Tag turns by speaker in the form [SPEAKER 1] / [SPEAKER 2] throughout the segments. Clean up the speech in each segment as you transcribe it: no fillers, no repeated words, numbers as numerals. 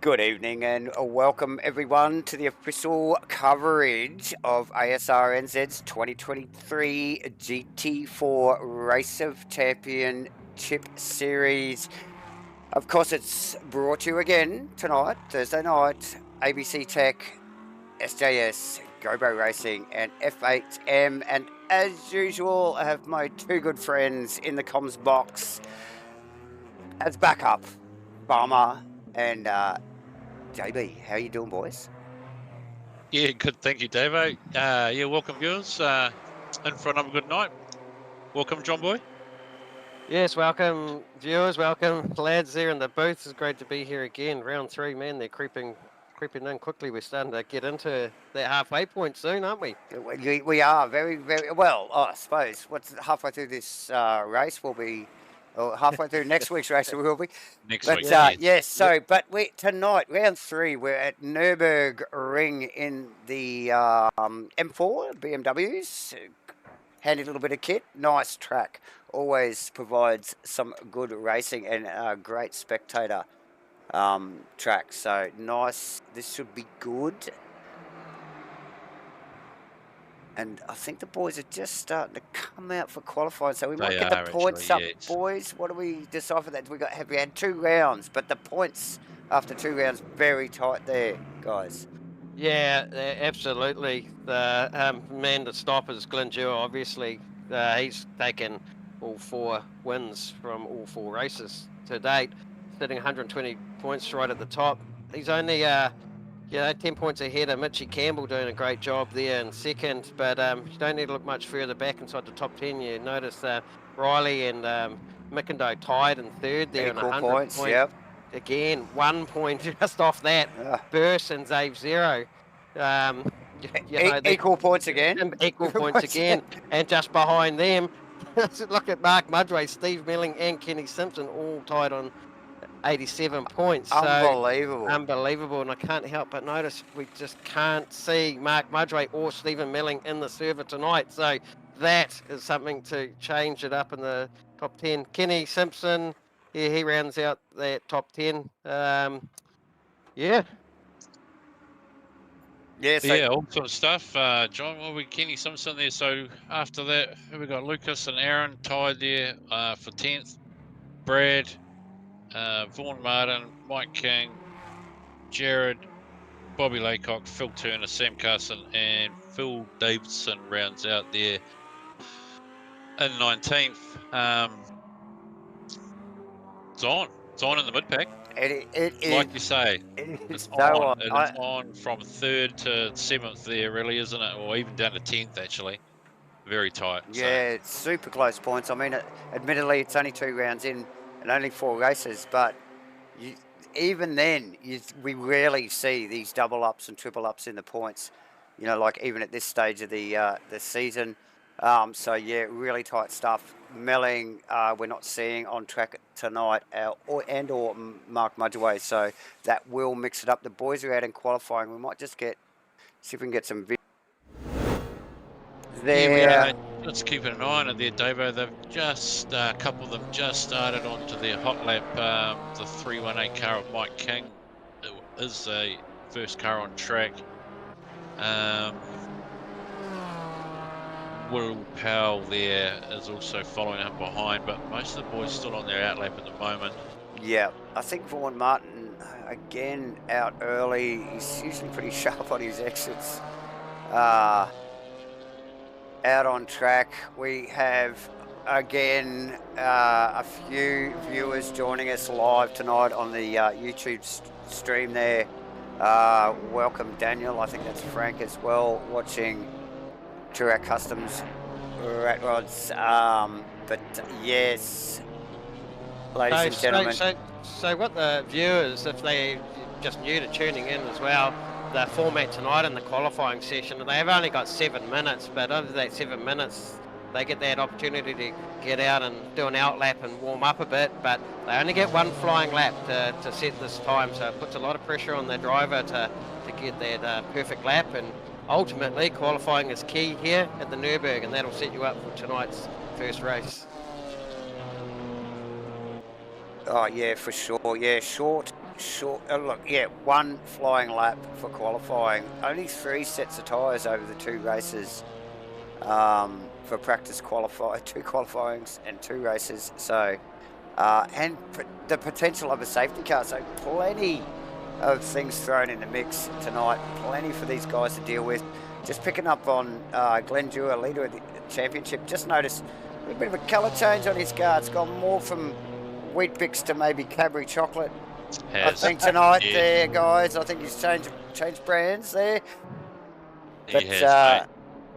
[SPEAKER 1] Good evening and welcome everyone to the official coverage of Asrnz's 2023 GT4 Race of Championship Series. Of course, it's brought to you again tonight, Thursday night, ABC Tech, SJS, Gobo Racing and F8M. And as usual, I have my two good friends in the comms box as backup, Farmer and JB. How you doing, boys?
[SPEAKER 2] Yeah, good. Thank you, Davo. Yeah, welcome, viewers. In for another good night. Welcome, John Boy.
[SPEAKER 3] Yes, welcome, viewers. Welcome, lads there in the booth. It's great to be here again. Round 3, man. They're creeping in quickly. We're starting to get into that halfway point soon, aren't we?
[SPEAKER 1] We are very well. I suppose halfway through this race will be, or halfway through next week's race we will be.
[SPEAKER 2] Next
[SPEAKER 1] But
[SPEAKER 2] week,
[SPEAKER 1] yes. So, but tonight, round 3, we're at Nurburgring in the M4 BMWs. Handy little bit of kit, nice track. Always provides some good racing and a great spectator track. So nice. This should be good. And I think the boys are just starting to come out for qualifying, so we might get the points up, boys. What do we decide for that? We had 2 rounds, but the points after 2 rounds very tight there, guys.
[SPEAKER 3] Yeah, absolutely. The man to stop is Glendure, obviously. He's taken all 4 wins from all 4 races to date, sitting 120 points right at the top. He's only 10 points ahead of Mitchie Campbell, doing a great job there in second, but you don't need to look much further back inside the top 10. You notice Riley and Mickendo tied in third there.
[SPEAKER 1] Equal points, yep.
[SPEAKER 3] Again, 1 point just off that. Burst and Zave 0.
[SPEAKER 1] Equal points again.
[SPEAKER 3] Equal points again. And just behind them, look at Mark Mudray, Steve Melling and Kenny Simpson all tied on 87 points.
[SPEAKER 1] Unbelievable.
[SPEAKER 3] So, unbelievable. And I can't help but notice we just can't see Mark Mudray or Stephen Melling in the server tonight. So that is something to change it up in the top 10. Kenny Simpson, yeah, he rounds out that top 10. Yeah.
[SPEAKER 2] Yeah, all sort of stuff. John, well, we Kenny Simpson there. So after that, we got Lucas and Aaron tied there for 10th. Brad, Vaughan Martin, Mike King, Jared, Bobby Laycock, Phil Turner, Sam Carson, and Phil Davidson rounds out there in 19th. It's on in the mid pack.
[SPEAKER 1] It
[SPEAKER 2] like you say,
[SPEAKER 1] it's
[SPEAKER 2] on. It's on from 3rd to 7th there, really, isn't it? Or even down to 10th, actually. Very tight.
[SPEAKER 1] Yeah, it's super close points. I mean, admittedly, it's only 2 rounds in and only 4 races, but even then, we rarely see these double ups and triple ups in the points. You know, like even at this stage of the season. So yeah, really tight stuff. Melling, we're not seeing on track tonight, or Mark Mudgeway. So that will mix it up. The boys are out in qualifying. We might just see if we can get some video there.
[SPEAKER 2] Yeah, let's keep an eye on it there, Davo. They've just a couple of them just started onto their hot lap. The 318 car of Mike King is the first car on track. Will Powell there is also following up behind, but most of the boys still on their outlap at the moment.
[SPEAKER 1] Yeah, I think Vaughan Martin, again, out early. He's usually pretty sharp on his exits. Out on track, we have, again, a few viewers joining us live tonight on the YouTube stream there. Welcome, Daniel. I think that's Frank as well, watching Turak Customs Rat Rods. But yes, ladies and gentlemen.
[SPEAKER 3] So what the viewers, if they just new to tuning in as well, the format tonight in the qualifying session, they've only got 7 minutes, but over that 7 minutes, they get that opportunity to get out and do an outlap and warm up a bit, but they only get 1 flying lap to set this time, so it puts a lot of pressure on the driver to get that perfect lap, and ultimately qualifying is key here at the Nürburgring, and that'll set you up for tonight's first race.
[SPEAKER 1] Oh yeah, for sure. Yeah, short. Look, yeah, one flying lap for qualifying. Only 3 sets of tyres over the 2 races for practice qualify, 2 qualifyings and 2 races. So, and the potential of a safety car. So plenty of things thrown in the mix tonight. Plenty for these guys to deal with. Just picking up on Glenn Dewar, leader of the championship. Just noticed a little bit of a colour change on his car. It's gone more from Wheat Bix to maybe Cadbury chocolate. I think tonight there, guys. I think he's changed brands there. But
[SPEAKER 2] He has,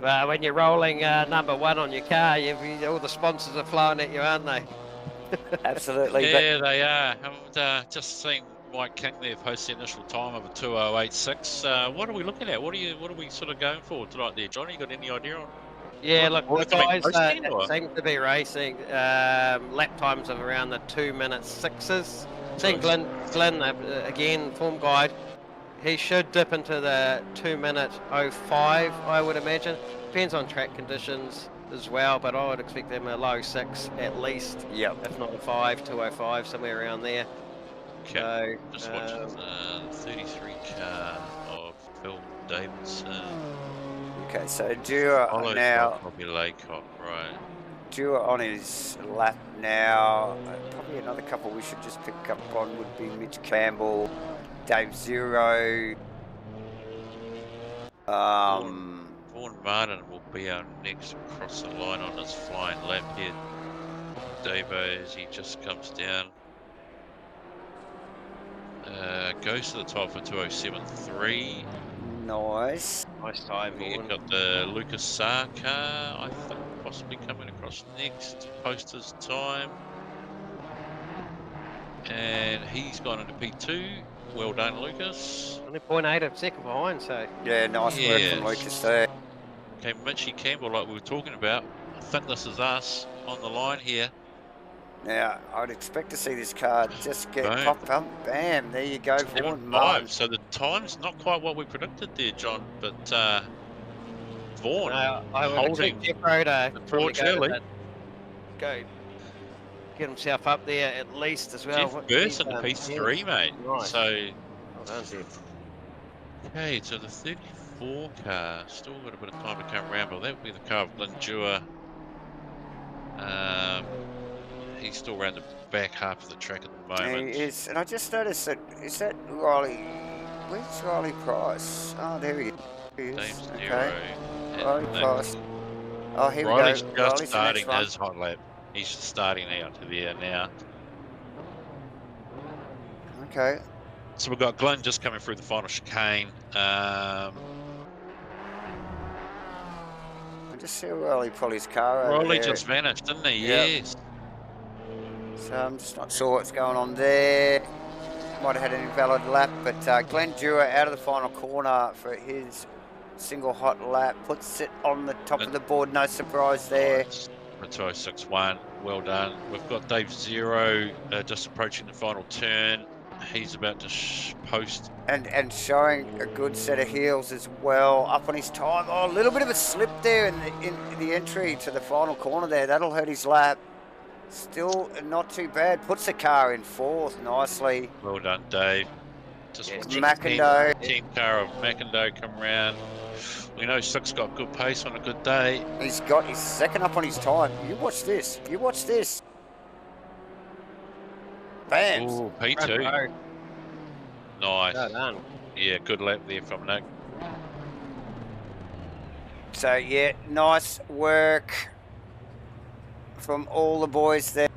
[SPEAKER 2] mate.
[SPEAKER 3] When you're rolling number 1 on your car, all the sponsors are flowing at you, aren't they?
[SPEAKER 1] Absolutely.
[SPEAKER 2] Yeah, they are. And just seen Mike King there post the initial time of a 2:08.6. What are we looking at? What are we sort of going for tonight there, Johnny? You got any idea on?
[SPEAKER 3] Yeah, look, the guys
[SPEAKER 2] or?
[SPEAKER 3] seem to be racing lap times of around the 2:06s. Seeing Glenn again, form guide, he should dip into the 2:05, I would imagine. Depends on track conditions as well, but I would expect them a low 6 at least.
[SPEAKER 1] Yep.
[SPEAKER 3] If not a 5, 2:05, somewhere around there.
[SPEAKER 2] Okay.
[SPEAKER 3] So,
[SPEAKER 2] Just watching the 33 car of Phil Davidson.
[SPEAKER 1] Okay, so Dewar now.
[SPEAKER 2] Probably Laycock, right?
[SPEAKER 1] Dewar on his lap now. Probably another couple we should just pick up on would be Mitch Campbell, Dave Zero.
[SPEAKER 2] Vaughan Martin will be our next across the line on his flying lap here. Davo, as he just comes down. Goes to the top for 2:07.3.
[SPEAKER 1] Nice.
[SPEAKER 3] nice time,
[SPEAKER 2] We've
[SPEAKER 3] Vaughan.
[SPEAKER 2] got the Lucas Sarr car, I think, possibly coming across next. Post his time. And he's gone into P2. Well done, Lucas.
[SPEAKER 3] Only 0.8 of second behind, so.
[SPEAKER 1] Yeah, nice work from Lucas there.
[SPEAKER 2] Okay, Mitchie Campbell, like we were talking about. I think this is us on the line here.
[SPEAKER 1] Now, I'd expect to see this car just get
[SPEAKER 2] Boom.
[SPEAKER 1] popped up. Bam, there you go, Vaughan Martin.
[SPEAKER 2] 7.5. So the time's not quite what we predicted there, John, but Vaughan
[SPEAKER 3] I would
[SPEAKER 2] holding
[SPEAKER 3] expect Jeff Roder
[SPEAKER 2] torch early.
[SPEAKER 3] Go get himself up there at least as well.
[SPEAKER 2] Jeff burst into P3, mate.
[SPEAKER 3] Nice.
[SPEAKER 2] So,
[SPEAKER 3] Well done, Jeff.
[SPEAKER 2] okay, so the 34 car, still got a bit of time to come around, but that would be the car of Glenn Dewar. He's still around the back half of the track at the moment.
[SPEAKER 1] He is, and I just noticed that, is that Riley? Where's Riley Price? Oh, there he is.
[SPEAKER 2] James
[SPEAKER 1] Okay.
[SPEAKER 2] Nero.
[SPEAKER 1] Riley Price. Oh, here
[SPEAKER 2] Riley's
[SPEAKER 1] we go.
[SPEAKER 2] just
[SPEAKER 1] Riley's the next
[SPEAKER 2] starting
[SPEAKER 1] one.
[SPEAKER 2] his hot lap. He's just starting out there now.
[SPEAKER 1] Okay.
[SPEAKER 2] So we've got Glenn just coming through the final chicane.
[SPEAKER 1] I just see Riley pull his car over
[SPEAKER 2] Riley
[SPEAKER 1] there.
[SPEAKER 2] just vanished, didn't he?
[SPEAKER 1] Yep.
[SPEAKER 2] Yes.
[SPEAKER 1] So I'm just not sure what's going on there. Might have had an invalid lap, but Glenn Dewar out of the final corner for his single hot lap. Puts it on the top of the board. No surprise there.
[SPEAKER 2] 2:06.1. Well done. We've got Dave Zero just approaching the final turn. He's about to post.
[SPEAKER 1] And showing a good set of heels as well. Up on his time. Oh, a little bit of a slip there in the entry to the final corner there. That'll hurt his lap. Still not too bad. Puts the car in fourth nicely.
[SPEAKER 2] Well done, Dave. Just
[SPEAKER 1] McIndoe.
[SPEAKER 2] 10th car of McIndoe come round. We know Six got good pace on a good day.
[SPEAKER 1] He's got his second up on his time. You watch this. You watch this. Bam.
[SPEAKER 2] Ooh, P2. Nice.
[SPEAKER 3] Well done.
[SPEAKER 2] Yeah, good lap there from Nick.
[SPEAKER 1] So, yeah, nice work from all the boys there.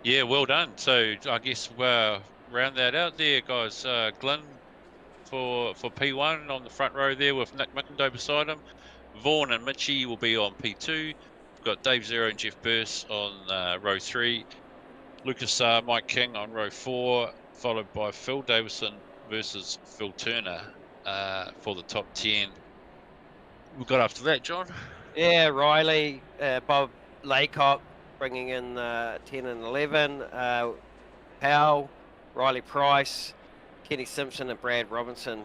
[SPEAKER 2] Yeah, well done. So I guess we'll round that out there, guys. Glenn for P1 on the front row there with Nick McIndoe beside him. Vaughan and Mitchie will be on P2. We've got Dave Zero and Jeff Burse on row 3. Lucas Sarr, Mike King on row 4, followed by Phil Davison versus Phil Turner for the top 10. We've got after that, John.
[SPEAKER 3] Yeah, Riley, Bob Laycock bringing in 10 and 11. Powell, Riley Price, Kenny Simpson and Brad Robinson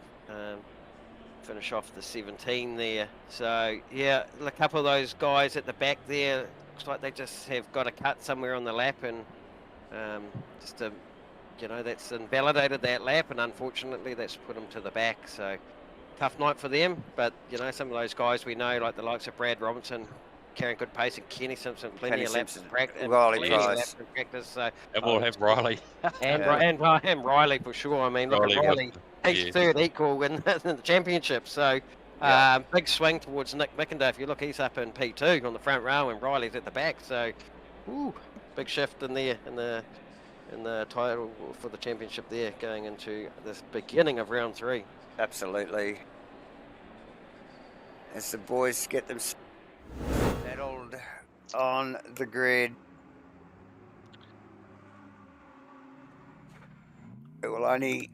[SPEAKER 3] finish off the 17 there. So, yeah, a couple of those guys at the back there, looks like they just have got a cut somewhere on the lap and just to, that's invalidated that lap, and unfortunately that's put him to the back. So tough night for them. But some of those guys we know, like the likes of Brad Robinson, carrying good pace, and Kenny Simpson, plenty of laps in practice.
[SPEAKER 1] Riley Price.
[SPEAKER 3] So,
[SPEAKER 2] and we'll have Riley.
[SPEAKER 3] and Riley for sure. I mean, look at Riley. He's third equal in the championship. So big swing towards Nick Mickendorf. You look, he's up in P2 on the front row, and Riley's at the back. So, big shift in there in the title for the championship there, going into this beginning of round 3.
[SPEAKER 1] Absolutely. As the boys get them settled on the grid. It will only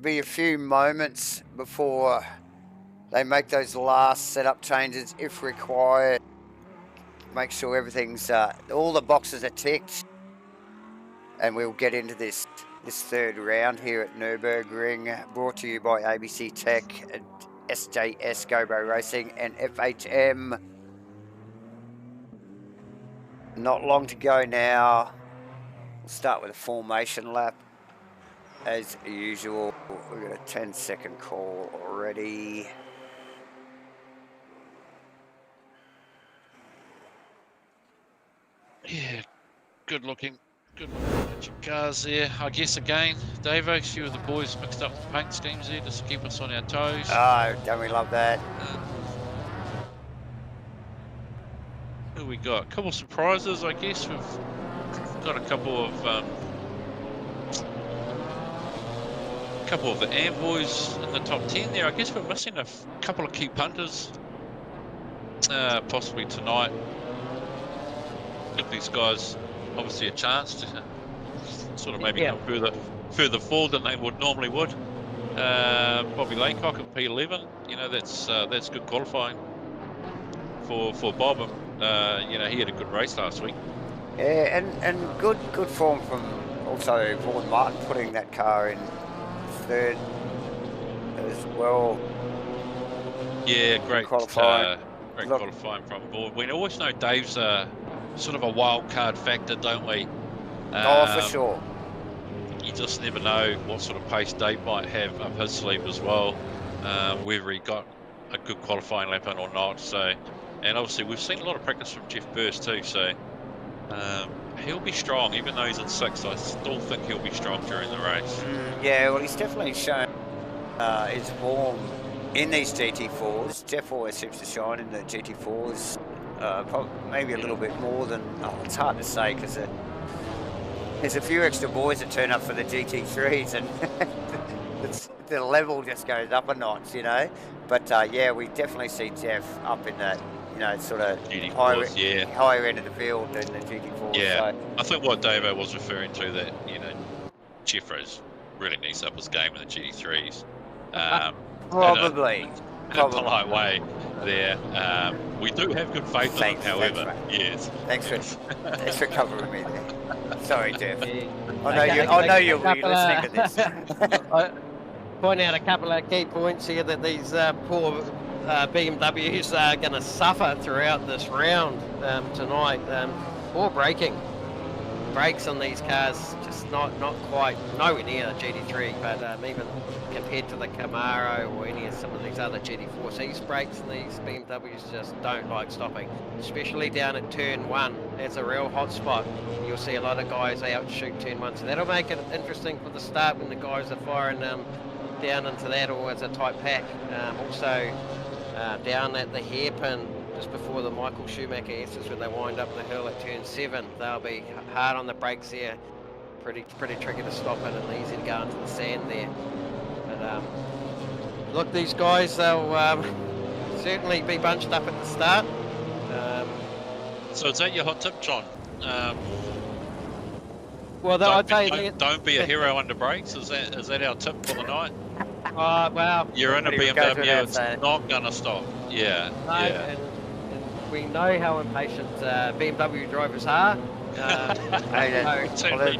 [SPEAKER 1] be a few moments before they make those last setup changes if required. Make sure everything's, all the boxes are ticked. And we'll get into this third round here at Nurburgring, brought to you by ABC Tech, and SJS GoBro Racing and FHM. Not long to go now. We'll start with a formation lap. As usual, we've got a 10-second call already.
[SPEAKER 2] Yeah, good looking bunch of cars there. I guess again, Davo, a few of the boys mixed up the paint schemes there just to keep us on our toes.
[SPEAKER 1] Oh, don't we love that?
[SPEAKER 2] Who we got? A couple of surprises, I guess. We've got a couple of the AM boys in the top 10 there. I guess we're missing a couple of key punters, possibly tonight. Give these guys obviously a chance to sort of maybe come further forward than they normally would. Bobby Laycock at P11, that's good qualifying for Bob. He had a good race last week.
[SPEAKER 1] Yeah, and good form from also Vaughan Martin putting that car in third as well.
[SPEAKER 2] Yeah, great
[SPEAKER 1] qualifying.
[SPEAKER 2] Qualifying from board. We always know Dave's sort of a wild card factor, don't we?
[SPEAKER 1] For sure.
[SPEAKER 2] You just never know what sort of pace Dave might have up his sleeve as well, whether he got a good qualifying lap in or not. So, and obviously we've seen a lot of practice from Jeff Burst too. So he'll be strong, even though he's in 6th. I still think he'll be strong during the race.
[SPEAKER 1] Yeah, well, he's definitely shown his form in these GT4s. Jeff always seems to shine in the GT4s. Maybe a little bit more than, it's hard to say because there's a few extra boys that turn up for the GT3s and the level just goes up a notch, But yeah, we definitely see Jeff up in that, sort of higher end of the field than the GT4.
[SPEAKER 2] Yeah, so. I think what Davo was referring to that, Jeff really needs up his game in the GT3s.
[SPEAKER 1] Probably.
[SPEAKER 2] In a polite way there. We do have good faith in him, however. Yes.
[SPEAKER 1] Thanks for covering me there. Sorry, Jeff. I know you'll be listening to this.
[SPEAKER 3] I point out a couple of key points here that these poor BMWs are going to suffer throughout this round tonight. Poor brakes on these cars, just not quite, nowhere near a GT3, but even compared to the Camaro or any of some of these other GT4s, these brakes and these BMWs just don't like stopping, especially down at turn 1. That's a real hot spot. You'll see a lot of guys outshoot turn 1, so that'll make it interesting for the start when the guys are firing down into that, or as a tight pack. Also down at the hairpin just before the Michael Schumacher S's, when they wind up the hill at turn 7, they'll be hard on the brakes there. Pretty tricky to stop it, and easy to go into the sand there. But look, these guys, they'll certainly be bunched up at the start.
[SPEAKER 2] So is that your hot tip, John?
[SPEAKER 3] Well, I'll tell you,
[SPEAKER 2] don't be a hero under brakes. Is that our tip for the night?
[SPEAKER 3] Well,
[SPEAKER 2] you're in a BMW, it's not going to stop. Yeah.
[SPEAKER 3] No, and we know how impatient BMW drivers are.
[SPEAKER 1] There'll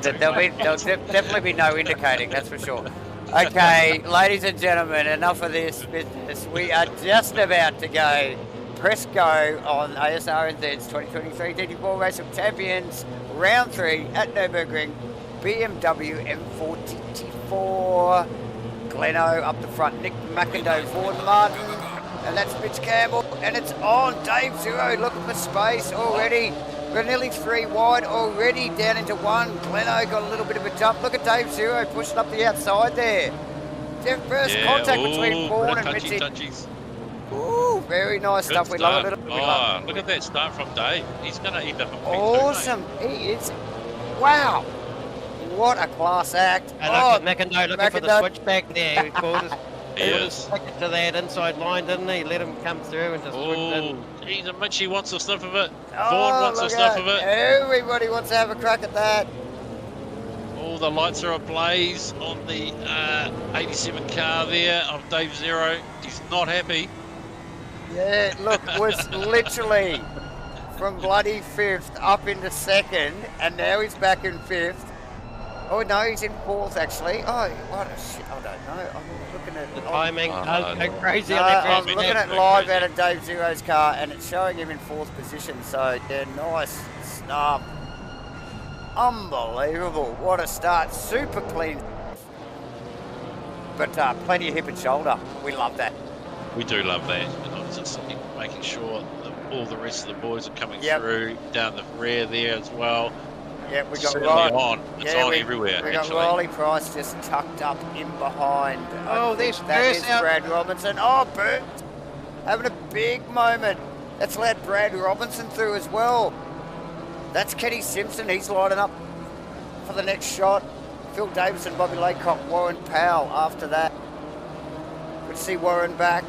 [SPEAKER 1] definitely be no indicating, that's for sure. Okay, ladies and gentlemen, enough of this business. We are just about to go press go on Asrnz's 2023 GT4 Race of Champions, round 3 at Nurburgring, BMW M4 GT4. Gleno up the front, Nick McIndoe, Vaughan Martin, and that's Mitch Campbell, and it's on. Dave Zero looking for space already. We're nearly 3 wide already, down into 1. Gleno got a little bit of a jump. Look at Dave Zero pushing up the outside there. Their first contact between Vaughan and Mitchy. Ooh, very nice
[SPEAKER 2] Good
[SPEAKER 1] stuff. We love it. We love it.
[SPEAKER 2] Look at that start from Dave. He's going to end up a P2,
[SPEAKER 1] awesome. He is. Wow. What a class act.
[SPEAKER 3] And McIndoe looking for the switchback there. He pulled his ticket to that inside line, didn't he? Let him come through and just
[SPEAKER 2] geez, and Mitchie wants a sniff of it. Vaughan wants a sniff of it.
[SPEAKER 1] Everybody wants to have a crack at that.
[SPEAKER 2] All the lights are ablaze on the 87 car there of Dave Zero. He's not happy.
[SPEAKER 1] Yeah, look, was literally from bloody 5th up into 2nd, and now he's back in 5th. Oh no, he's in 4th actually. Oh, what a shit! I don't know. I'm looking at
[SPEAKER 3] the timing. Go crazy on
[SPEAKER 1] that.
[SPEAKER 3] that.
[SPEAKER 1] I'm looking at live out of Dave Zero's car, and it's showing him in 4th position. So yeah, nice snub. Unbelievable! What a start! Super clean, but plenty of hip and shoulder. We love that.
[SPEAKER 2] We do love that. And I'm just making sure that all the rest of the boys are coming through down the rear there as well.
[SPEAKER 1] Yeah, we got
[SPEAKER 2] on. It's on everywhere.
[SPEAKER 1] We got Riley Price just tucked up in behind.
[SPEAKER 3] Oh, there's
[SPEAKER 1] that is Brad Robinson. Oh, Bert having a big moment. That's let Brad Robinson through as well. That's Kenny Simpson. He's lining up for the next shot. Phil Davison, Bobby Laycock, Warren Powell after that. Good to see Warren back.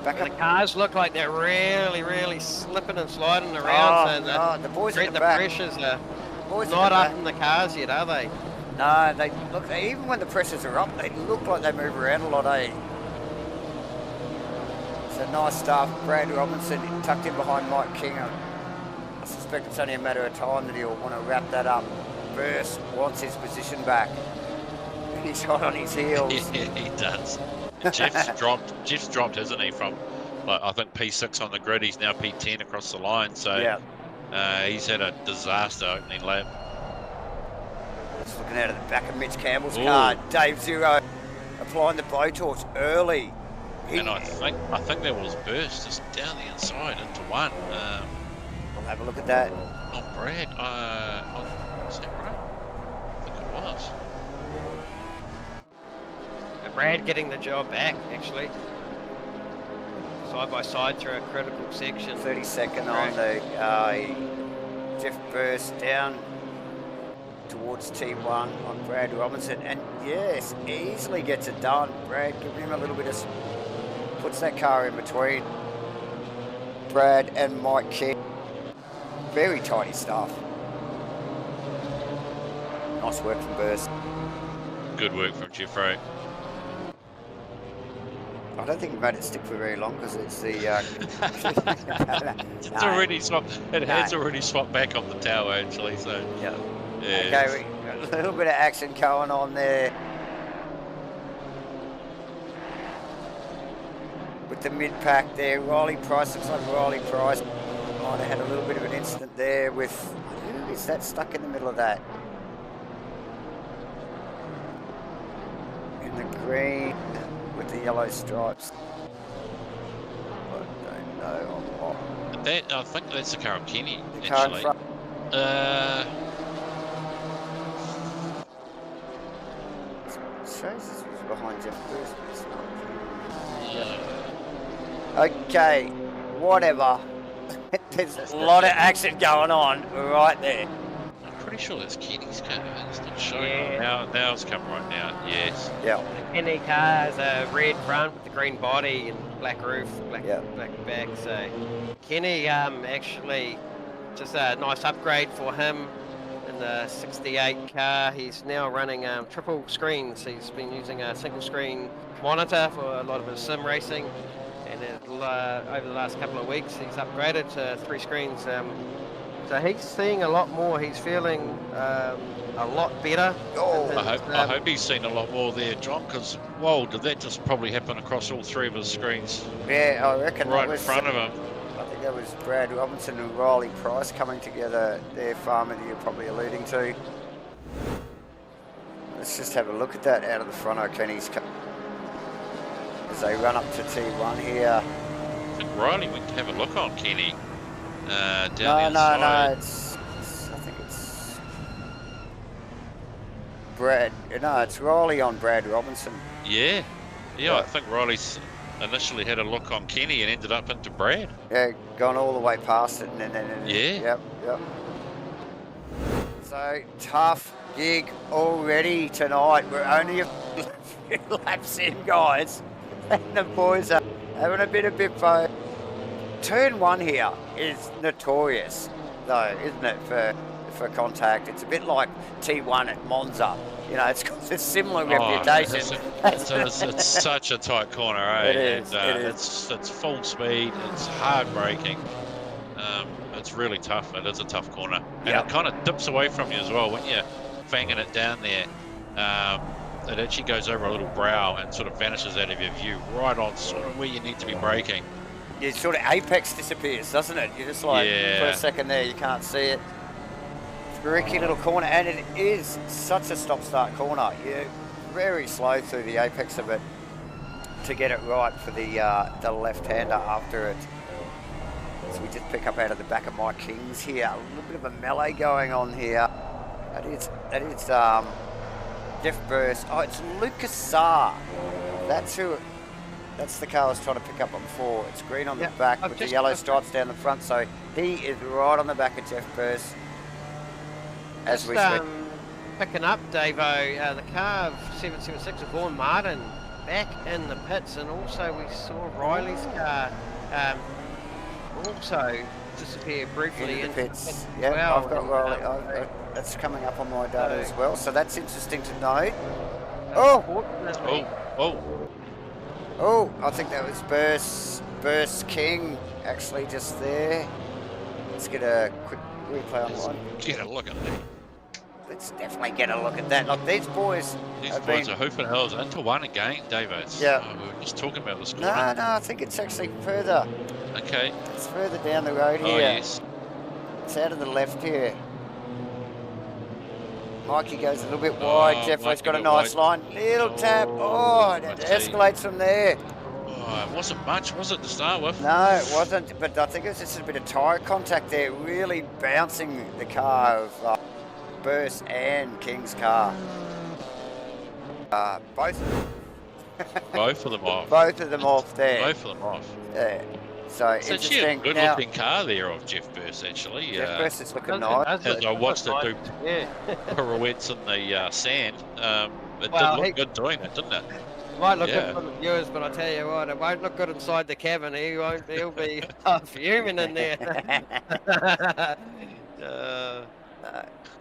[SPEAKER 3] The cars look like they're really slipping and sliding around.
[SPEAKER 1] The boys in the
[SPEAKER 3] back.
[SPEAKER 1] The
[SPEAKER 3] pressures are not up in the cars yet, are they?
[SPEAKER 1] No, they look. Even when the pressures are up, they look like they move around a lot, eh? So nice stuff. Brad Robinson tucked in behind Mike King. I suspect it's only a matter of time that he'll want to wrap that up. Burst wants his position back. He's hot on his heels.
[SPEAKER 2] Yeah, he does. Jeff's dropped, hasn't he? From I think P6 on the grid, he's now P10 across the line. So he's had a disaster opening lap.
[SPEAKER 1] Just looking out of the back of Mitch Campbell's car, Dave Zero applying the blowtorch early.
[SPEAKER 2] And I think that was Burst just down the inside into 1.
[SPEAKER 1] We'll have a look at that.
[SPEAKER 2] On Brad, is that right? I think it was.
[SPEAKER 3] Brad getting the job back, actually. Side by side through a critical section.
[SPEAKER 1] 32nd on the Jeff Burst down towards T1 on Brad Robinson. And yes, easily gets it done. Brad giving him a little bit of... puts that car in between Brad and Mike King. Very tidy stuff. Nice work from Burst.
[SPEAKER 2] Good work from Jeffrey.
[SPEAKER 1] I don't think we made it stick for very long because it's the.
[SPEAKER 2] It's already swapped. It has already swapped back on the tower actually. So
[SPEAKER 1] yeah. Okay, we got a little bit of action going on there with the mid pack there. Riley Price looks like Riley Price might have had a little bit of an incident there with. Who is that stuck in the middle of that? In the green. With the yellow stripes. I don't know.
[SPEAKER 2] I think that's the car of Kenny.
[SPEAKER 1] The car in front. It shows this was behind Jeff Burst, but it's not. Okay, whatever. There's a lot of action going on right there.
[SPEAKER 2] Pretty sure that's Kenny's car. It's not showing. Now it's come right now. Yes.
[SPEAKER 1] Yeah.
[SPEAKER 3] The Kenny car has a red front with the green body and black roof, black back. So Kenny actually just a nice upgrade for him in the 68 car. He's now running triple screens. He's been using a single screen monitor for a lot of his sim racing, and it over the last couple of weeks. He's upgraded to 3 screens. So he's seeing a lot more. He's feeling a lot better.
[SPEAKER 1] Oh,
[SPEAKER 2] I hope he's seen a lot more there, John, because, whoa, did that just probably happen across all 3 of his screens?
[SPEAKER 1] yeah, I reckon
[SPEAKER 2] Right
[SPEAKER 1] that
[SPEAKER 2] in
[SPEAKER 1] was,
[SPEAKER 2] front of him.
[SPEAKER 1] I think that was Brad Robinson and Riley Price coming together there, Farmer, that you're probably alluding to. Let's just have a look at that out of the front of Kenny's car. As they run up to T1 here.
[SPEAKER 2] I think Riley went to have a look on Kenny down the
[SPEAKER 1] No,
[SPEAKER 2] inside.
[SPEAKER 1] I think it's Brad. No, it's Riley on Brad Robinson.
[SPEAKER 2] Yeah,
[SPEAKER 1] Right.
[SPEAKER 2] I think Riley's initially had a look on Kenny and ended up into Brad.
[SPEAKER 1] Yeah, gone all the way past it, and then
[SPEAKER 2] Yeah.
[SPEAKER 1] Yep. So tough gig already tonight. We're only a few laps in, guys, and the boys are having a bit of bifo. Turn 1 here is notorious, though, isn't it, for contact? It's a bit like T1 at Monza. You know, it's got a similar reputation.
[SPEAKER 2] It's such a tight corner, eh?
[SPEAKER 1] It is.
[SPEAKER 2] And,
[SPEAKER 1] it is.
[SPEAKER 2] It's full speed. It's hard braking. It's really tough. It is a tough corner, and
[SPEAKER 1] Yep.
[SPEAKER 2] it kind of dips away from you as well when you're fanging it down there. It actually goes over a little brow and sort of vanishes out of your view, right on sort of where you need to be braking.
[SPEAKER 1] It sort of apex disappears, doesn't it? You're just like, for a second there, you can't see it. Tricky little corner, and it is such a stop-start corner. You're very slow through the apex of it to get it right for the left-hander after it. So we just pick up out of the back of Mike King's here. A little bit of a melee going on here. That is Jeff Burst. Oh, it's Lucas Saar. That's the car I was trying to pick up on before. It's green on the back with the yellow stripes down the front. So he is right on the back of Jeff Burst. As we speak.
[SPEAKER 3] Picking up, Davo, the car of 776 of Vaughan Martin back in the pits, and also we saw Riley's car also disappear briefly
[SPEAKER 1] in the
[SPEAKER 3] into
[SPEAKER 1] pits.
[SPEAKER 3] the
[SPEAKER 1] Yeah,
[SPEAKER 3] well.
[SPEAKER 1] I've got Riley. That's coming up on my data as well. So that's interesting to note. Oh, I think that was Burst King actually just there. Let's get a quick replay online.
[SPEAKER 2] Get a look at that.
[SPEAKER 1] Let's definitely get a look at that. Look, these boys
[SPEAKER 2] These
[SPEAKER 1] have
[SPEAKER 2] boys
[SPEAKER 1] been...
[SPEAKER 2] are hoofing hills into 1 again, David.
[SPEAKER 1] Yeah.
[SPEAKER 2] We were just talking about this corner.
[SPEAKER 1] No, I think it's actually further.
[SPEAKER 2] Okay.
[SPEAKER 1] It's further down the road here.
[SPEAKER 2] Oh, yes.
[SPEAKER 1] It's out of the left here. Mikey goes a little bit wide. Jeffrey's got a nice line. Little tap. Oh, and it escalates from there.
[SPEAKER 2] Oh, it wasn't much, was it, to start with?
[SPEAKER 1] No, it wasn't. But I think it was just a bit of tyre contact there, really bouncing the car of Burst and King's car. Both
[SPEAKER 2] Both of them off.
[SPEAKER 1] both of them off there.
[SPEAKER 2] Both of them off.
[SPEAKER 1] Yeah. So
[SPEAKER 2] It's actually a
[SPEAKER 1] interesting.
[SPEAKER 2] good
[SPEAKER 1] Now,
[SPEAKER 2] looking car there of Jeff Burst, actually.
[SPEAKER 1] Jeff Burst is looking nice.
[SPEAKER 2] As I watched it do
[SPEAKER 3] Yeah.
[SPEAKER 2] pirouettes in the sand, it
[SPEAKER 3] Well,
[SPEAKER 2] did look good doing it, didn't it?
[SPEAKER 3] It might look good for the viewers, but I tell you what, it won't look good inside the cabin. He'll be fuming in there.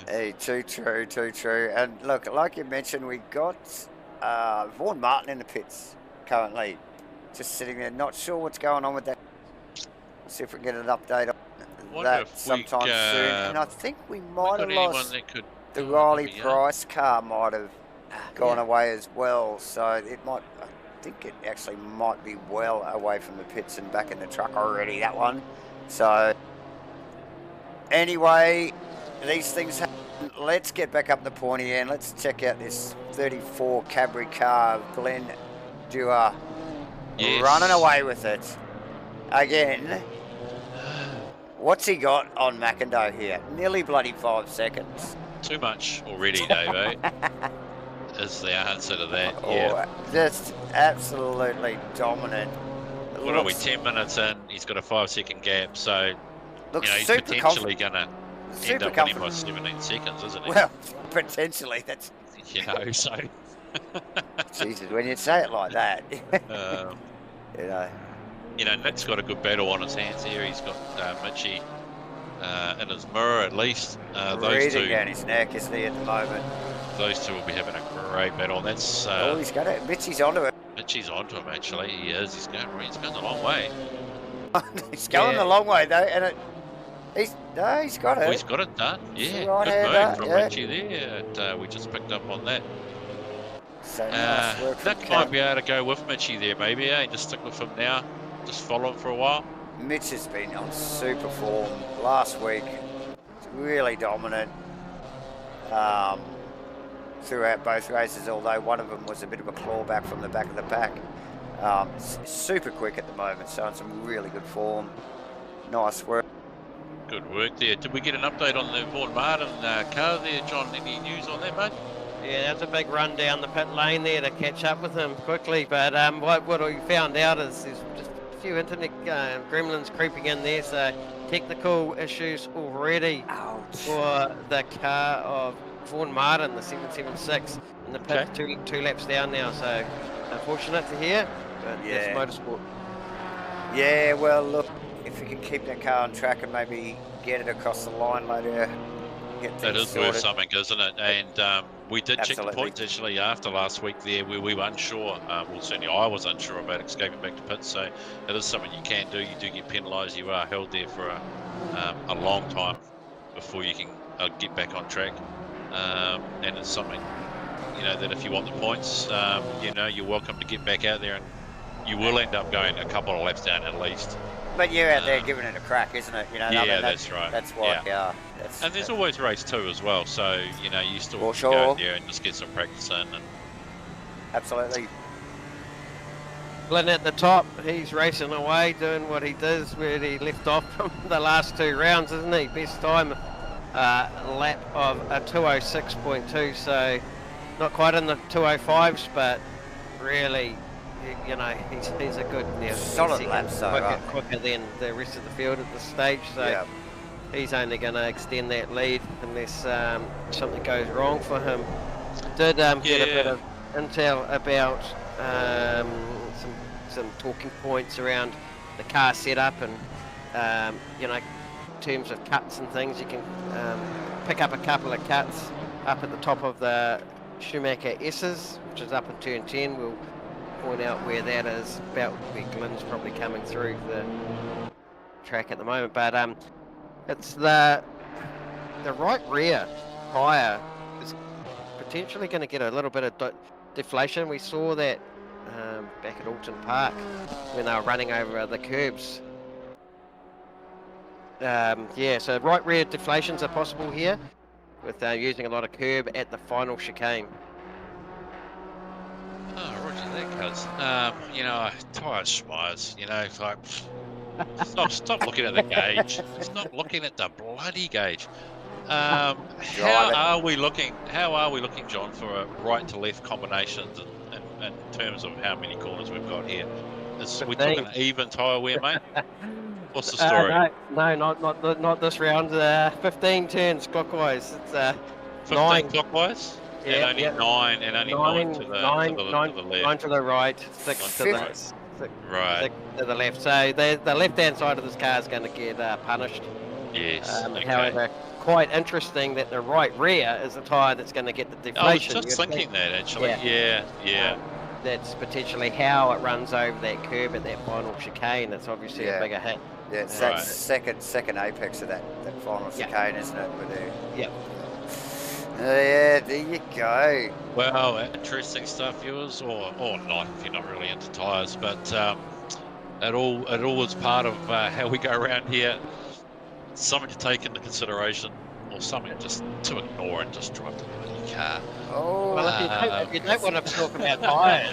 [SPEAKER 1] Hey, too true. And look, like you mentioned, we got Vaughan Martin in the pits currently, just sitting there, not sure what's going on with that. See if we can get an update on
[SPEAKER 2] Wonder
[SPEAKER 1] that
[SPEAKER 2] if
[SPEAKER 1] sometime
[SPEAKER 2] we,
[SPEAKER 1] soon. And I think we might have lost
[SPEAKER 2] that could
[SPEAKER 1] the Riley
[SPEAKER 2] maybe,
[SPEAKER 1] Price car might have gone away as well. So it might, I think it actually might be well away from the pits and back in the truck already, that one. So anyway, these things happen. Let's get back up the pointy end. Let's check out this 34 Cadbury car of Glenn Dewar running away with it again. What's he got on McIndoe here? Nearly bloody 5 seconds.
[SPEAKER 2] Too much already, Dave. Is the answer to that.
[SPEAKER 1] Oh, just absolutely dominant.
[SPEAKER 2] What are we, 10 minutes in? He's got a 5-second gap, so
[SPEAKER 1] looks
[SPEAKER 2] he's
[SPEAKER 1] super
[SPEAKER 2] potentially going to end up winning by
[SPEAKER 1] confident.
[SPEAKER 2] 17 seconds, isn't he?
[SPEAKER 1] Well, potentially. That's
[SPEAKER 2] So
[SPEAKER 1] Jesus, when you say it like that,
[SPEAKER 2] Nick's got a good battle on his hands here. He's got Mitchie in his mirror at least.
[SPEAKER 1] breathing down his neck, isn't he, at the moment?
[SPEAKER 2] Those two will be having a great battle. And that's
[SPEAKER 1] He's got it. Mitchie's onto it.
[SPEAKER 2] Mitchie's onto him, actually. He is. He's going a long way.
[SPEAKER 1] He's going the long way, though, and he's got it.
[SPEAKER 2] Oh, he's got it done. Yeah,
[SPEAKER 1] Right
[SPEAKER 2] good
[SPEAKER 1] hander,
[SPEAKER 2] move from Richie there. And, we just picked up on that.
[SPEAKER 1] So nice work from
[SPEAKER 2] Nick might be able to go with Mitchie there, maybe, and just stick with him now. Just follow him for a while.
[SPEAKER 1] Mitch has been on super form last week. He's really dominant throughout both races, although one of them was a bit of a clawback from the back of the pack. Super quick at the moment, so in some really good form. Nice work.
[SPEAKER 2] Good work there. Did we get an update on the Vaughan Martin car there, John? Any news on that, mate?
[SPEAKER 3] Yeah, that's a big run down the pit lane there to catch up with him quickly. But what we found out is there's just a few internet gremlins creeping in there. So technical issues already for the car of Vaughan Martin, the 776, in the pit, two laps down now. So unfortunate to hear, but that's motorsport.
[SPEAKER 1] Yeah, well, look, if we can keep that car on track and maybe get it across the line later, get things
[SPEAKER 2] It is
[SPEAKER 1] sorted.
[SPEAKER 2] worth something, isn't it? And we did check the
[SPEAKER 1] Absolutely.
[SPEAKER 2] points actually after last week there, where we were unsure. Well, certainly I was unsure about escaping back to pits. So it is something you can do. You do get penalised. You are held there for a long time before you can get back on track. And it's something, you know, that if you want the points, you know, you're welcome to get back out there, and you will end up going a couple of laps down at least.
[SPEAKER 1] But you're out there giving it a crack, isn't it? You know,
[SPEAKER 2] Yeah,
[SPEAKER 1] I mean,
[SPEAKER 2] that's right.
[SPEAKER 1] That's what,
[SPEAKER 2] And there's always race 2 as well, so, you know, you still
[SPEAKER 1] For
[SPEAKER 2] can go
[SPEAKER 1] sure.
[SPEAKER 2] there and just get some practice in. And
[SPEAKER 1] Absolutely.
[SPEAKER 3] Glyn at the top, he's racing away, doing what he does where he left off from the last 2 rounds, isn't he? Best time, lap of a 206.2, so not quite in the 205s, but really, you know, he's a good
[SPEAKER 1] solid lap, so
[SPEAKER 3] quicker than the rest of the field at this stage. So he's only going to extend that lead unless something goes wrong for him. Did get a bit of intel about some talking points around the car setup and you know, in terms of cuts and things. You can pick up a couple of cuts up at the top of the Schumacher S's, which is up in turn 10. We'll point out where that is, about where Glyn's probably coming through the track at the moment. But it's the right rear tyre is potentially going to get a little bit of deflation. We saw that back at Alton Park when they were running over the curbs. Yeah, so right rear deflations are possible here with using a lot of curb at the final chicane.
[SPEAKER 2] oh, roger that, cuz. You know, tyre smires, you know, like, stop looking at the gauge. Stop looking at the bloody gauge. How are we looking, John, for a right to left combinations in terms of how many corners we've got here? We're talking even tyre wear, mate? What's the story?
[SPEAKER 3] No, not this round. 15 turns clockwise. It's
[SPEAKER 2] 15
[SPEAKER 3] 9
[SPEAKER 2] clockwise?
[SPEAKER 3] Yeah,
[SPEAKER 2] and only nine to the left.
[SPEAKER 3] 9 to the right, 6 to the left. So the left-hand side of this car is going to get punished.
[SPEAKER 2] Yes.
[SPEAKER 3] However, quite interesting that the right rear is the tyre that's going to get the deflation.
[SPEAKER 2] I was just thinking that, actually. Yeah.
[SPEAKER 3] That's potentially how it runs over that curb at that final chicane. It's obviously a bigger hit.
[SPEAKER 1] Yeah, it's that second apex of that final chicane, isn't it?
[SPEAKER 3] Yep.
[SPEAKER 1] Yeah, there you go.
[SPEAKER 2] Well, interesting stuff, viewers, or not if you're not really into tyres, but it all is part of how we go around here. Something to take into consideration, or something just to ignore and just drive the bloody car.
[SPEAKER 1] Oh,
[SPEAKER 3] well, if you don't want to talk about tyres,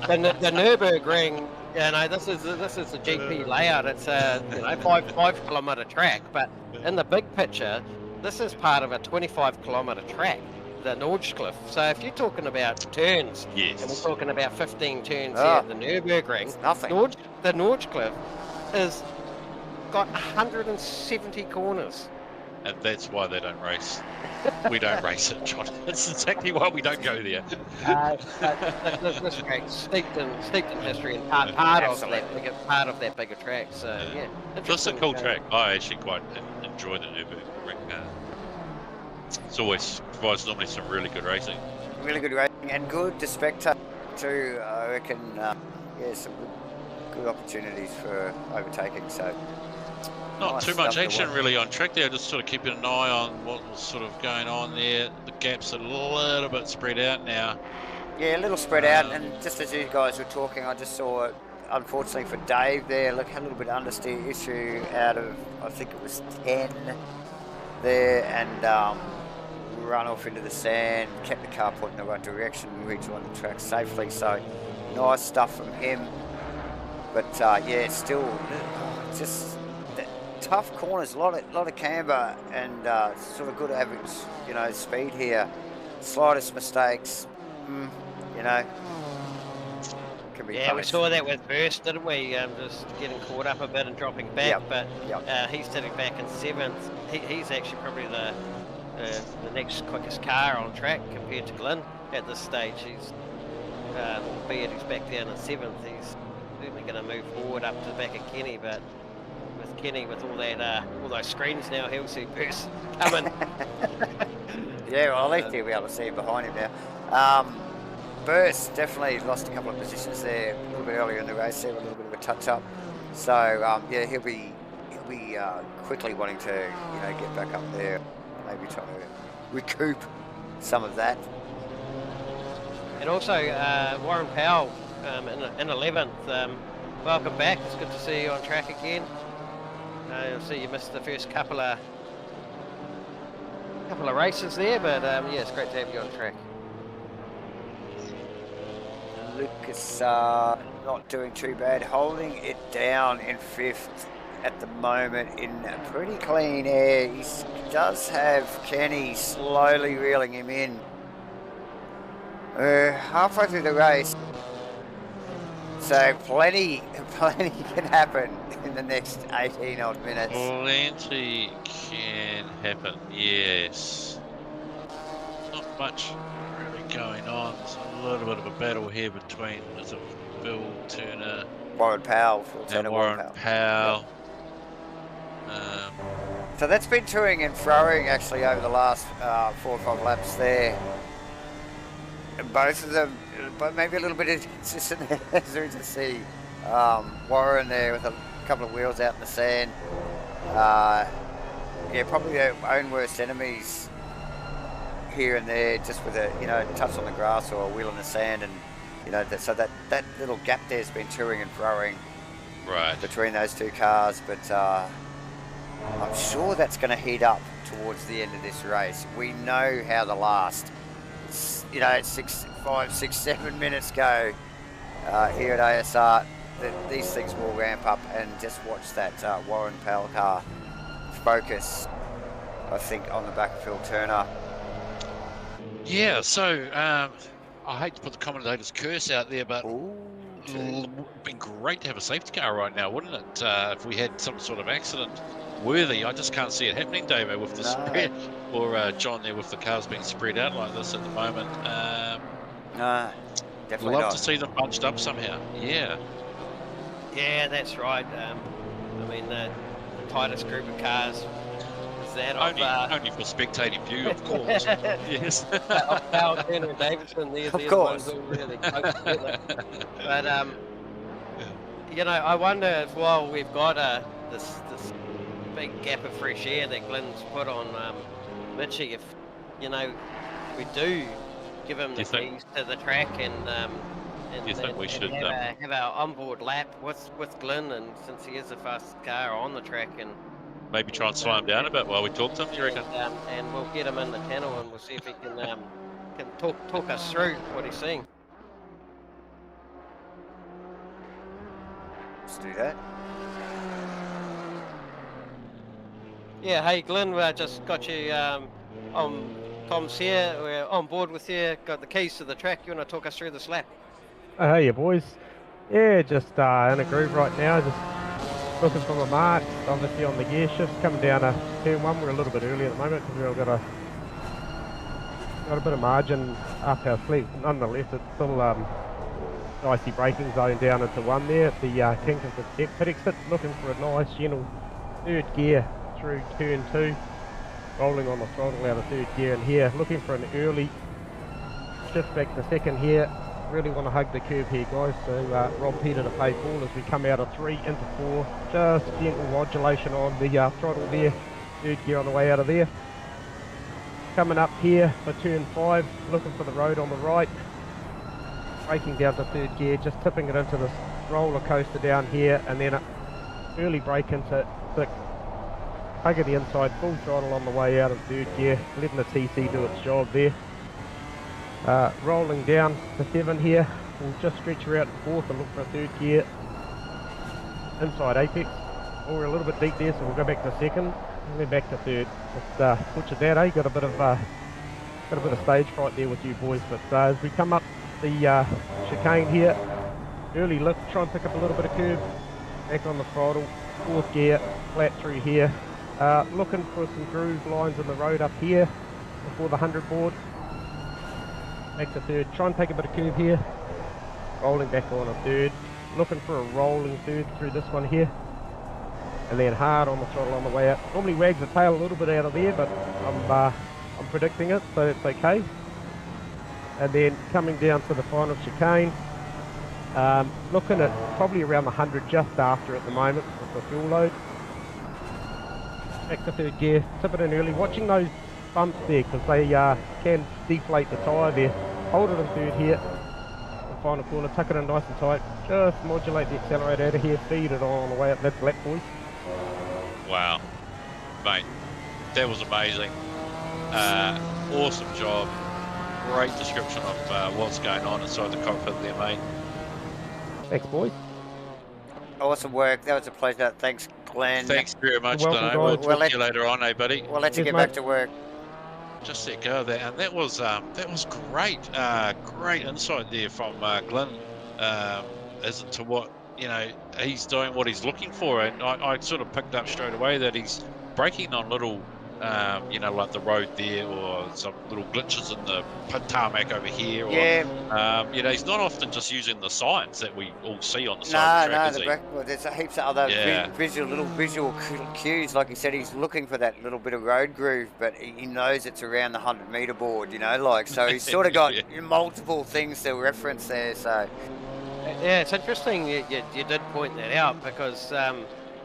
[SPEAKER 3] the Nurburgring, you know, this is the GP layout. It's a 5 kilometre track, but in the big picture, this is part of a 25 kilometre track, the Nurburgring. So if you're talking about turns, and we're talking about 15 turns here at the Nurburgring,
[SPEAKER 1] nothing.
[SPEAKER 3] The Nurburgring is got 170 corners.
[SPEAKER 2] And that's why they don't race. We don't race it, John. That's exactly why we don't go there.
[SPEAKER 3] This track's steeped in history and part of that bigger track. So yeah,
[SPEAKER 2] That's a cool track. I actually quite enjoy the Nurburgring. It's always provides normally some really good racing.
[SPEAKER 1] Really good racing and good to spectate. too. I reckon, yeah, some good opportunities for overtaking. So
[SPEAKER 2] Not
[SPEAKER 1] nice
[SPEAKER 2] too much
[SPEAKER 1] stuff to
[SPEAKER 2] action
[SPEAKER 1] watch.
[SPEAKER 2] really on track there, just sort of keeping an eye on what was sort of going on there. The gaps are a little bit spread out now.
[SPEAKER 1] Yeah, a little spread out, and just as you guys were talking, I just saw, unfortunately for Dave there, look, had a little bit of understeer issue out of, I think it was 10 there, and run off into the sand, kept the car put in the right direction, rejoined the track safely, so nice stuff from him. But yeah, still just tough corners, a lot of camber, and sort of good average, you know, speed here. Slightest mistakes, you know, can be
[SPEAKER 3] Yeah,
[SPEAKER 1] punished.
[SPEAKER 3] we saw that with Hurst, didn't we? Just getting caught up a bit and dropping back, but he's sitting back in 7th. He's actually probably the next quickest car on track compared to Glyn at this stage. He's, albeit he's back down in 7th, he's certainly going to move forward up to the back of Kenny, but with Kenny, with all that, all those screens now, he'll see Hurst coming.
[SPEAKER 1] Yeah, well, at least he'll be able to see him behind him now. Burst definitely lost a couple of positions there a little bit earlier in the race there, a little bit of a touch-up. So yeah, he'll be quickly wanting to, you know, get back up there, maybe trying to recoup some of that.
[SPEAKER 3] And also Warren Powell in 11th. Welcome back. It's good to see you on track again. I see you missed the first couple of races there, but yeah, it's great to have you on track.
[SPEAKER 1] Lucas not doing too bad, holding it down in 5th at the moment in pretty clean air. He does have Kenny slowly reeling him in. Halfway through the race, so plenty can happen in the next 18 odd minutes.
[SPEAKER 2] Plenty can happen, yes. Not much really going on. There's a little bit of a battle here between Phil Turner,
[SPEAKER 1] Warren Powell,
[SPEAKER 2] and Warren Powell.
[SPEAKER 1] So that's been toing and throwing actually over the last 4 or 5 laps there. And both of them, but maybe a little bit inconsistent as there is to see Warren there with a couple of wheels out in the sand. Yeah, probably their own worst enemies here and there, just with a, you know, touch on the grass or a wheel in the sand, and you know, so that little gap there's been toing and throwing between those two cars. But I'm sure that's going to heat up towards the end of this race. We know how the last, you know, 5, 6, 7 minutes go here at ASR. These things will ramp up, and just watch that Warren Powell car focus, I think, on the back of Phil Turner.
[SPEAKER 2] Yeah, so I hate to put the commentator's curse out there, but it'd be great to have a safety car right now, wouldn't it? If we had some sort of accident worthy. I just can't see it happening, Davo, with the spread, or John there with the cars being spread out like this at the moment.
[SPEAKER 1] No, definitely
[SPEAKER 2] love
[SPEAKER 1] not.
[SPEAKER 2] to see them bunched up somehow. Yeah.
[SPEAKER 3] Yeah, that's right. I mean, the tightest group of cars is that
[SPEAKER 2] only for spectating view, of course. Yes.
[SPEAKER 3] Powell, Turner, and Davidson. They're the ones who are really close together. But you know, I wonder if while we've got this big gap of fresh air that Glyn's put on Mitchie, if you know we do give him the keys to the track and
[SPEAKER 2] you think we should
[SPEAKER 3] have our onboard lap with Glyn, and since he is the fastest car on the track, and
[SPEAKER 2] maybe try and slow him down a bit while we talk to him, you reckon?
[SPEAKER 3] And we'll get him in the channel and we'll see if he can talk us through what he's seeing.
[SPEAKER 1] Let's do that.
[SPEAKER 3] Yeah, hey Glyn, just got you on comms here. We're on board with you. Got the keys to the track. You want to talk us through this lap?
[SPEAKER 4] Hey, you boys. Yeah, just in a groove right now. Just looking for my marks. Obviously on the gear shifts coming down to turn 1. We're a little bit early at the moment because we've got a bit of margin up our sleeve. Nonetheless, it's still nicey braking zone down into 1 there at the kink of the pit exit. Looking for a nice gentle 3rd gear through turn 2. Rolling on the throttle out of 3rd gear, and here looking for an early shift back to 2nd here really want to hug the curve here, guys. So rob Peter to pay Paul as we come out of 3 into 4. Just gentle modulation on the throttle there. Third gear on the way out of there. Coming up here for turn 5, looking for the road on the right. Braking down to third gear, just tipping it into this roller coaster down here, and then early brake into the hug of the inside, full throttle on the way out of third gear, letting the TC do its job there. Rolling down to 7 here, we'll just stretch her out to 4th and look for a third gear inside apex. Oh, we're a little bit deep there, so we'll go back to 2nd and then back to 3rd. Just butchered that, eh? Got a bit of stage fright there with you boys, but as we come up the chicane here, early lift, try and pick up a little bit of curve, back on the throttle, 4th gear, flat through here. Looking for some groove lines in the road up here before the 100 board. Back to 3rd, try and take a bit of curve here, rolling back on a 3rd, looking for a rolling 3rd through this one here, and then hard on the throttle on the way out. Normally wags the tail a little bit out of there, but I'm predicting it, so it's okay. And then coming down to the final chicane, looking at probably around the 100 just after at the moment with the fuel load. Back to 3rd gear, tip it in early, watching those bumps there because they can deflate the tyre there. Hold it in 3rd here, the final corner, tuck it in nice and tight, just modulate the accelerator out of here, feed it on the way up, that's lap boys.
[SPEAKER 2] Wow, mate, that was amazing. Awesome job. Great description of what's going on inside the cockpit there, mate.
[SPEAKER 4] Thanks, boys.
[SPEAKER 1] Awesome work. That was a pleasure. Thanks, Glenn.
[SPEAKER 2] Thanks very much,
[SPEAKER 4] You're welcome,
[SPEAKER 2] Dano.
[SPEAKER 4] guys.
[SPEAKER 2] We'll talk to you later on, eh, buddy?
[SPEAKER 1] We'll let you
[SPEAKER 4] Cheers,
[SPEAKER 1] get back
[SPEAKER 4] mate.
[SPEAKER 1] to work.
[SPEAKER 2] Just let go of that, and that was great. Great insight there from Glenn, as to what he's doing, what he's looking for, and I sort of picked up straight away that he's braking on little. Like the road there, or some little glitches in the tarmac over here. Or,
[SPEAKER 1] Yeah.
[SPEAKER 2] He's not often just using the signs that we all see on the side of the track,
[SPEAKER 1] Well, there's heaps of other little visual cues. Like he said, he's looking for that little bit of road groove, but he knows it's around the 100-meter board, so he's sort of got multiple things to reference there, so.
[SPEAKER 3] Yeah, it's interesting you did point that out because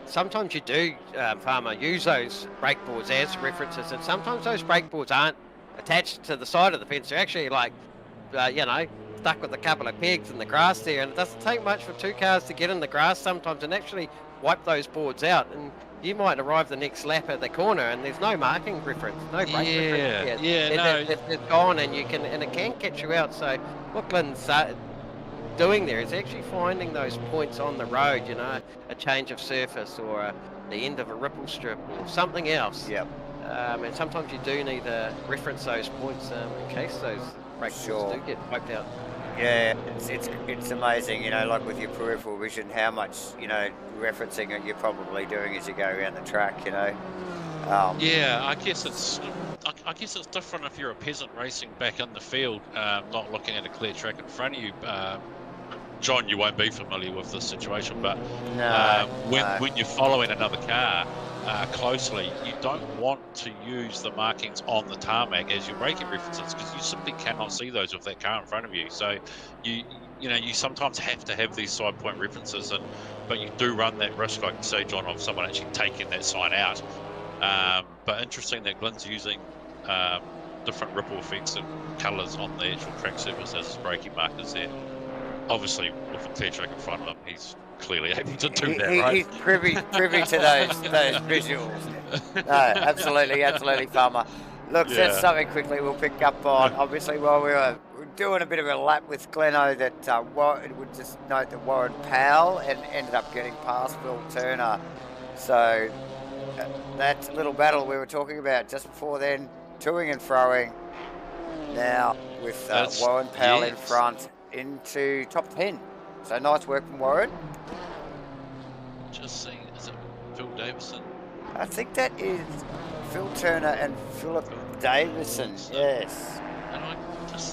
[SPEAKER 3] sometimes you do, Farmer, use those brake boards as references, and sometimes those brake boards aren't attached to the side of the fence. They're actually like, stuck with a couple of pegs in the grass there, and it doesn't take much for 2 cars to get in the grass sometimes and actually wipe those boards out, and you might arrive the next lap at the corner and there's no marking reference, no brake reference. It's gone, and it can catch you out. So what Glenn's doing there is actually finding those points on the road, a change of surface or the end of a ripple strip or something else.
[SPEAKER 1] Yep.
[SPEAKER 3] And sometimes you do need to reference those points in case those brake boards do get wiped out.
[SPEAKER 1] Yeah, it's amazing, like with your peripheral vision, how much, referencing you're probably doing as you go around the track,
[SPEAKER 2] Yeah, I guess it's different if you're a peasant racing back in the field, not looking at a clear track in front of you. John, you won't be familiar with this situation, but when you're following another car closely, you don't want to use the markings on the tarmac as your braking references because you simply cannot see those with that car in front of you. So you sometimes have to have these side point references, but you do run that risk, like you say, John, of someone actually taking that sign out. But interesting that Glenn's using different ripple effects and colours on the actual track surface as his braking markers there. Obviously, with a clear track in front of him, he's clearly able to do that, right?
[SPEAKER 1] He's privy to those visuals. No, absolutely, Farmer. Look, that's something quickly we'll pick up on. Obviously, while we were doing a bit of a lap with Gleno, that would just note that Warren Powell ended up getting past Phil Turner. So that little battle we were talking about just before then, toing and froing. Now with Warren Powell in front into top 10. So nice work from Warren.
[SPEAKER 2] Just seeing, is it Phil Davison?
[SPEAKER 1] I think that is Phil Turner and Philip Davison. Yes.
[SPEAKER 2] And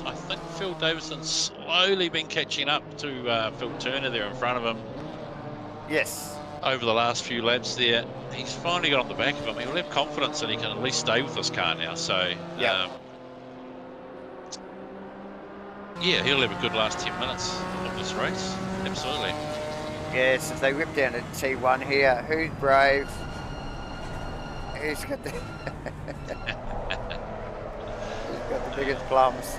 [SPEAKER 2] I think Phil Davison's slowly been catching up to Phil Turner there in front of him.
[SPEAKER 1] Yes.
[SPEAKER 2] Over the last few laps there, he's finally got on the back of him. He'll have confidence that he can at least stay with this car now. So Yeah, he'll have a good last 10 minutes of this race. Absolutely.
[SPEAKER 1] Yeah, so they whip down to T1 here. Who's brave? Who's got the who's got the biggest plums?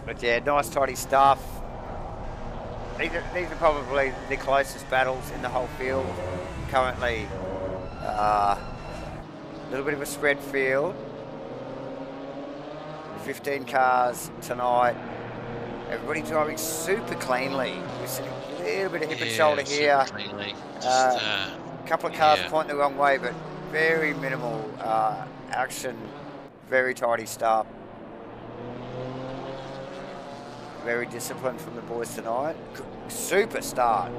[SPEAKER 1] But yeah, nice tidy stuff. These are probably the closest battles in the whole field. Currently, a little bit of a spread field. 15 cars tonight. Everybody driving super cleanly. We're sitting a little bit of hip and shoulder here.
[SPEAKER 2] Cleanly.
[SPEAKER 1] A couple of cars
[SPEAKER 2] yeah.
[SPEAKER 1] pointing the wrong way, but very minimal action. Very tidy start. Very disciplined from the boys tonight. Super start.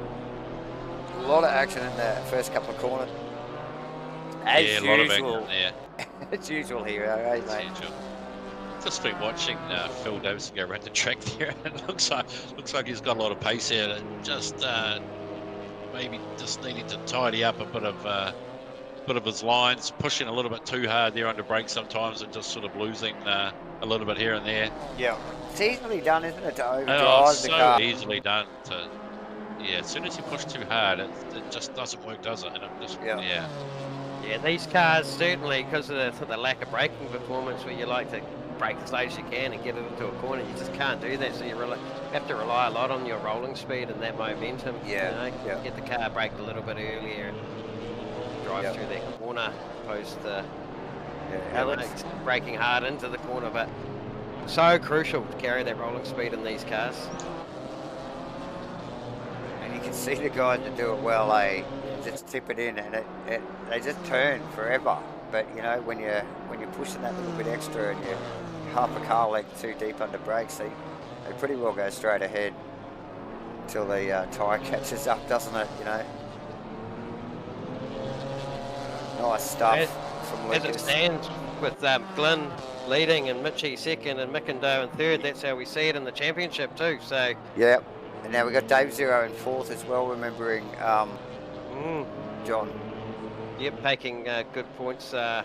[SPEAKER 1] A lot of action in the first couple of corners. As
[SPEAKER 2] yeah, a
[SPEAKER 1] usual.
[SPEAKER 2] lot of action there.
[SPEAKER 1] As usual here, eh, mate?
[SPEAKER 2] Usual. Just been watching Phil Davison go around the track there. It looks like he's got a lot of pace here. Just maybe just needing to tidy up a bit of his lines, pushing a little bit too hard there under brakes sometimes, and just sort of losing a little bit here and there.
[SPEAKER 1] Yeah, it's easily done, isn't it, to overdrive
[SPEAKER 2] it's
[SPEAKER 1] the
[SPEAKER 2] so
[SPEAKER 1] car?
[SPEAKER 2] easily done. Yeah, as soon as you push too hard, it just doesn't work, does it? And it just, yeah.
[SPEAKER 3] Yeah, these cars certainly, because of the lack of braking performance, where you like to brake as late as you can and get it into a corner, you just can't do that. So you really have to rely a lot on your rolling speed and that momentum.
[SPEAKER 1] Yeah,
[SPEAKER 3] you know, get the car braked a little bit earlier and drive through that corner, opposed to braking hard into the corner. But so crucial to carry that rolling speed in these cars.
[SPEAKER 1] And you can see the guys that do it well, they just tip it in, and they just turn forever. But you know, when you're pushing that little bit extra and you're half a car length too deep under brakes, they pretty well go straight ahead until the tyre catches up, doesn't it? You know. Nice stuff from Lucas.
[SPEAKER 3] As it stands, with Glyn leading and Mitchie second and Mickendo in third, that's how we see it in the championship too. So
[SPEAKER 1] yeah, and now we've got Dave Zero in fourth as well, remembering John.
[SPEAKER 3] Yep, taking good points off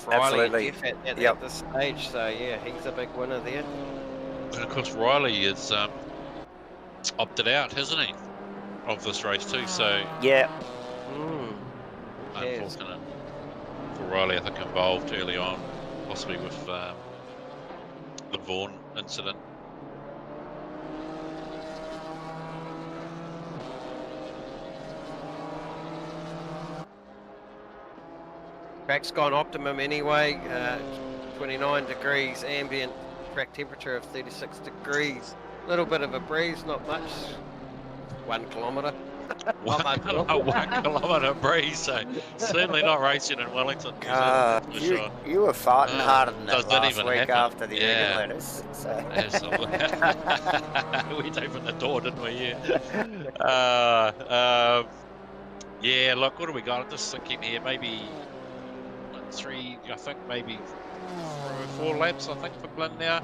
[SPEAKER 3] Riley at this stage. So yeah, he's a big winner there.
[SPEAKER 2] And of course Riley is opted out, hasn't he, of this race too? So
[SPEAKER 1] yeah.
[SPEAKER 2] Unfortunate for Riley, I think, involved early on, possibly with the Vaughan incident.
[SPEAKER 3] Track's gone optimum anyway, 29 degrees ambient, track temperature of 36 degrees. A little bit of a breeze, not much, 1 kilometre.
[SPEAKER 2] 1 kilometre breeze, so certainly not racing in Wellington.
[SPEAKER 1] You were farting harder than that last week
[SPEAKER 2] happen?
[SPEAKER 1] after the egg and lettuce. So.
[SPEAKER 2] We opened the door, didn't we? Yeah, look, what do we got? I'm just thinking here, maybe 3, I think maybe 4 laps, I think, for Glyn now.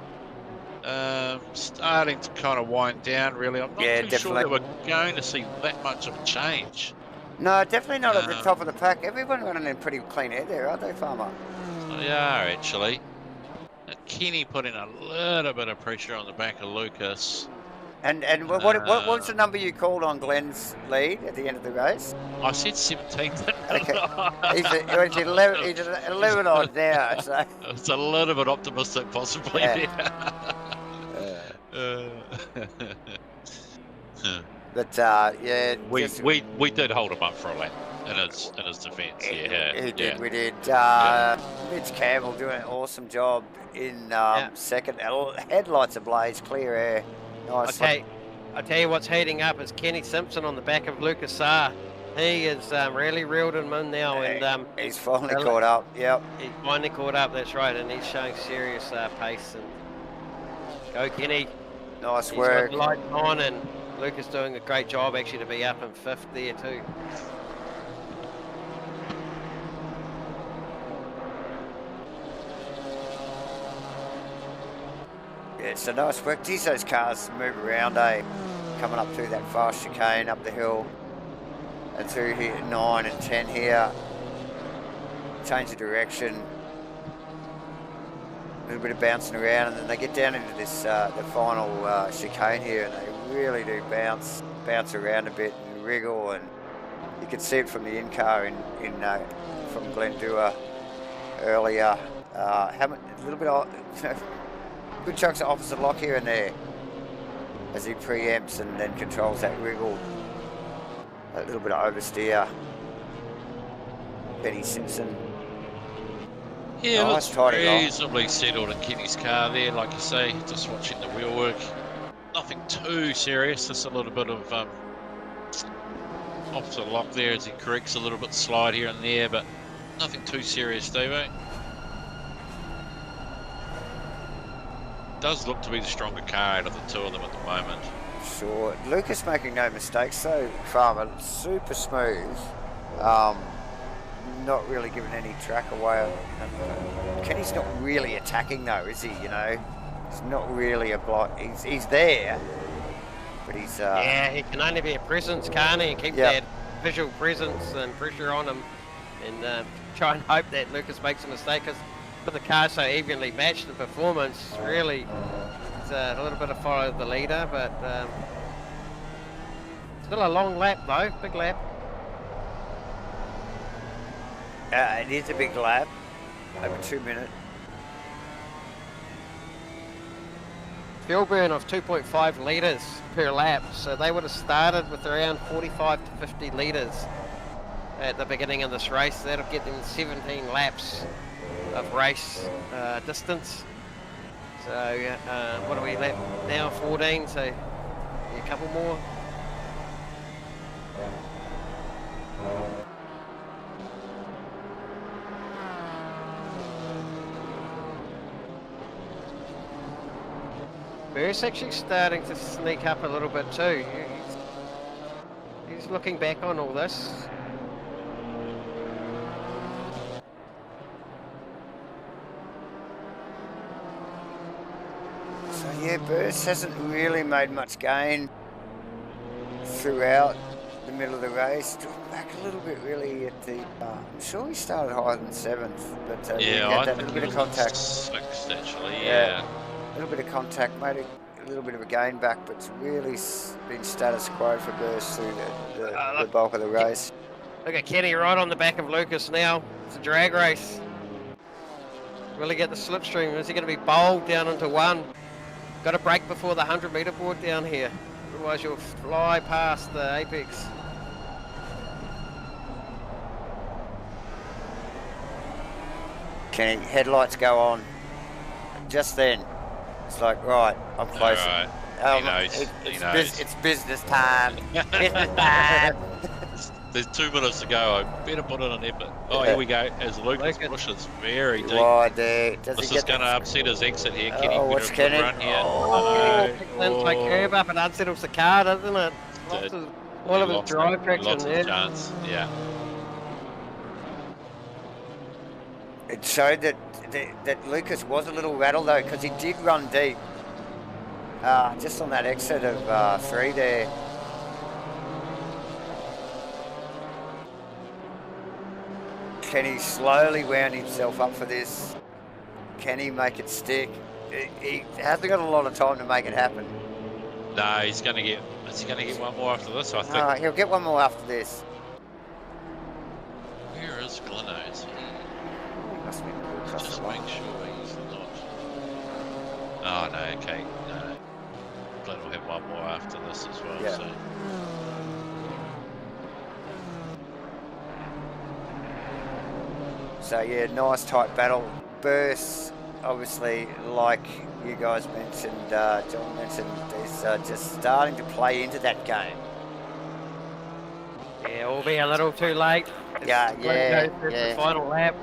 [SPEAKER 2] Starting to kind of wind down, really. I'm not too sure that we're going to see that much of a change.
[SPEAKER 1] No, definitely not at the top of the pack. Everyone running in pretty clean air there, aren't they, Farmer?
[SPEAKER 2] They are, actually. Kenny put in a little bit of pressure on the back of Lucas.
[SPEAKER 1] And what was the number you called on Glenn's lead at the end of the race?
[SPEAKER 2] I said 17th.
[SPEAKER 1] Okay, he's 11 odd now. So.
[SPEAKER 2] It's a little bit optimistic, possibly. Yeah.
[SPEAKER 1] But yeah,
[SPEAKER 2] we did hold him up for a lap in his defence.
[SPEAKER 1] He did. We did. Mitch Campbell doing an awesome job in second. Headlights ablaze, clear air. Nice.
[SPEAKER 3] I tell you what's heating up is Kenny Simpson on the back of Lucas Saar. He is really reeled him in now, and
[SPEAKER 1] he's finally caught up. Yep.
[SPEAKER 3] He's finally caught up. That's right, and he's showing serious pace. And go Kenny.
[SPEAKER 1] Nice work.
[SPEAKER 3] He's got the lights on, and Lucas doing a great job actually to be up in 5th there too.
[SPEAKER 1] Yeah, so nice work. Geez, those cars move around, eh? Coming up through that fast chicane, up the hill. And through here, 9 and 10 here. Change the direction. little bit of bouncing around, and then they get down into this the final chicane here, and they really do bounce around a bit and wriggle, and you can see it from the in-car from Glendua earlier. A little bit of good chunks of opposite lock here and there as he preempts and then controls that wriggle. A little bit of oversteer. Benny Simpson.
[SPEAKER 2] Yeah,
[SPEAKER 1] nice,
[SPEAKER 2] looks reasonably settled in Kenny's car there, like you say, just watching the wheel work. Nothing too serious, just a little bit of opposite lock there as he corrects a little bit slide here and there, but nothing too serious, Davo. Does look to be the stronger car out of the two of them at the moment.
[SPEAKER 1] Sure. Lucas making no mistakes so far, but super smooth. Not really giving any track away. Kenny's not really attacking though, is he? You know, he's not really a block. He's there, but he's.
[SPEAKER 3] Yeah, he can only be a presence, can't he? Keep that visual presence and pressure on him, and try and hope that Lucas makes a mistake. Because with the car so evenly matched in performance, really, it's a little bit of follow the leader, but still a long lap though, big lap.
[SPEAKER 1] It is a big lap, over 2 minutes.
[SPEAKER 3] Fuel burn of 2.5 litres per lap, so they would have started with around 45 to 50 litres at the beginning of this race. That'll get them 17 laps of race distance. So what are we lap now? 14, so a couple more. Burr's actually starting to sneak up a little bit too. He's looking back on all this.
[SPEAKER 1] So yeah, Burrs hasn't really made much gain throughout the middle of the race. Dropped back a little bit really at the. I'm sure he started higher than 7th, but
[SPEAKER 2] yeah,
[SPEAKER 1] had
[SPEAKER 2] I
[SPEAKER 1] that
[SPEAKER 2] think
[SPEAKER 1] little bit of contact.
[SPEAKER 2] 6th actually, yeah.
[SPEAKER 1] A little bit of contact, made a little bit of a gain back, but it's really been status quo for Burrs through the bulk of the race.
[SPEAKER 3] Look at Kenny right on the back of Lucas now. It's a drag race. Really get the slipstream. Is he going to be bowled down into 1? Got to brake before the 100-metre board down here. Otherwise you'll fly past the apex.
[SPEAKER 1] Kenny, headlights go on. Just then, it's like, right, I'm close.
[SPEAKER 2] Right. He knows.
[SPEAKER 1] It's business time. Business time.
[SPEAKER 2] There's 2 minutes to go. I better put it on there. But here we go. As Lucas pushes very deep.
[SPEAKER 1] Wide there.
[SPEAKER 2] This is going to upset his exit here. Kenny,
[SPEAKER 1] what's Kenny?
[SPEAKER 2] run here.
[SPEAKER 3] Then take curve up and unsettles the car, doesn't it? All of his drive traction
[SPEAKER 2] lots
[SPEAKER 3] there.
[SPEAKER 2] of chance. Yeah.
[SPEAKER 1] It showed that Lucas was a little rattled though, because he did run deep. Just on that exit of 3 there. Kenny slowly wound himself up for this. Can he make it stick? He hasn't got a lot of time to make it happen.
[SPEAKER 2] No, he's going to get. Is he going to get one more after this? I think.
[SPEAKER 1] He'll get one more after this.
[SPEAKER 2] Where is Glenno's?
[SPEAKER 1] Must be
[SPEAKER 2] Just make sure he's not. Oh no, okay, no. Glenn will have one more after this as well.
[SPEAKER 1] Yeah.
[SPEAKER 2] So.
[SPEAKER 1] So yeah, nice tight battle. Burrs, obviously, like you guys mentioned, John mentioned, is just starting to play into that game.
[SPEAKER 3] Yeah, we'll be a little too late.
[SPEAKER 1] Yeah.
[SPEAKER 3] The final lap.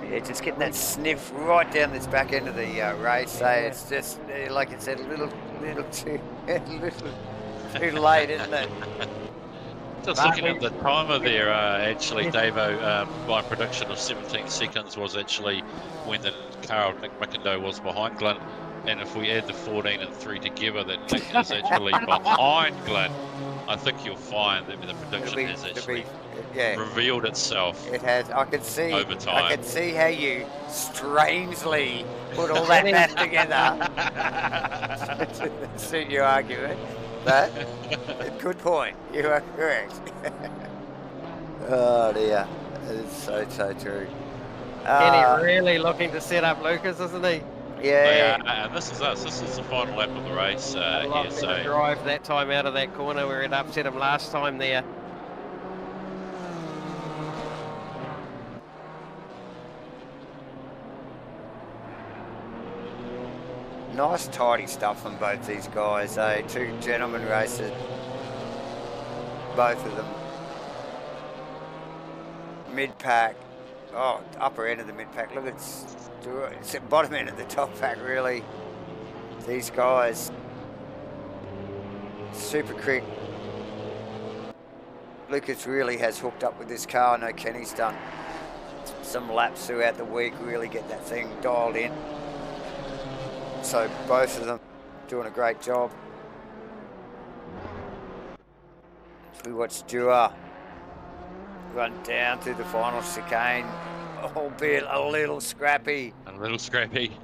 [SPEAKER 1] Yeah, just getting that sniff right down this back end of the race. So it's just, like you said, a little too late, isn't it?
[SPEAKER 2] Just looking at the timer there, actually, Davo, my prediction of 17 seconds was actually when the car of Nick McIndoe was behind Glenn. And if we add the 14 and 3 together, that Nick is actually behind Glenn, I think you'll find that the prediction has actually revealed itself.
[SPEAKER 1] It has. I could see.
[SPEAKER 2] Over time.
[SPEAKER 1] I could see how you strangely put all that math together to suit your argument. But good point. You are correct. Oh dear, it is so true.
[SPEAKER 3] Kenny really looking to set up Lucas, isn't he?
[SPEAKER 1] Yeah.
[SPEAKER 2] And this is us. This is the final lap of the race.
[SPEAKER 3] Here, so drive that time out of that corner where it upset him last time there.
[SPEAKER 1] Nice tidy stuff from both these guys, eh? Two gentlemen racers, both of them. Mid-pack, upper end of the mid-pack. Look, it's the bottom end of the top pack, really. These guys, super quick. Lucas really has hooked up with this car. I know Kenny's done some laps throughout the week, really get that thing dialed in. So both of them doing a great job. We watched Dewar run down through the final chicane, albeit a little scrappy.
[SPEAKER 2] A little scrappy.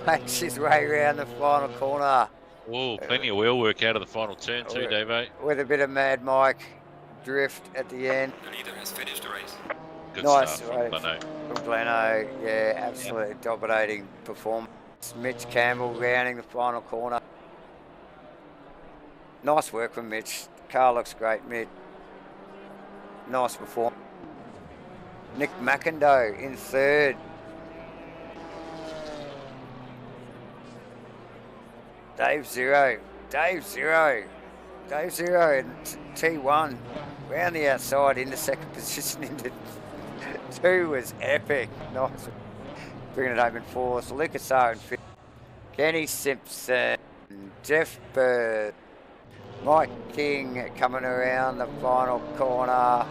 [SPEAKER 1] Makes his way around the final corner.
[SPEAKER 2] Oh, plenty of wheel work out of the final turn too, Dave.
[SPEAKER 1] With a bit of Mad Mike drift at the end.
[SPEAKER 5] The leader has finished the race.
[SPEAKER 2] Good
[SPEAKER 1] Nice
[SPEAKER 2] stuff from Gleno.
[SPEAKER 1] From Gleno, yeah, absolutely dominating performance. Mitch Campbell rounding the final corner. Nice work from Mitch. The car looks great, Mitch. Nice performance. Nick McIndoe in third. Dave Zero in T1. Round the outside into second position into 2 was epic. Nice. Bringing it home in fourth. Lucas R in fifth. Kenny Simpson. Jeff Bird. Mike King coming around the final corner.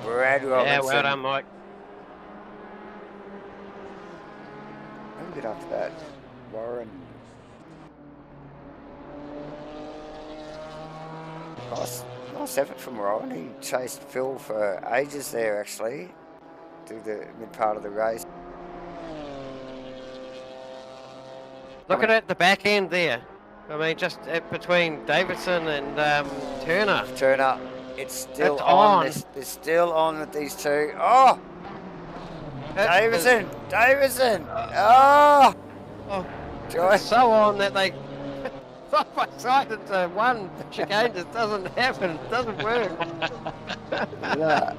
[SPEAKER 1] Brad Robinson.
[SPEAKER 3] Yeah, well done, Mike.
[SPEAKER 1] Who did after that? Warren. Nice effort from Warren. He chased Phil for ages there, actually, through the mid part of the race.
[SPEAKER 3] Look at the back end there. I mean, just between Davidson and Turner.
[SPEAKER 1] Turner, it's still on. It's still on with these two. Oh! Davison! Oh!
[SPEAKER 3] It's so on that they side by side into one chicane just doesn't happen. It doesn't work.
[SPEAKER 1] Yeah.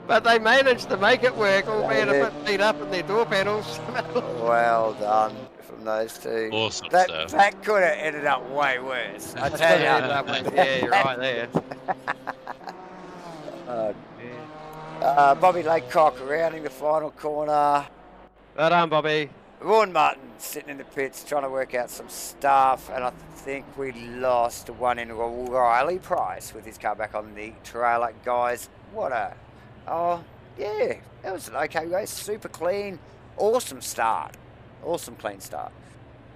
[SPEAKER 3] But they managed to make it work, albeit a bit beat up in their door panels.
[SPEAKER 1] Well done from those two.
[SPEAKER 2] Awesome
[SPEAKER 1] that,
[SPEAKER 2] stuff.
[SPEAKER 1] That could have ended up way worse. I tell you.
[SPEAKER 3] Yeah, you're right there.
[SPEAKER 1] Bobby Laycock rounding the final corner.
[SPEAKER 3] Well done, Bobby.
[SPEAKER 1] Vaughan Martin sitting in the pits trying to work out some stuff, and I think we lost one in Riley Price with his car back on the trailer. Guys, oh yeah, that was an okay race, super clean, awesome start, awesome clean start.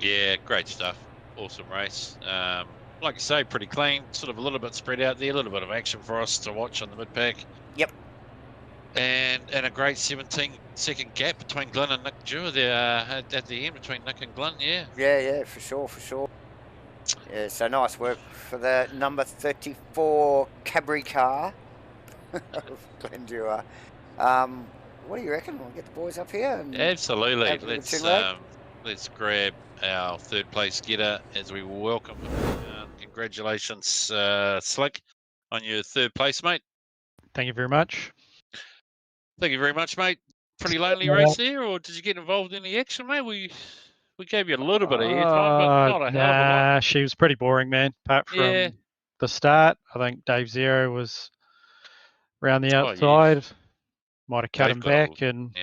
[SPEAKER 2] Yeah, great stuff. Awesome race. Like you say, pretty clean, sort of a little bit spread out there, a little bit of action for us to watch on the mid-pack.
[SPEAKER 1] Yep.
[SPEAKER 2] And a great 17-second gap between Glenn and Nick Dewar there at the end between Nick and Glenn, yeah.
[SPEAKER 1] Yeah, for sure. Yeah, so nice work for the number 34 Cabri car of Glenn Dewar. What do you reckon? We'll get the boys up here? And
[SPEAKER 2] absolutely. Let's grab our third place getter as we welcome him. Congratulations, Slick, on your third place, mate.
[SPEAKER 6] Thank you very much.
[SPEAKER 2] Thank you very much, mate. Pretty lonely race there, or did you get involved in the action, mate? We gave you a little bit of airtime, but not a hell of a lot.
[SPEAKER 6] Nah, she was pretty boring, man. Apart from the start, I think Dave Zero was around the outside. Might have cut him back, and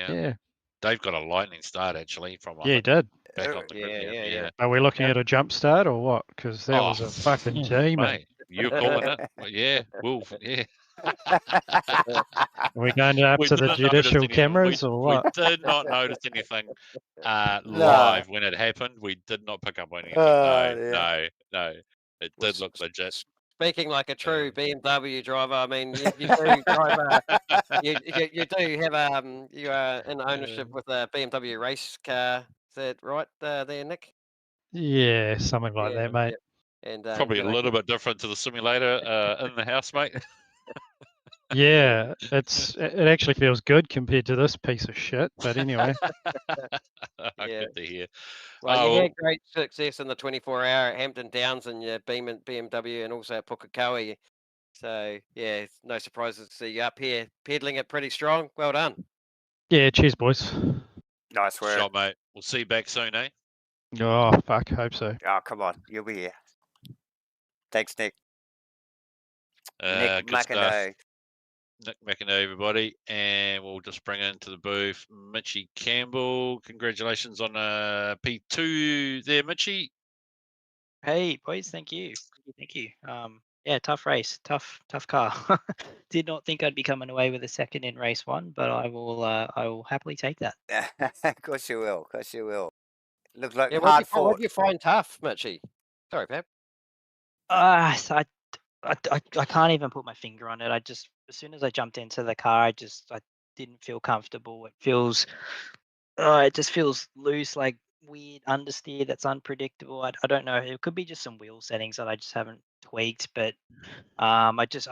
[SPEAKER 2] Dave got a lightning start actually from.
[SPEAKER 6] He did.
[SPEAKER 2] Back on the grid,
[SPEAKER 6] Are we looking at a jump start or what? Because that was a fucking G,
[SPEAKER 2] mate. You're calling it. Yeah, Wolf. Yeah.
[SPEAKER 6] Are we going up
[SPEAKER 2] We
[SPEAKER 6] to the
[SPEAKER 2] didn't notice
[SPEAKER 6] judicial
[SPEAKER 2] anything.
[SPEAKER 6] cameras or
[SPEAKER 2] We
[SPEAKER 6] what?
[SPEAKER 2] did not notice anything live when it happened. We did not pick up on anything. No. It did look legit.
[SPEAKER 3] Speaking like a true BMW driver, I mean, you do drive you do have you are in ownership with a BMW race car. Is that right there, Nick?
[SPEAKER 6] Yeah, something like that, mate.
[SPEAKER 3] Yeah. And
[SPEAKER 2] Probably a little bit different to the simulator in the house, mate.
[SPEAKER 6] Yeah, it actually feels good compared to this piece of shit. But anyway,
[SPEAKER 2] Good to hear.
[SPEAKER 3] Well, you had great success in the 24-hour at Hampton Downs and your BMW, and also at Pukekohe. So yeah, it's no surprises to see you up here peddling it pretty strong. Well done.
[SPEAKER 6] Yeah, cheers, boys.
[SPEAKER 1] Nice work.
[SPEAKER 2] Shot, mate. We'll see you back soon, eh?
[SPEAKER 6] Oh, fuck, hope so.
[SPEAKER 1] Oh, come on. You'll be here. Thanks, Nick. Nick McIndoe.
[SPEAKER 2] Nick McIndoe, everybody. And we'll just bring into the booth Mitchie Campbell. Congratulations on P2 there, Mitchie.
[SPEAKER 5] Hey, boys. Thank you. Thank you. Yeah, tough race. Tough car. Did not think I'd be coming away with a second in race one, but I will happily take that.
[SPEAKER 1] Of course you will. Of course you will. Looks like
[SPEAKER 3] Yeah,
[SPEAKER 1] hard fought.
[SPEAKER 3] What do you find tough, Mitchie? Sorry, Pep.
[SPEAKER 5] I can't even put my finger on it. As soon as I jumped into the car, I didn't feel comfortable. It just feels loose, like weird understeer that's unpredictable. I don't know. It could be just some wheel settings that I just haven't tweaked, but I just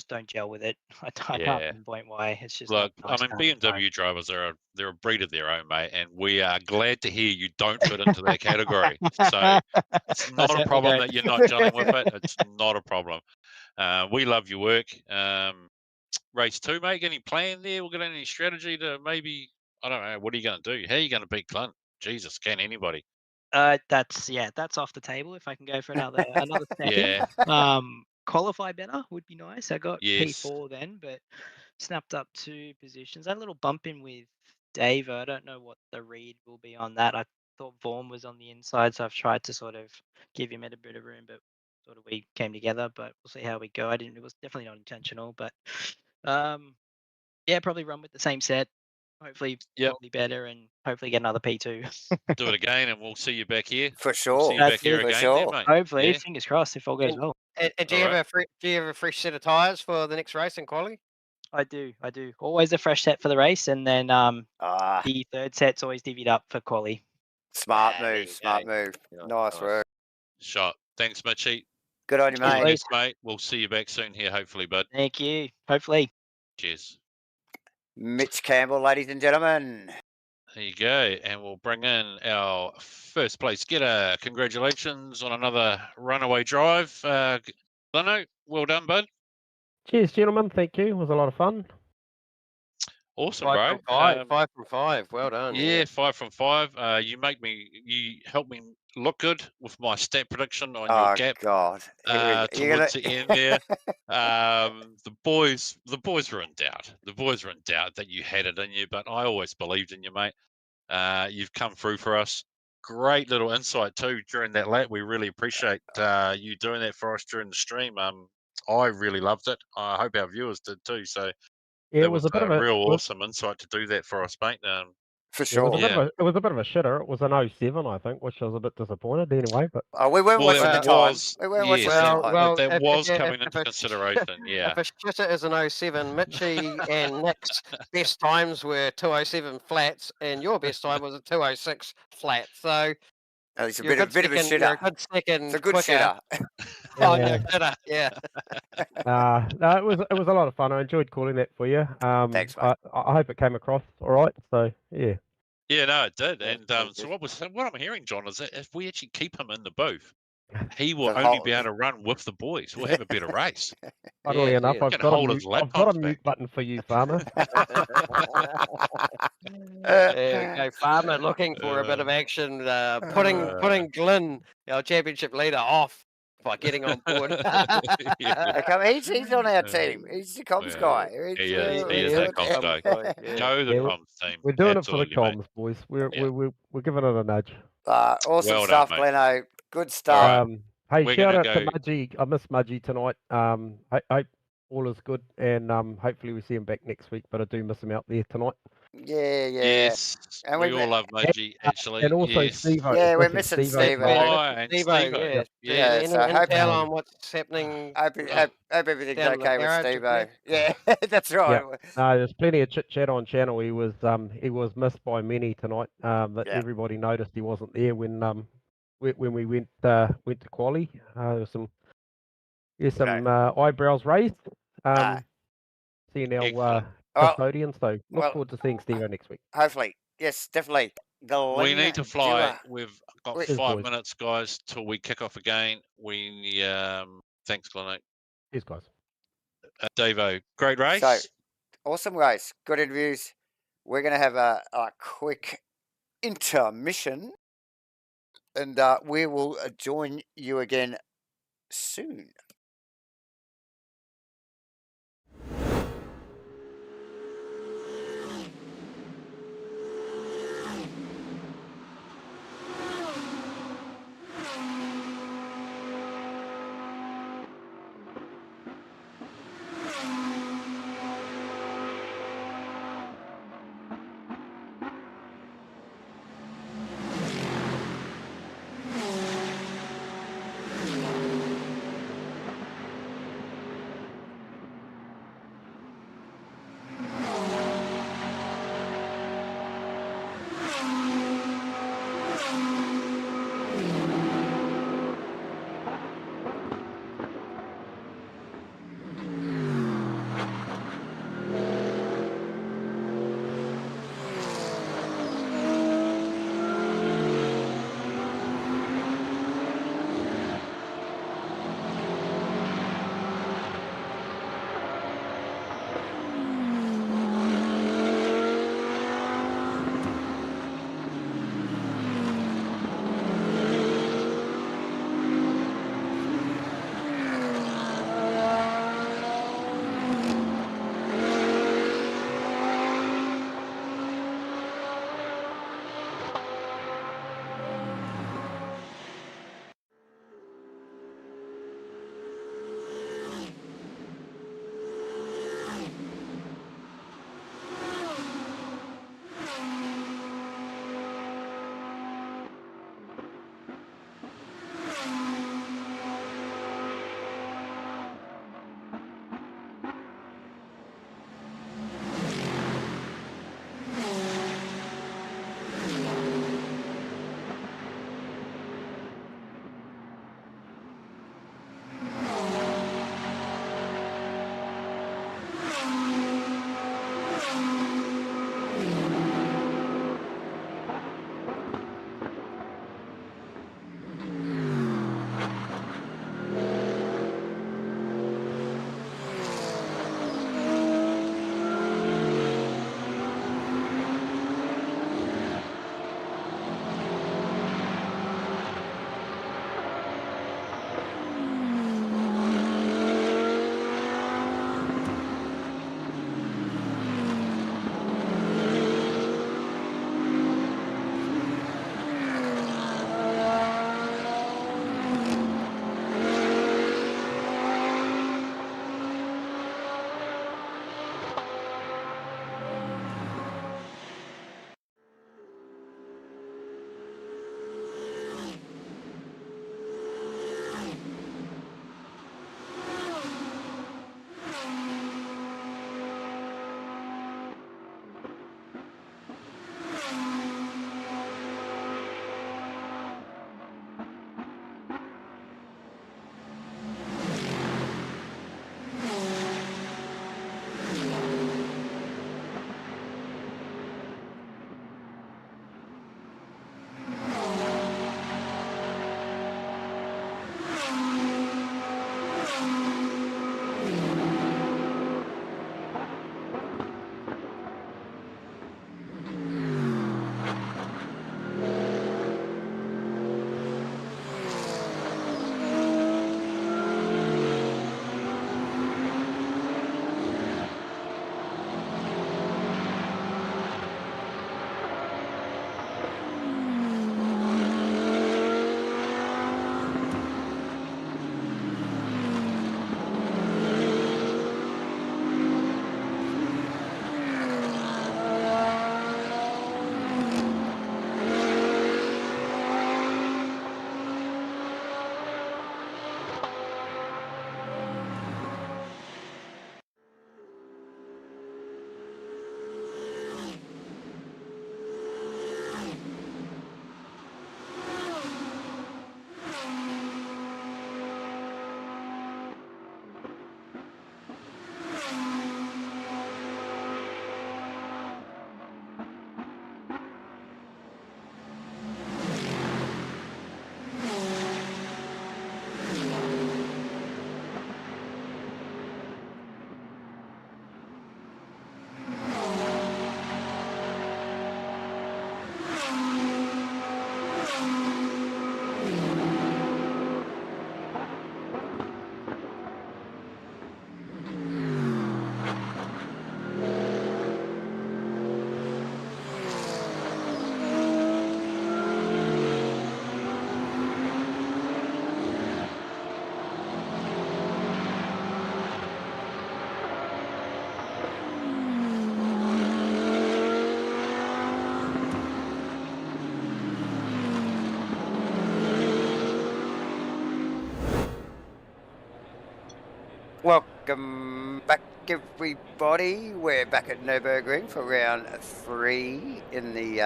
[SPEAKER 5] don't gel with it. I can't pinpoint why. It's just
[SPEAKER 2] look.
[SPEAKER 5] Nice
[SPEAKER 2] I mean, BMW drivers they're a breed of their own, mate, and we are glad to hear you don't fit into that category. So it's not a problem that you're not gelling with it. It's not a problem. We love your work. Race 2, mate. Any plan there? We'll get any strategy to maybe. I don't know. What are you going to do? How are you going to beat Clint? Jesus, can anybody?
[SPEAKER 5] That's off the table. If I can go for another second, qualify better would be nice. I got P4 then, but snapped up 2 positions. I had a little bump in with Dave. I don't know what the read will be on that. I thought Vaughan was on the inside, so I've tried to sort of give him a bit of room, but sort of we came together. But we'll see how we go. It was definitely not intentional, but yeah, probably run with the same set. Hopefully, probably better, and hopefully get another P2.
[SPEAKER 2] Do it again, and we'll see you back here.
[SPEAKER 1] For sure.
[SPEAKER 2] We'll see you back here again, then, mate.
[SPEAKER 5] Hopefully, fingers crossed if all goes well.
[SPEAKER 3] And do you have a fresh set of tyres for the next race in quali?
[SPEAKER 5] I do. Always a fresh set for the race, and then the third set's always divvied up for quali.
[SPEAKER 1] Smart move. Nice work.
[SPEAKER 2] Shot. Thanks, Mitchie.
[SPEAKER 1] Good on you, mate.
[SPEAKER 2] Thanks, mate. We'll see you back soon here, hopefully, bud.
[SPEAKER 5] Thank you. Hopefully.
[SPEAKER 2] Cheers.
[SPEAKER 1] Mitch Campbell, ladies and gentlemen.
[SPEAKER 2] There you go. And we'll bring in our first place getter. Congratulations on another runaway drive. Leno, well done, bud.
[SPEAKER 4] Cheers, gentlemen. Thank you. It was a lot of fun.
[SPEAKER 2] Awesome,
[SPEAKER 3] 5
[SPEAKER 2] bro.
[SPEAKER 3] from 5. 5 from 5. Well done.
[SPEAKER 2] Yeah, 5 from 5. You help me look good with my stat prediction on your gap.
[SPEAKER 1] God.
[SPEAKER 2] Towards the end there. The boys were in doubt. The boys were in doubt that you had it in you, but I always believed in you, mate. You've come through for us. Great little insight too during that lap. We really appreciate you doing that for us during the stream. I really loved it. I hope our viewers did too. So
[SPEAKER 4] yeah,
[SPEAKER 2] it was a real awesome insight to do that for us, mate.
[SPEAKER 1] For sure.
[SPEAKER 4] It was a bit of a shitter. It was an 07, I think, which I was a bit disappointed anyway. But
[SPEAKER 1] we weren't watching the time. We weren't watching the time.
[SPEAKER 3] Well,
[SPEAKER 2] that was coming into consideration. Yeah.
[SPEAKER 3] If a shitter is an 07, Mitchie and Nick's best times were 207 flats, and your best time was a 206 flat. So
[SPEAKER 1] it's a bit of a shitter.
[SPEAKER 3] You're a good second.
[SPEAKER 1] It's a good shitter.
[SPEAKER 3] Yeah.
[SPEAKER 4] No, it was a lot of fun. I enjoyed calling that for you.
[SPEAKER 1] Thanks, mate.
[SPEAKER 4] I hope it came across all right. So yeah.
[SPEAKER 2] Yeah, no, it did. And so what I'm hearing, John, is that if we actually keep him in the booth, he will only be able to run with the boys. We'll have a better race.
[SPEAKER 4] Funnily enough, I've got a mute button for you, Farmer.
[SPEAKER 3] There we go, Farmer looking for a bit of action, putting Glyn, our championship leader, off by getting on board.
[SPEAKER 1] He's on our team. He's the comms guy.
[SPEAKER 2] He is the comms guy. Go the comms team.
[SPEAKER 4] We're doing it for the comms, boys. We're giving it a nudge.
[SPEAKER 1] Awesome stuff, Leno. Good stuff.
[SPEAKER 4] Hey, shout out to Mudgy. I miss Mudgy tonight. I hope all is good, and hopefully we see him back next week. But I do miss him out there tonight.
[SPEAKER 1] Yeah.
[SPEAKER 2] Yes,
[SPEAKER 1] And
[SPEAKER 2] we all love Moji, actually.
[SPEAKER 4] And also
[SPEAKER 2] yes.
[SPEAKER 4] Steve-O.
[SPEAKER 1] Yeah, we're
[SPEAKER 4] Listen,
[SPEAKER 1] missing
[SPEAKER 4] Steve-O.
[SPEAKER 1] Steve-O.
[SPEAKER 2] Oh, and
[SPEAKER 3] Steve-O,
[SPEAKER 2] Steve-O.
[SPEAKER 3] yeah.
[SPEAKER 1] Yeah,
[SPEAKER 3] Any
[SPEAKER 1] so I hope-
[SPEAKER 3] intel on what's happening?
[SPEAKER 1] Hope everything's
[SPEAKER 3] down the
[SPEAKER 1] okay with
[SPEAKER 3] garage
[SPEAKER 1] Steve-O. Yeah, that's right.
[SPEAKER 4] No, there's plenty of chit chat on channel. He was missed by many tonight. But
[SPEAKER 1] Yeah.
[SPEAKER 4] everybody noticed he wasn't there when we went to quali. There was some eyebrows raised. Seeing our
[SPEAKER 2] Excellent.
[SPEAKER 4] custodian. So look
[SPEAKER 1] well,
[SPEAKER 4] forward to seeing Steve next week.
[SPEAKER 1] Hopefully, yes, definitely. The
[SPEAKER 2] We
[SPEAKER 1] leaner
[SPEAKER 2] need to fly.
[SPEAKER 1] doer.
[SPEAKER 2] We've got
[SPEAKER 1] Yes,
[SPEAKER 2] 5
[SPEAKER 4] boys.
[SPEAKER 2] minutes, guys, till we kick off again. We thanks, Glenn.
[SPEAKER 4] Cheers, guys.
[SPEAKER 2] Devo, great race.
[SPEAKER 1] So, awesome race. Good interviews. We're going to have a quick intermission, and we will join you again soon. Welcome back, everybody. We're back at Nurburgring for round 3 in the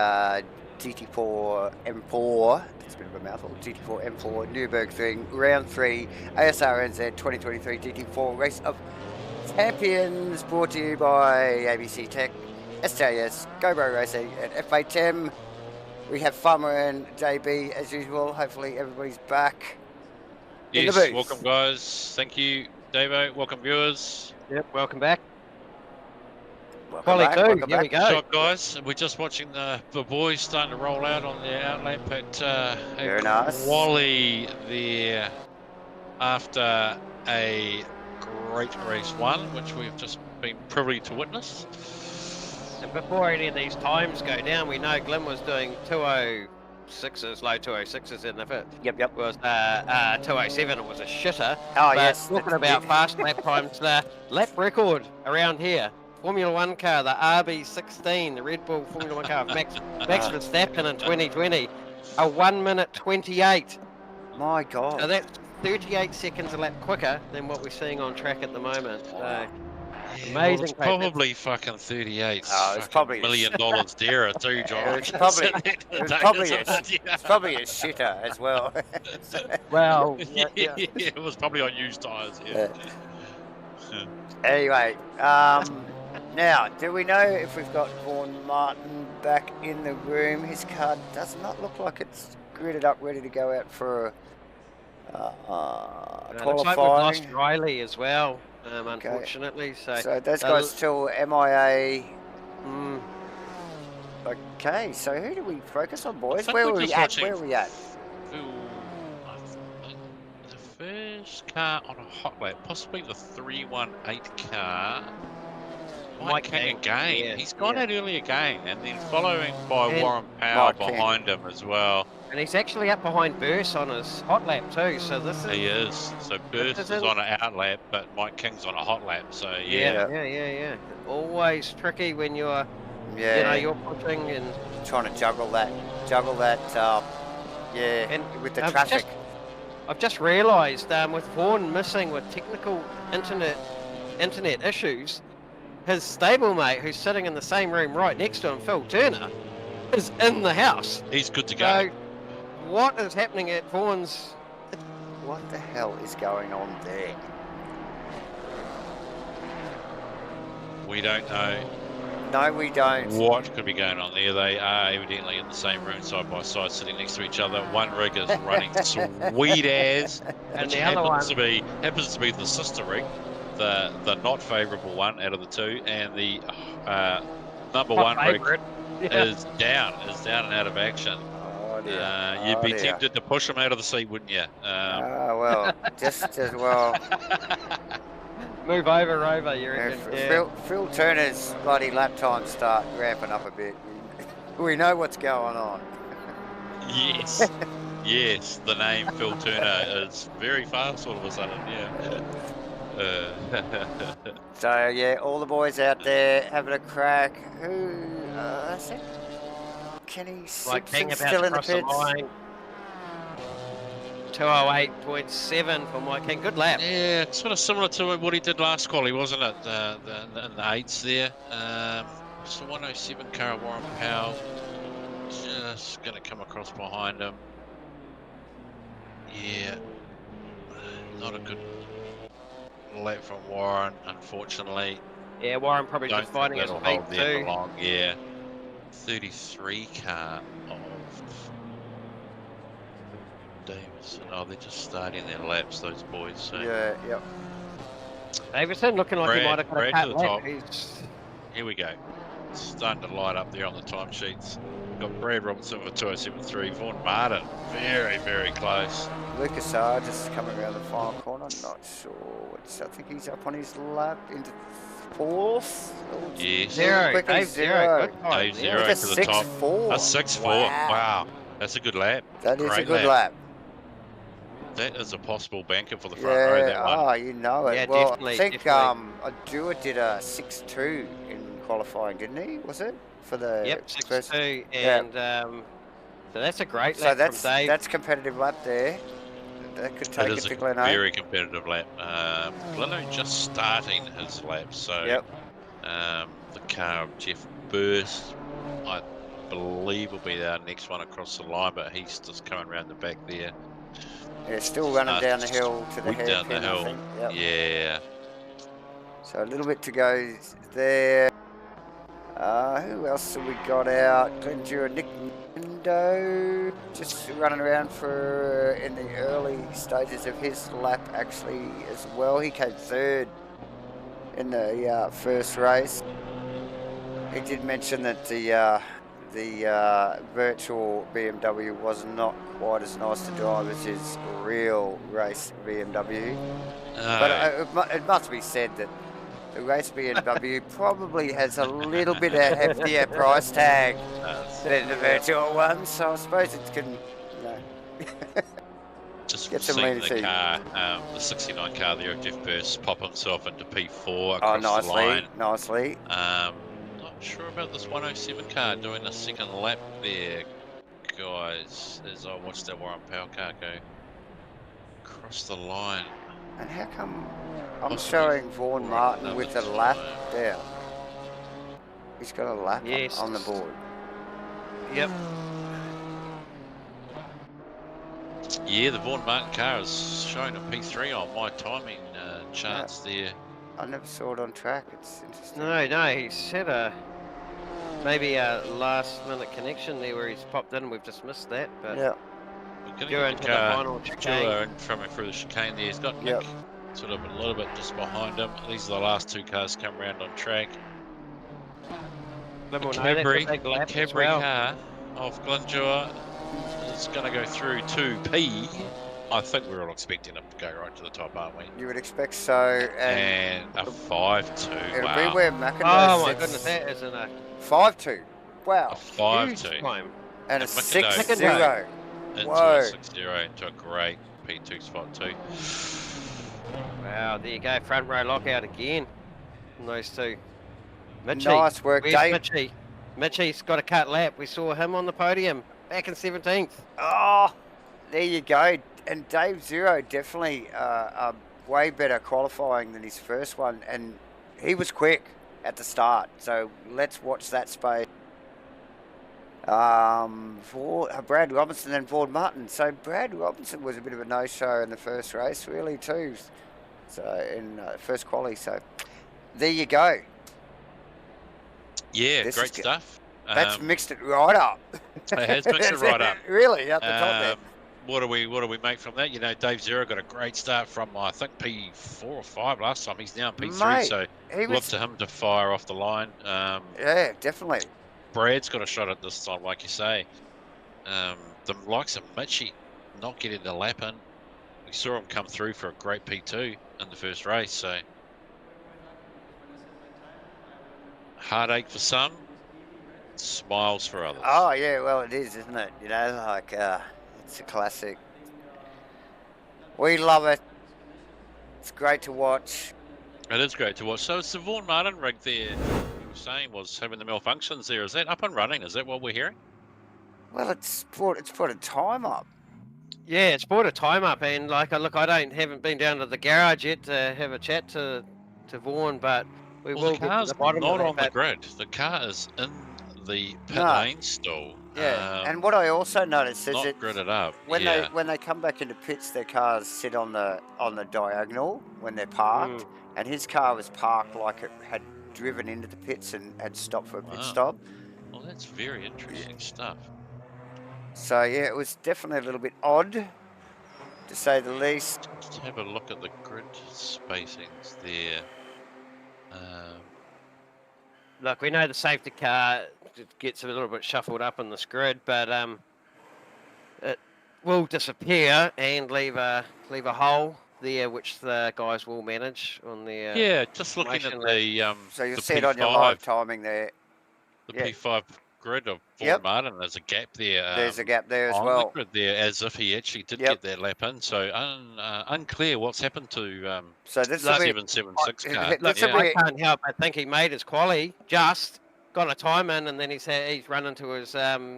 [SPEAKER 1] GT4 M4. That's a bit of a mouthful. GT4 M4 Nurburgring round 3 Asrnz 2023 GT4 Race of Champions, brought to you by ABC Tech, SJS, GoBro Racing, and FHM. We have Farmer and JB as usual. Hopefully everybody's back.
[SPEAKER 2] Yes, welcome guys. Thank you, Davo. Welcome viewers.
[SPEAKER 3] Yep, welcome back.
[SPEAKER 1] Welcome back.
[SPEAKER 3] Here we go.
[SPEAKER 2] Shot, guys. We're just watching the boys starting to roll out on their outlap
[SPEAKER 1] Very nice.
[SPEAKER 2] Wally there after a great race 1, which we've just been privy to witness.
[SPEAKER 3] And before any of these times go down, we know Glenn was doing 206s, low 206s, and if it was 207, it was a shitter.
[SPEAKER 1] Oh,
[SPEAKER 3] but
[SPEAKER 1] yes.
[SPEAKER 3] Talking about fast lap times, the lap record around here. Formula 1 car, the RB16, the Red Bull Formula 1 car of Max Verstappen in 2020, a 1 minute 28.
[SPEAKER 1] My God.
[SPEAKER 3] So that's 38 seconds a lap quicker than what we're seeing on track at the moment. So,
[SPEAKER 2] yeah,
[SPEAKER 3] amazing.
[SPEAKER 2] Well, it's probably fucking 38.
[SPEAKER 1] Oh, it's probably
[SPEAKER 2] $1 million dearer too, John.
[SPEAKER 1] It's probably a shitter as well.
[SPEAKER 3] Well,
[SPEAKER 2] yeah, it was probably on used tyres. Yeah.
[SPEAKER 1] Anyway, now, do we know if we've got Vaughan Martin back in the room? His car does not look like it's gridded up, ready to go out for
[SPEAKER 3] looks
[SPEAKER 1] qualifying.
[SPEAKER 3] like we've lost Riley as well, unfortunately.
[SPEAKER 1] So those guys still MIA.
[SPEAKER 3] Mm.
[SPEAKER 1] Okay, so who do we focus on, boys?
[SPEAKER 2] I think
[SPEAKER 1] Where
[SPEAKER 2] we're
[SPEAKER 1] are we
[SPEAKER 2] just
[SPEAKER 1] at?
[SPEAKER 2] watching-
[SPEAKER 1] Where are we at?
[SPEAKER 2] The first car on a hot lap, possibly the 318 car. Mike King again.
[SPEAKER 3] yeah,
[SPEAKER 2] He's gone
[SPEAKER 3] yeah.
[SPEAKER 2] out early again, and then following by
[SPEAKER 3] And
[SPEAKER 2] Warren Powell
[SPEAKER 1] Mike King.
[SPEAKER 2] behind him as well.
[SPEAKER 3] And he's actually up behind Burse on his hot lap too, so this is...
[SPEAKER 2] He is. So Burst is on an out lap, but Mike King's on a hot lap. So
[SPEAKER 3] Yeah. Always tricky when you're, you're pushing and...
[SPEAKER 1] Trying to juggle that,
[SPEAKER 3] And
[SPEAKER 1] with the traffic.
[SPEAKER 3] I've just realised, with Vaughan missing with technical internet issues, his stablemate, who's sitting in the same room right next to him, Phil Turner, is in the house.
[SPEAKER 2] he's good to go.
[SPEAKER 3] So, what is happening at Vaughan's?
[SPEAKER 1] What the hell is going on there?
[SPEAKER 2] We don't know
[SPEAKER 1] No, we don't.
[SPEAKER 2] what could be going on there. They are evidently in the same room, side by side, sitting next to each other. One rig is running sweet as,
[SPEAKER 3] And
[SPEAKER 2] which
[SPEAKER 3] the other
[SPEAKER 2] happens to be the sister rig, the not favourable one out of the two, and the number one rig is down and out of action.
[SPEAKER 1] Oh dear.
[SPEAKER 2] You'd be tempted to push him out of the seat, wouldn't you?
[SPEAKER 1] Well, just as well.
[SPEAKER 3] Move over, Rover, you reckon?
[SPEAKER 1] Phil Turner's bloody lap times start ramping up a bit. We know what's going on.
[SPEAKER 2] Yes. Yes, the name Phil Turner is very fast all of a sudden,
[SPEAKER 1] So yeah, all the boys out there having a crack. Who? I think Kenny Simpson's still in the pits.
[SPEAKER 3] 208.7 for Mike King. Good lap.
[SPEAKER 2] Yeah, it's sort of similar to what he did last quali, wasn't it? In the 8s there. So 107 car, Warren Powell. Just going to come across behind him. Yeah. Not a good lap from Warren, unfortunately.
[SPEAKER 3] Yeah, Warren probably
[SPEAKER 2] Don't
[SPEAKER 3] just finding his
[SPEAKER 2] think
[SPEAKER 3] feet
[SPEAKER 2] that'll hold there
[SPEAKER 3] too.
[SPEAKER 2] for long. Yeah. 33 car of Davidson. Oh, they're just starting their laps, those boys. So.
[SPEAKER 1] Yeah, yep.
[SPEAKER 3] Davidson looking like he might have got a
[SPEAKER 2] Brad to
[SPEAKER 3] cut
[SPEAKER 2] the
[SPEAKER 3] lap.
[SPEAKER 2] top. Here we go. It's starting to light up there on the timesheets. We've got Brad Robinson for 207.3. Vaughan Martin, very, very close.
[SPEAKER 1] Lucas R just coming around the final corner. Not sure. I think he's up on his lap into 4th.
[SPEAKER 2] Yes.
[SPEAKER 3] Dave Zero. Good time.
[SPEAKER 2] Dave Zero
[SPEAKER 1] Look at
[SPEAKER 2] to the top.
[SPEAKER 1] 6-4.
[SPEAKER 2] A 6-4. Wow. That's a good lap.
[SPEAKER 1] That is
[SPEAKER 2] Great
[SPEAKER 1] a good lap.
[SPEAKER 2] That is a possible banker for the front row, that one.
[SPEAKER 1] Oh, you know it.
[SPEAKER 3] Yeah,
[SPEAKER 1] well,
[SPEAKER 3] definitely,
[SPEAKER 1] I think
[SPEAKER 3] definitely.
[SPEAKER 1] Adua did a 6-2 in qualifying, didn't he? Was it? For the
[SPEAKER 3] Yep,
[SPEAKER 1] first...
[SPEAKER 3] 6-2. And so that's a great
[SPEAKER 1] So
[SPEAKER 3] lap
[SPEAKER 1] that's
[SPEAKER 3] from Dave.
[SPEAKER 1] that's competitive lap there. that could take it to Gleno.
[SPEAKER 2] Very competitive lap. Gleno just starting his lap, so the car of Jeff Burst, I believe, will be our next one across the line, but he's just coming around the back there.
[SPEAKER 1] Yeah, still running down the hill to the hairpin, I think. Yep.
[SPEAKER 2] Yeah.
[SPEAKER 1] So a little bit to go there. Who else have we got out? Glendura, Nick Mendo, just running around in the early stages of his lap actually as well. He came third in the first race. He did mention that the virtual BMW was not quite as nice to drive as his real race BMW. But it must be said that the race BMW probably has a little bit of heftier price tag than the virtual one, so I suppose it can,
[SPEAKER 2] just
[SPEAKER 1] get some
[SPEAKER 2] seeing the car, the 69 car there of Jeff Burst pop himself into P4 across the line.
[SPEAKER 1] Nicely.
[SPEAKER 2] Not sure about this 107 car doing a second lap there, guys, as I watched that Warren Power car go across the line.
[SPEAKER 1] And how come I'm showing Vaughan Martin with a lap down? He's got a lap on the board.
[SPEAKER 3] Yep.
[SPEAKER 2] Yeah, the Vaughan Martin car is showing a P3 on my timing charts there.
[SPEAKER 1] I never saw it on track. It's interesting.
[SPEAKER 3] No, he's had maybe a last minute connection there where he's popped in and we've just missed that. But
[SPEAKER 1] yeah.
[SPEAKER 2] Going into the final chicane. Coming through the chicane there. He's got Nick sort of a little bit just behind him. These are the last two cars come around on track. The Cadbury car of Glendura is going to go through 2P. I think we're all expecting him to go right to the top, aren't we?
[SPEAKER 1] You would expect so.
[SPEAKER 2] And a 5-2.
[SPEAKER 1] It'll
[SPEAKER 2] wow.
[SPEAKER 1] be where McIntyre
[SPEAKER 3] Oh my goodness, that isn't a
[SPEAKER 1] 5-2. Wow.
[SPEAKER 2] A 5-2.
[SPEAKER 1] And a 6-0.
[SPEAKER 2] Into a 6-0 into a great P2 spot too.
[SPEAKER 3] Wow, there you go, front row lockout again. Those two. Mitchie.
[SPEAKER 1] Nice work,
[SPEAKER 3] Where's
[SPEAKER 1] Dave.
[SPEAKER 3] Mitchie? Mitchie's got a cut lap. We saw him on the podium back in 17th.
[SPEAKER 1] Oh, there you go. And Dave Zero definitely way better qualifying than his first one, and he was quick at the start. So let's watch that space. Brad Robinson and Vaughan Martin. So Brad Robinson was a bit of a no-show in the first race, really, too. So in first quali. So there you go.
[SPEAKER 2] Yeah, great stuff.
[SPEAKER 1] That's mixed it right up.
[SPEAKER 2] It has mixed it right up.
[SPEAKER 1] Really, at the top there.
[SPEAKER 2] What do we make from that? You know, Dave Zero got a great start from I think P4 or 5 last time. He's now P3, mate, so look to him to fire off the line.
[SPEAKER 1] Yeah, definitely.
[SPEAKER 2] Brad's got a shot at this time, like you say. The likes of Mitchie not getting the lap in. We saw him come through for a great P2 in the first race, so heartache for some, smiles for others.
[SPEAKER 1] Oh yeah, well it is, isn't it? You know, like it's a classic. We love it. It's great to watch.
[SPEAKER 2] It is great to watch. So it's the Vaughan Martin rig there. We were saying was having the malfunctions there. Is that up and running? Is that what we're hearing?
[SPEAKER 1] Well, it's put a time up.
[SPEAKER 3] Yeah, it's brought a time up, and like, look, haven't been down to the garage yet to have a chat to Vaughan, but we will get to the bottom of that.
[SPEAKER 2] The car's not on the grid. The car is in the pit lane stall.
[SPEAKER 1] Yeah, and what I also noticed is
[SPEAKER 2] not gridded up.
[SPEAKER 1] When they come back into pits, their cars sit on the diagonal when they're parked, and his car was parked like it had driven into the pits and had stopped for a pit stop.
[SPEAKER 2] Well, that's very interesting stuff.
[SPEAKER 1] So yeah, it was definitely a little bit odd, to say the least.
[SPEAKER 2] Let's have a look at the grid spacings there.
[SPEAKER 3] Look, we know the safety car gets a little bit shuffled up in this grid, but it will disappear and leave a hole there, which the guys will manage on their.
[SPEAKER 2] Yeah, just looking at the.
[SPEAKER 1] So you'll see it on your live timing there.
[SPEAKER 2] The P5 grid of Vaughan Martin, there's a gap there.
[SPEAKER 1] There's a gap there as well.
[SPEAKER 2] On the grid there, as if he actually did get that lap in. So unclear what's happened to
[SPEAKER 1] so this
[SPEAKER 2] 776 car.
[SPEAKER 3] Look, I can't help. I think he made his quali, just got a time in, and then he's run into his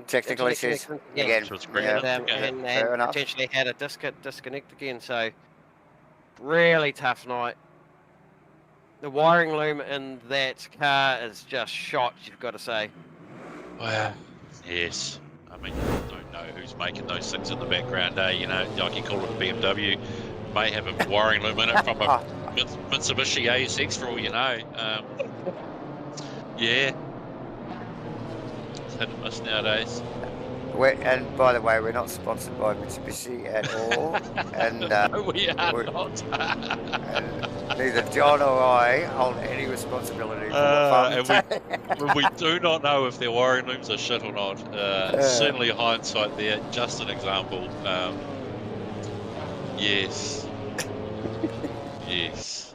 [SPEAKER 1] technical issues again.
[SPEAKER 3] And potentially had a disconnect again. So really tough night. The wiring loom in that car is just shot, you've got to say.
[SPEAKER 2] Wow. Yes. I mean, you don't know who's making those things in the background, eh? You know, like you call it a BMW, may have a wiring loom in it from a Mitsubishi ASX for all you know. Yeah. It's hit and miss nowadays.
[SPEAKER 1] And by the way, we're not sponsored by Mitsubishi at all. And
[SPEAKER 2] no, we are not.
[SPEAKER 1] And neither John or I hold any responsibility for the fun.
[SPEAKER 2] And we do not know if their wiring looms are shit or not. Certainly hindsight there, just an example. Yes. Yes.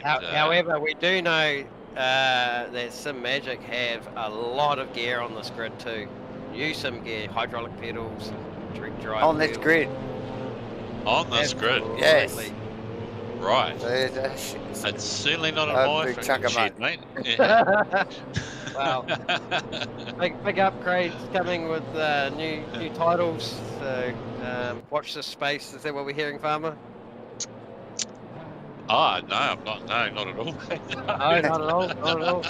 [SPEAKER 2] And,
[SPEAKER 3] however, we do know that SimMagic have a lot of gear on this grid too. New sim gear, hydraulic pedals, direct drive
[SPEAKER 1] on this grid.
[SPEAKER 2] On this grid?
[SPEAKER 1] Yes.
[SPEAKER 2] Right. It's certainly not a
[SPEAKER 1] big chunk of
[SPEAKER 2] shed,
[SPEAKER 1] mate.
[SPEAKER 2] Yeah.
[SPEAKER 3] Wow. big upgrades coming with new titles. So watch this space. Is that what we're hearing, Farmer?
[SPEAKER 2] No, I'm not. No, not at all.
[SPEAKER 3] No, not at all. Not at all.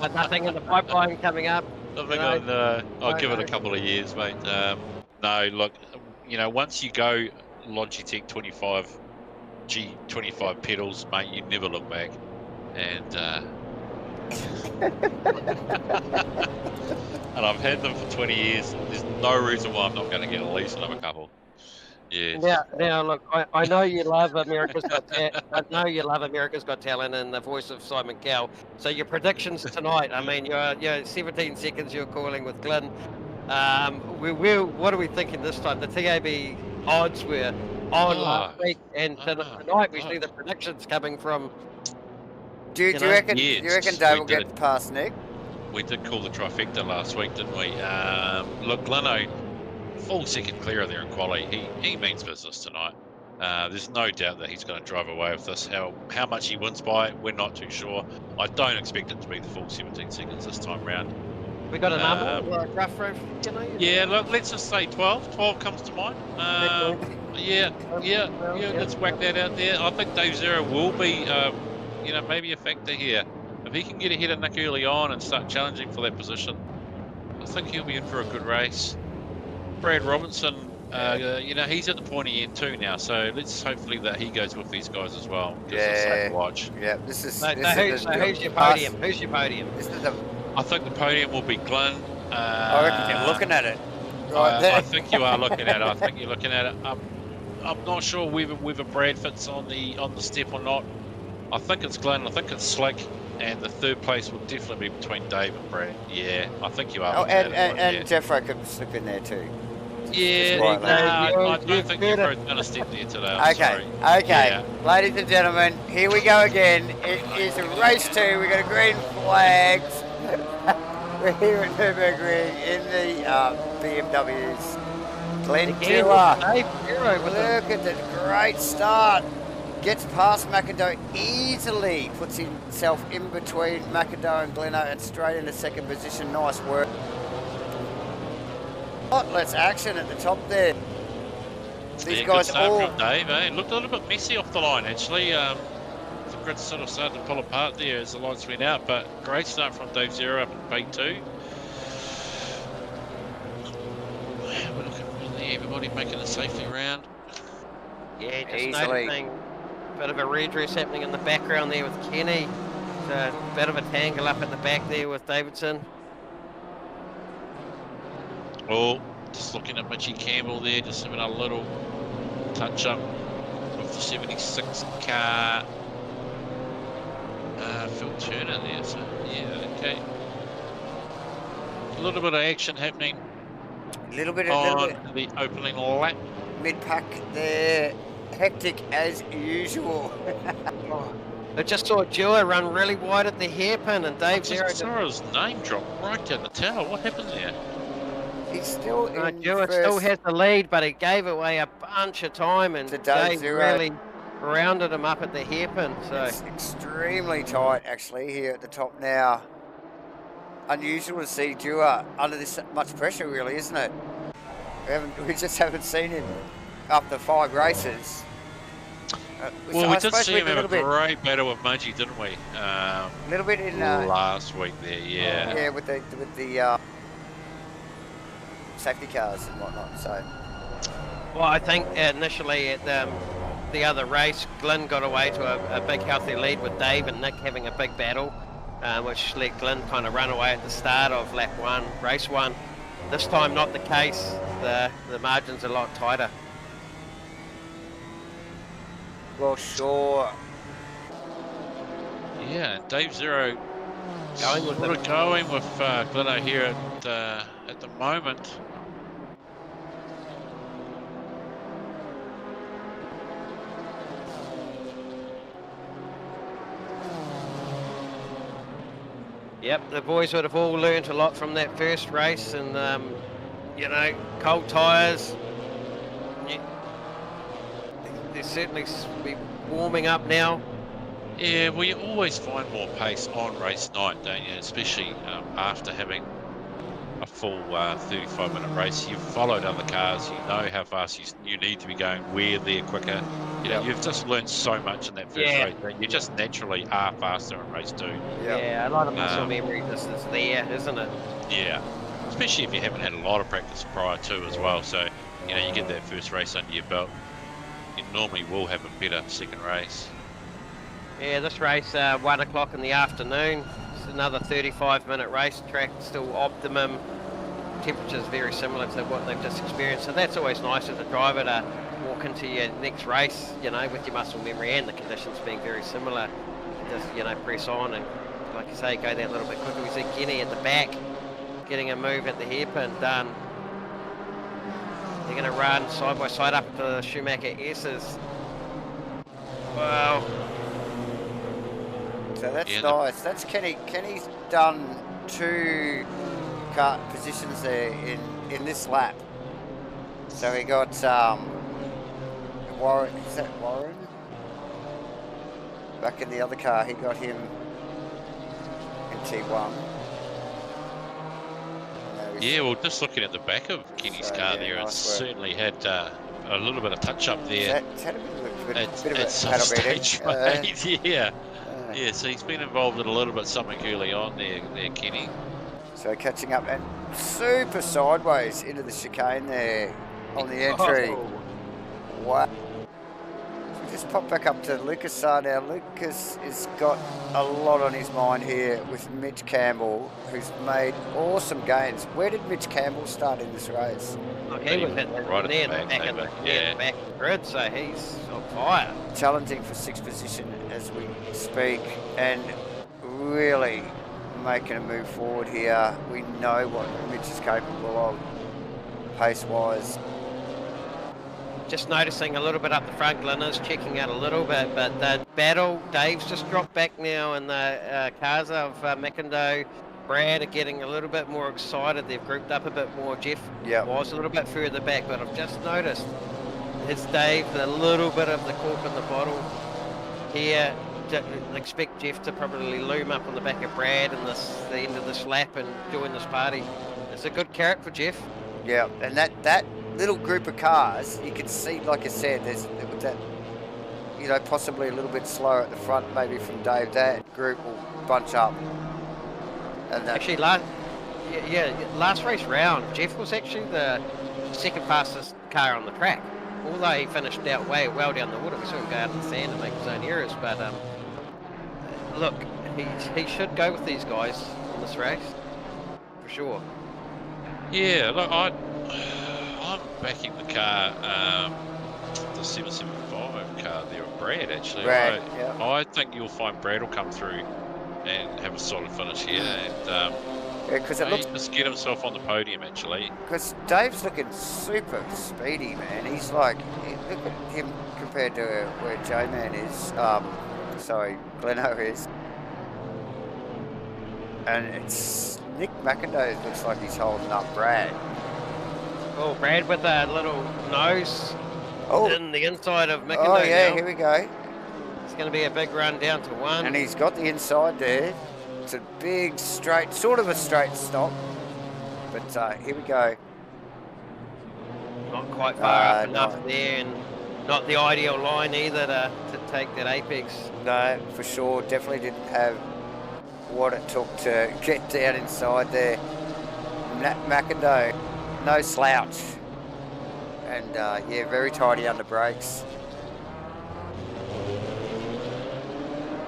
[SPEAKER 3] But nothing in the pipeline coming up.
[SPEAKER 2] I'll give it a couple of years, mate. No, look, you know, once you go Logitech 25 pedals, mate, you never look back. And and I've had them for 20 years. There's no reason why I'm not going to get at least another couple. Yes.
[SPEAKER 3] Now, look, I know you love America's Got Talent. I know you love America's Got Talent and the voice of Simon Cowell. So your predictions tonight. I mean, you're 17 seconds. You're calling with Glenn. What are we thinking this time? The TAB odds were on last week, and tonight we see the predictions coming from.
[SPEAKER 1] Do you reckon Dave will get past Nick?
[SPEAKER 2] We did call the trifecta last week, didn't we? Look, Gleno, full second clear there in quality. He means business tonight. There's no doubt that he's going to drive away with this. How much he wins by, we're not too sure. I don't expect it to be the full 17 seconds this time round.
[SPEAKER 3] We got a number, rough, you know?
[SPEAKER 2] Yeah, look, let's just say 12. 12 comes to mind. Yeah, let's whack that out there. I think Dave Zero will be, maybe a factor here. If he can get ahead of Nick early on and start challenging for that position, I think he'll be in for a good race. Brad Robinson, he's at the pointy end too now, so let's hopefully that he goes with these guys as well.
[SPEAKER 1] Yeah.
[SPEAKER 2] Watch.
[SPEAKER 1] Yeah, this is.
[SPEAKER 3] Who's your podium? Who's your podium?
[SPEAKER 2] I think the podium will be Glenn.
[SPEAKER 1] I reckon you're looking at it.
[SPEAKER 2] Right there. I think you are looking at it. I think you're looking at it. I'm not sure whether Brad fits on the step or not. I think it's Glenn. I think it's Slick. And the third place will definitely be between Dave and Brad. Yeah, I think you are.
[SPEAKER 1] And Jeffro could slip in there too.
[SPEAKER 2] Yeah, I don't think Jeffro's going to step there today.
[SPEAKER 1] Okay. Yeah. Ladies and gentlemen, here we go again. It is race 2. We've got a green flags. We're here at Nurburgring in the BMWs. Glenn Dewar. Look at the great start. Gets past McIndoe easily, puts himself in between McIndoe and Gleno and straight into second position. Nice work. Let's action at the top there. These guys all.
[SPEAKER 2] From Dave, eh? Looked a little bit messy off the line actually. The grid sort of started to pull apart there as the lights went out, but great start from Dave Zero up in P2. We're looking really everybody making it safely around.
[SPEAKER 3] Yeah, just noticing. Bit of a redress happening in the background there with Kenny. A bit of a tangle up at the back there with Davidson.
[SPEAKER 2] Oh, just looking at Mitchie Campbell there, just having a little touch up with the 76 car. Phil Turner there, so yeah, okay. A little bit of action happening.
[SPEAKER 1] A little bit
[SPEAKER 2] on the opening lap.
[SPEAKER 1] Mid-pack there. Hectic as usual.
[SPEAKER 3] I just saw Dewar run really wide at the hairpin, and Dave Zero.
[SPEAKER 2] Saw his name drop right down the tower. What happened there?
[SPEAKER 1] He's still in
[SPEAKER 3] Dewar still has the lead, but he gave away a bunch of time, and Dave really rounded him up at the hairpin. So
[SPEAKER 1] it's extremely tight, actually, here at the top now. unusual to see Dewar under this much pressure, really, isn't it? We just haven't seen him after 5 races.
[SPEAKER 2] Well, we did see him have a great battle with Mudgee, didn't we?
[SPEAKER 1] A little bit in
[SPEAKER 2] last week there, yeah.
[SPEAKER 1] Yeah, with the safety cars and whatnot. So,
[SPEAKER 3] well, I think initially at the other race, Glenn got away to a big healthy lead with Dave and Nick having a big battle, which let Glenn kind of run away at the start of lap 1, race 1. This time, not the case. The margin's a lot tighter.
[SPEAKER 1] well, sure.
[SPEAKER 2] Yeah, Dave Zero going with Gleno here at the moment.
[SPEAKER 3] Yep, the boys would have all learnt a lot from that first race, and you know, cold tyres. They're certainly be warming up now.
[SPEAKER 2] Yeah, well, you always find more pace on race night, don't you? Especially after having a full 35-minute race. You've followed other cars, you know how fast you need to be going, where they're quicker. You know, you've just learned so much in that first race that you just naturally are faster in race 2.
[SPEAKER 3] Yeah, a lot of muscle memory just is there, isn't it?
[SPEAKER 2] Yeah, especially if you haven't had a lot of practice prior to as well. So, you know, you get that first race under your belt, you normally will have a better second race.
[SPEAKER 3] Yeah, this race, 1 o'clock in the afternoon. It's another 35-minute race track, still optimum. Temperatures very similar to what they've just experienced. So that's always nice as a driver to walk into your next race, you know, with your muscle memory and the conditions being very similar. Just, you know, press on and, like you say, go that little bit quicker. We see Kenny at the back getting a move at the hairpin done. They're going to run side by side up to Schumacher S's. Wow.
[SPEAKER 1] So that's nice. That's Kenny. Kenny's done 2 car positions there in this lap. So he got Warren. Is that Warren? Back in the other car, he got him in T1.
[SPEAKER 2] Yeah, well, just looking at the back of Kenny's car there, nice, it certainly had a little bit of touch up there.
[SPEAKER 1] It's had a bit of
[SPEAKER 2] at some stage, yeah. Yeah, so he's been involved in a little bit something early on there, Kenny.
[SPEAKER 1] So catching up and super sideways into the chicane there on the entry. Wow. So we just pop back up to Lucas now. Lucas has got a lot on his mind here with Mitch Campbell, who's made awesome gains. Where did Mitch Campbell start in this race?
[SPEAKER 3] He was right at the back of the grid, so he's on fire.
[SPEAKER 1] Challenging for 6th position as we speak, and really making a move forward here. We know what Mitch is capable of, pace-wise.
[SPEAKER 3] Just noticing a little bit up the front, Glenna's checking out a little bit, but the battle, Dave's just dropped back now, and the cars of McIndoe, Brad are getting a little bit more excited. They've grouped up a bit more. Jeff was a little bit further back, but I've just noticed it's Dave, a little bit of the cork in the bottle here. Expect Jeff to probably loom up on the back of Brad in the end of this lap and join this party. It's a good carrot for Jeff.
[SPEAKER 1] Yeah, and that little group of cars, you can see, like I said, there's that, you know, possibly a little bit slower at the front, maybe from Dave. That group will bunch up. And
[SPEAKER 3] actually, last race round, Jeff was actually the second fastest car on the track. Although he finished out well down the water, we saw him go out in the sand and make his own errors. But look, he should go with these guys in this race for sure.
[SPEAKER 2] Yeah, look, I'm backing the car, the 775 car there with Brad. Actually,
[SPEAKER 1] Brad,
[SPEAKER 2] I think you'll find Brad will come through and have a solid finish here, and
[SPEAKER 1] because it looks
[SPEAKER 2] just get himself on the podium actually.
[SPEAKER 1] Because Dave's looking super speedy, man. He's like, look at him compared to where J-Man is. Gleno is, and it's Nick McIndoe. Looks like he's holding up Brad.
[SPEAKER 3] Oh, Brad with a little nose in the inside of McIndoe.
[SPEAKER 1] Oh yeah,
[SPEAKER 3] now.
[SPEAKER 1] here we go.
[SPEAKER 3] It's going to be a big run down to 1.
[SPEAKER 1] And he's got the inside there. It's a big straight, sort of a straight stop. But here we go.
[SPEAKER 3] Not quite far up enough
[SPEAKER 1] no.
[SPEAKER 3] there, and not the ideal line either to take that apex.
[SPEAKER 1] No, for sure. Definitely didn't have what it took to get down inside there. McIndoe, no slouch. And yeah, very tidy under brakes.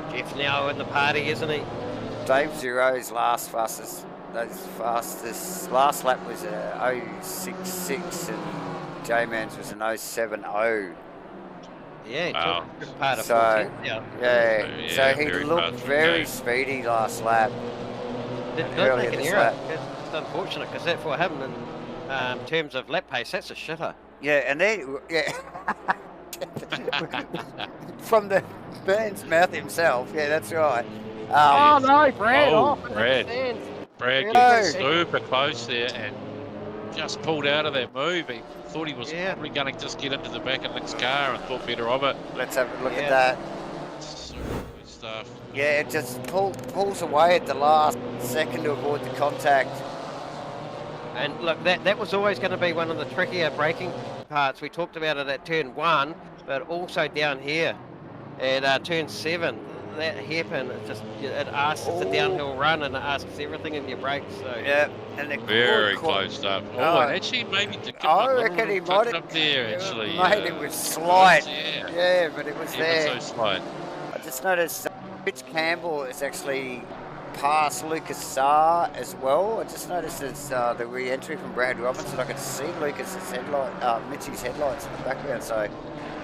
[SPEAKER 3] Jeff's now in the party, isn't he?
[SPEAKER 1] Dave Zero's last fastest. Last lap was a 0.66 and J-Man's was an 0.70.
[SPEAKER 3] Yeah, he took good part of
[SPEAKER 1] so
[SPEAKER 3] 14th,
[SPEAKER 1] yeah, so he looked very speedy last lap.
[SPEAKER 3] Didn't make an error. It's unfortunate because that for him in terms of lap pace, that's a shitter.
[SPEAKER 1] Yeah, and then from the man's mouth himself. Yeah, that's right.
[SPEAKER 3] Oh no, Brad!
[SPEAKER 2] Brad getting super close there and just pulled out of that move. He thought he was probably going to just get into the back of Nick's car and thought better of it.
[SPEAKER 1] Let's have a look at that.
[SPEAKER 2] Super good stuff.
[SPEAKER 1] Yeah, it just pulls away at the last second to avoid the contact.
[SPEAKER 3] And look, that was always going to be one of the trickier braking parts. We talked about it at turn 1, but also down here at turn 7. That hairpin, it asks, it's a downhill run and it asks everything in your brakes. So
[SPEAKER 1] yeah, and it
[SPEAKER 2] very close up. Oh, and actually maybe
[SPEAKER 1] I reckon he might have
[SPEAKER 2] up there actually.
[SPEAKER 1] Made it was slight.
[SPEAKER 2] Yeah,
[SPEAKER 1] but it was there.
[SPEAKER 2] So slight.
[SPEAKER 1] I just noticed Rich Campbell is actually past Lucas Saar as well. I just noticed it's the re-entry from Brad Robinson. I could see Lucas's Mitchie's headlights in the background. So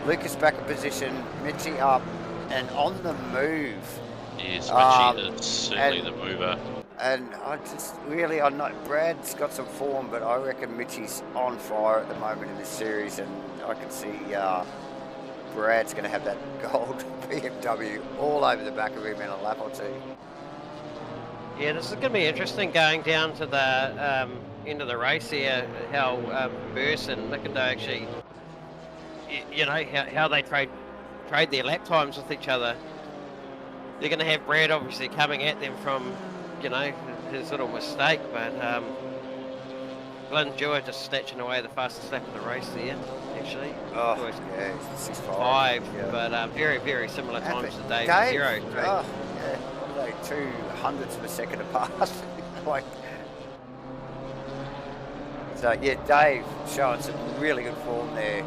[SPEAKER 1] Lucas back in position, Mitchie up. And on the move.
[SPEAKER 2] Yes, Mitchie is certainly the mover.
[SPEAKER 1] And I just really, I'm not. Brad's got some form, but I reckon Mitchie's on fire at the moment in this series, and I can see Brad's going to have that gold BMW all over the back of him in a lap or two.
[SPEAKER 3] Yeah, this is going to be interesting going down to the end of the race here. How Burse and McIndoe actually, you know, how they trade their lap times with each other. They're going to have Brad obviously coming at them from, you know, his little mistake, but Glenn Dewar just snatching away the fastest lap of the race there, actually.
[SPEAKER 1] Oh, yeah,
[SPEAKER 3] 6.5,
[SPEAKER 1] yeah.
[SPEAKER 3] But very, very similar times to Dave Zero.
[SPEAKER 1] Oh, yeah, what are they, 200ths of a second apart? Like, so, yeah, Dave showing some really good form there.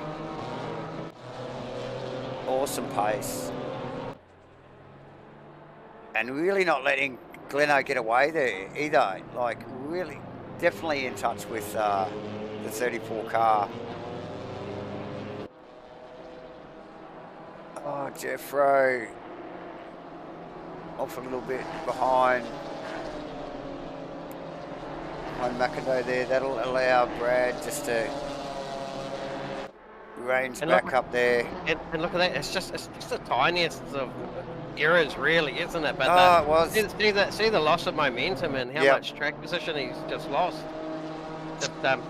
[SPEAKER 1] Awesome pace. And really not letting Gleno get away there either. Like, really, definitely in touch with the 34 car. Oh, Jeffro. Off a little bit behind. McIndoe there. That'll allow Brad just to range back up there.
[SPEAKER 3] And look at that, it's just the tiniest of errors really, isn't it?
[SPEAKER 1] But it was.
[SPEAKER 3] See the loss of momentum and how much track position he's just lost. It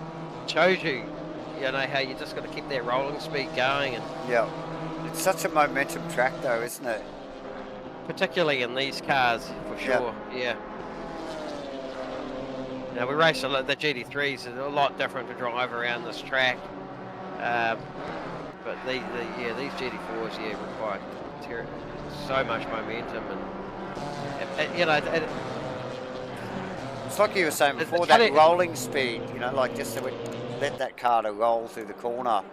[SPEAKER 3] shows you, you know, how you just got to keep that rolling speed going. And
[SPEAKER 1] yeah, it's such a momentum track though, isn't it?
[SPEAKER 3] Particularly in these cars, for sure. Yeah. Now we race the GT3s, is a lot different to drive around this track. But these GT4s require so much momentum, and you know,
[SPEAKER 1] it's like you were saying before, that rolling speed, you know, like just so we let that car to roll through the corner.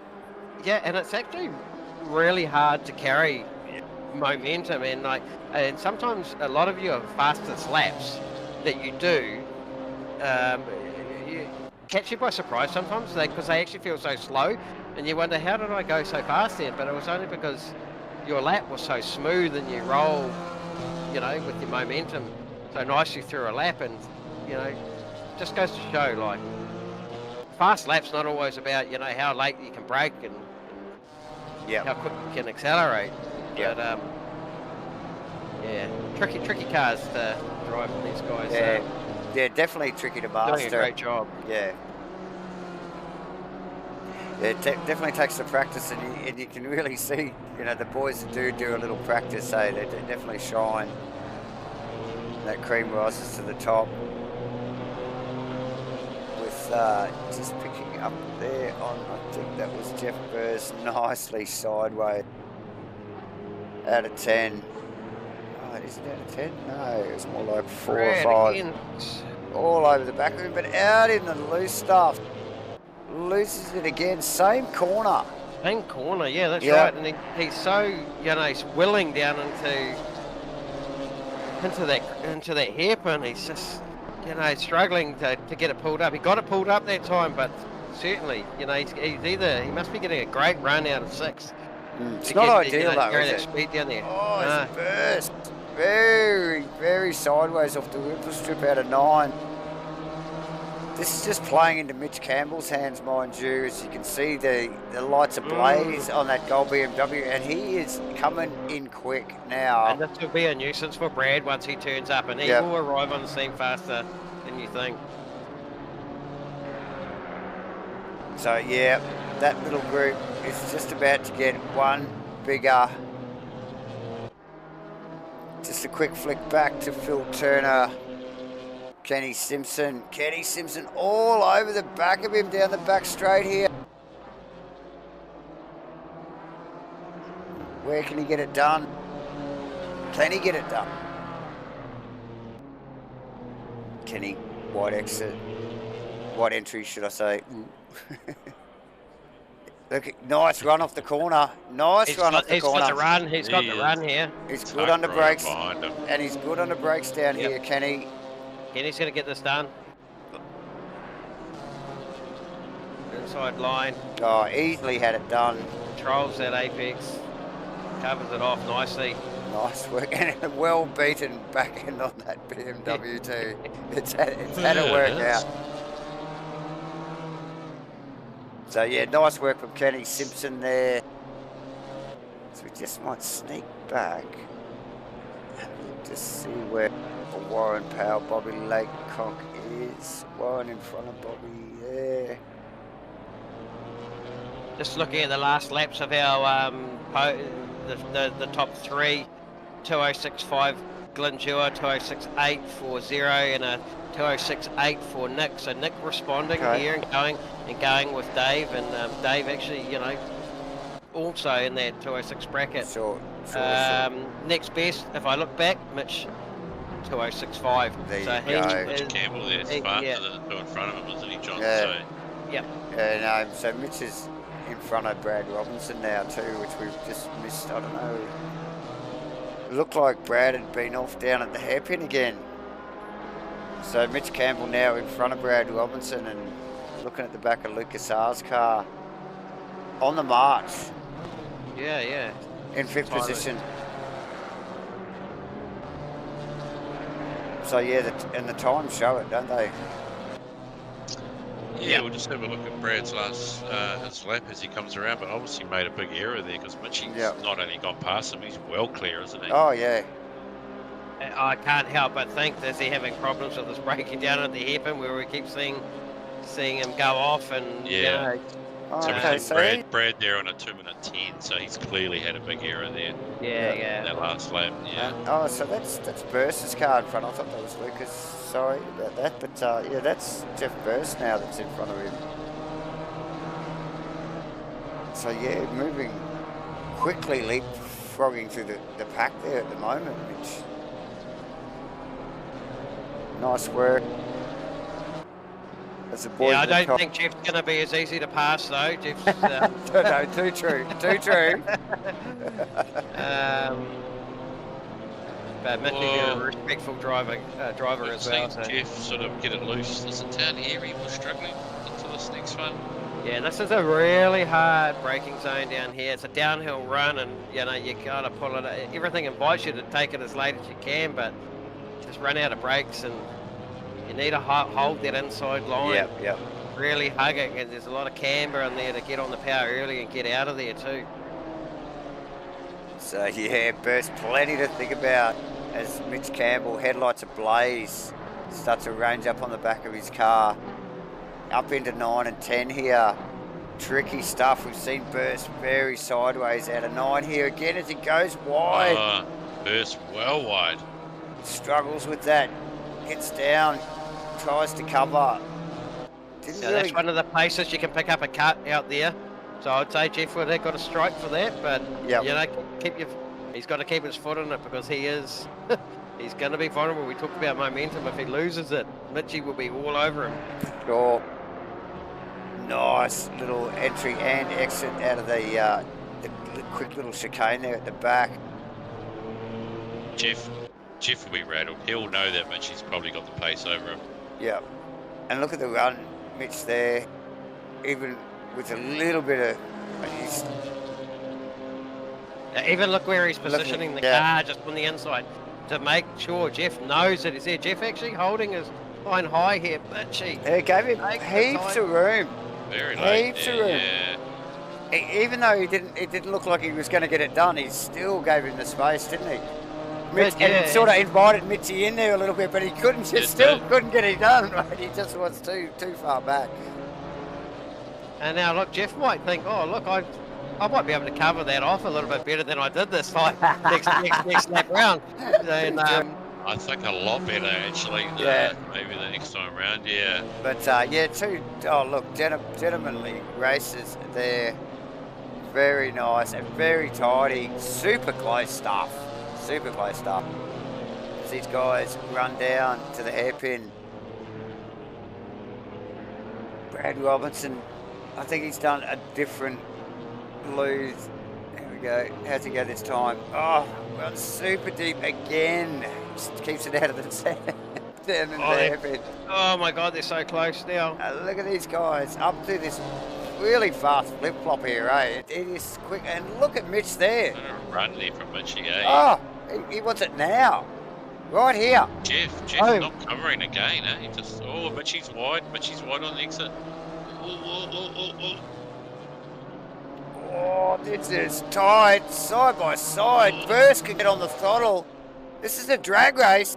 [SPEAKER 3] Yeah, and it's actually really hard to carry momentum, and sometimes a lot of your fastest laps that you do catch you by surprise sometimes, because they actually feel so slow, and you wonder, how did I go so fast then? But it was only because your lap was so smooth and you roll, you know, with your momentum so nicely through a lap, and you know, just goes to show, like, fast laps not always about, you know, how late you can brake and how quick you can accelerate. But yeah, tricky cars to drive with these guys.
[SPEAKER 1] Yeah. Yeah, definitely tricky to master.
[SPEAKER 3] Doing a great job.
[SPEAKER 1] Yeah. Yeah, it definitely takes the practice, and you can really see, you know, the boys that do a little practice, they definitely shine. that cream rises to the top. With just picking up there on, I think that was Jeff Burrs, nicely sideways. Out of 10. Oh, is it out of 10? No, it was more like 4 or 5. Again. All over the back of him, but out in the loose stuff. Loses it again, same corner.
[SPEAKER 3] Same corner, yeah, that's right. And he's so, you know, he's willing down into that hairpin. He's just, you know, struggling to get it pulled up. He got it pulled up that time, but certainly, you know, he must be getting a great run out of 6.
[SPEAKER 1] It's not ideal though, is it?
[SPEAKER 3] Speed down there.
[SPEAKER 1] Oh, it's a burst. Very, very sideways off the wheel strip out of 9. This is just playing into Mitch Campbell's hands, mind you. As you can see, the lights ablaze on that gold BMW, and he is coming in quick now.
[SPEAKER 3] And this will be a nuisance for Brad once he turns up, and he will arrive on the scene faster than you think.
[SPEAKER 1] So, yeah, that little group is just about to get one bigger. Just a quick flick back to Phil Turner. Kenny Simpson all over the back of him down the back straight here. Where can he get it done? Can he get it done? Kenny, wide exit. Wide entry, should I say. Look, nice run off the corner. Nice run off the corner.
[SPEAKER 3] He's got the run. He's got the run here.
[SPEAKER 1] He's good on the brakes. And he's good on the brakes down here, Kenny.
[SPEAKER 3] Kenny's going to get this done. Inside line.
[SPEAKER 1] Oh, easily had it done.
[SPEAKER 3] Controls that apex. Covers it off nicely.
[SPEAKER 1] Nice work. And a well beaten back end on that BMW too. It's had to work out. So yeah, nice work from Kenny Simpson there. So we just might sneak back. Just see where Warren Powell, Bobby Laycock is. Warren in front of Bobby there.
[SPEAKER 3] Just looking at the last laps of our the top 3, 2065 Glendure, 2068 for 0, and a 2068 for Nick. So Nick responding here and going with Dave, and Dave actually, you know, also in that 206 bracket.
[SPEAKER 1] Sure.
[SPEAKER 3] Next best, if I look back, Mitch. 2065.
[SPEAKER 1] There
[SPEAKER 3] so
[SPEAKER 1] you go.
[SPEAKER 2] Mitch Campbell there's faster than the two in front of him, isn't he, John?
[SPEAKER 1] Yeah.
[SPEAKER 3] Yeah.
[SPEAKER 1] No, so Mitch is in front of Brad Robinson now too, which we've just missed. I don't know. It looked like Brad had been off down at the hairpin again. So Mitch Campbell now in front of Brad Robinson and looking at the back of Lucas R's car on the march.
[SPEAKER 3] Yeah.
[SPEAKER 1] In 5th position. So yeah, and the times show it, don't they?
[SPEAKER 2] Yeah, we'll just have a look at Brad's last his lap as he comes around, but obviously made a big error there because Mitchie's not only gone past him, he's well clear, isn't he?
[SPEAKER 1] Oh yeah.
[SPEAKER 3] I can't help but think that he's having problems with his braking down at the hairpin, where we keep seeing him go off, and
[SPEAKER 2] yeah.
[SPEAKER 3] You know,
[SPEAKER 2] so Brad there on a 2:10, so he's clearly had a big error there.
[SPEAKER 3] Yeah.
[SPEAKER 2] That last lap,
[SPEAKER 1] oh, so that's Burst's car in front. I thought that was Lucas. Sorry about that, but yeah, that's Jeff Burst now that's in front of him. So yeah, moving quickly, leapfrogging through the pack there at the moment, Mitch. Nice work.
[SPEAKER 3] Yeah, I don't think Jeff's going to be as easy to pass though. Jeff's
[SPEAKER 1] no, too true.
[SPEAKER 3] But Mitch is a respectful driver as well. So.
[SPEAKER 2] Jeff sort of get it loose. Isn't down here he was struggling into this next one?
[SPEAKER 3] Yeah, this is a really hard braking zone down here. It's a downhill run, and you know you gotta pull it. Everything invites you to take it as late as you can, but just run out of brakes and. You need to hold that inside line.
[SPEAKER 1] Yep.
[SPEAKER 3] Really hug it, and there's a lot of camber in there to get on the power early and get out of there too.
[SPEAKER 1] So yeah, Burst plenty to think about as Mitch Campbell, headlights ablaze, starts to range up on the back of his car. Up into 9 and 10 here. Tricky stuff. We've seen Burst very sideways out of 9 here again as he goes wide.
[SPEAKER 2] Burst well wide.
[SPEAKER 1] struggles with that. Gets down, tries to cover. Didn't really...
[SPEAKER 3] That's one of the places you can pick up a cut out there. So I'd say Jeff would have got a strike for that, but you know, he's got to keep his foot in it because he is he's going to be vulnerable. We talked about momentum. If he loses it, Mitchie will be all over him.
[SPEAKER 1] Sure. Nice little entry and exit out of the quick little chicane there at the back.
[SPEAKER 2] Jeff will be rattled. He'll know that Mitchie's probably got the pace over him.
[SPEAKER 1] Yeah. And look at the run, Mitch there. Even with a little bit of...
[SPEAKER 3] Even look where he's positioning the car just on the inside to make sure Jeff knows that he's there. Jeff actually holding his line high here, Mitchie.
[SPEAKER 1] It gave him heaps of room.
[SPEAKER 2] Very late.
[SPEAKER 1] Heaps of room. Yeah. Even though it didn't look like he was going to get it done, he still gave him the space, didn't he? And sort of invited Mitchie in there a little bit, but he couldn't. Couldn't get it done. Right? He just was too far back.
[SPEAKER 3] And now look, Jeff might think, oh look, I might be able to cover that off a little bit better than I did this time next lap round. And,
[SPEAKER 2] I think a lot better actually. Maybe the next time round, yeah.
[SPEAKER 1] But gentlemanly races there. Very nice and very tidy. Super close stuff. Super close stuff. As these guys run down to the hairpin. Brad Robinson, I think he's done a different lose. There we go. How's he go this time? Oh, well, super deep again. Just keeps it out of the sand. Down in the hairpin.
[SPEAKER 3] Oh my God, they're so close now.
[SPEAKER 1] Look at these guys up to this really fast flip-flop here, eh? It is quick. And look at Mitch there.
[SPEAKER 2] Run there from Mitchie, eh?
[SPEAKER 1] Oh, he wants it now. Right here.
[SPEAKER 2] Jeff not covering again, eh? He just, Mitchie's wide on the exit.
[SPEAKER 1] Oh, this is tight, side by side. Burst can get on the throttle. This is a drag race.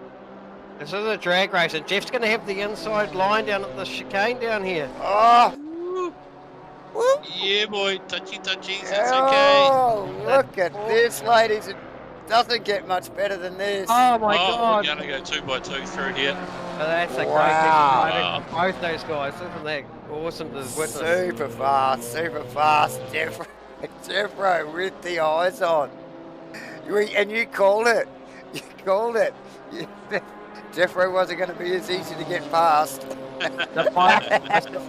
[SPEAKER 3] This is a drag race, and Jeff's going to have the inside line down at the chicane down here.
[SPEAKER 1] Oh.
[SPEAKER 2] Whoop. Yeah, boy. Touchy. It's okay.
[SPEAKER 1] Oh, look at this, ladies. It doesn't get much better than this.
[SPEAKER 3] Oh, my God.
[SPEAKER 2] We're going to go 2 by 2 through here.
[SPEAKER 3] Oh, that's a great thing. Both those guys. Isn't that awesome to witness?
[SPEAKER 1] Super fast. Jeffro with the eyes on. And you called it. You called it. Jeffro wasn't going to be as easy to get past.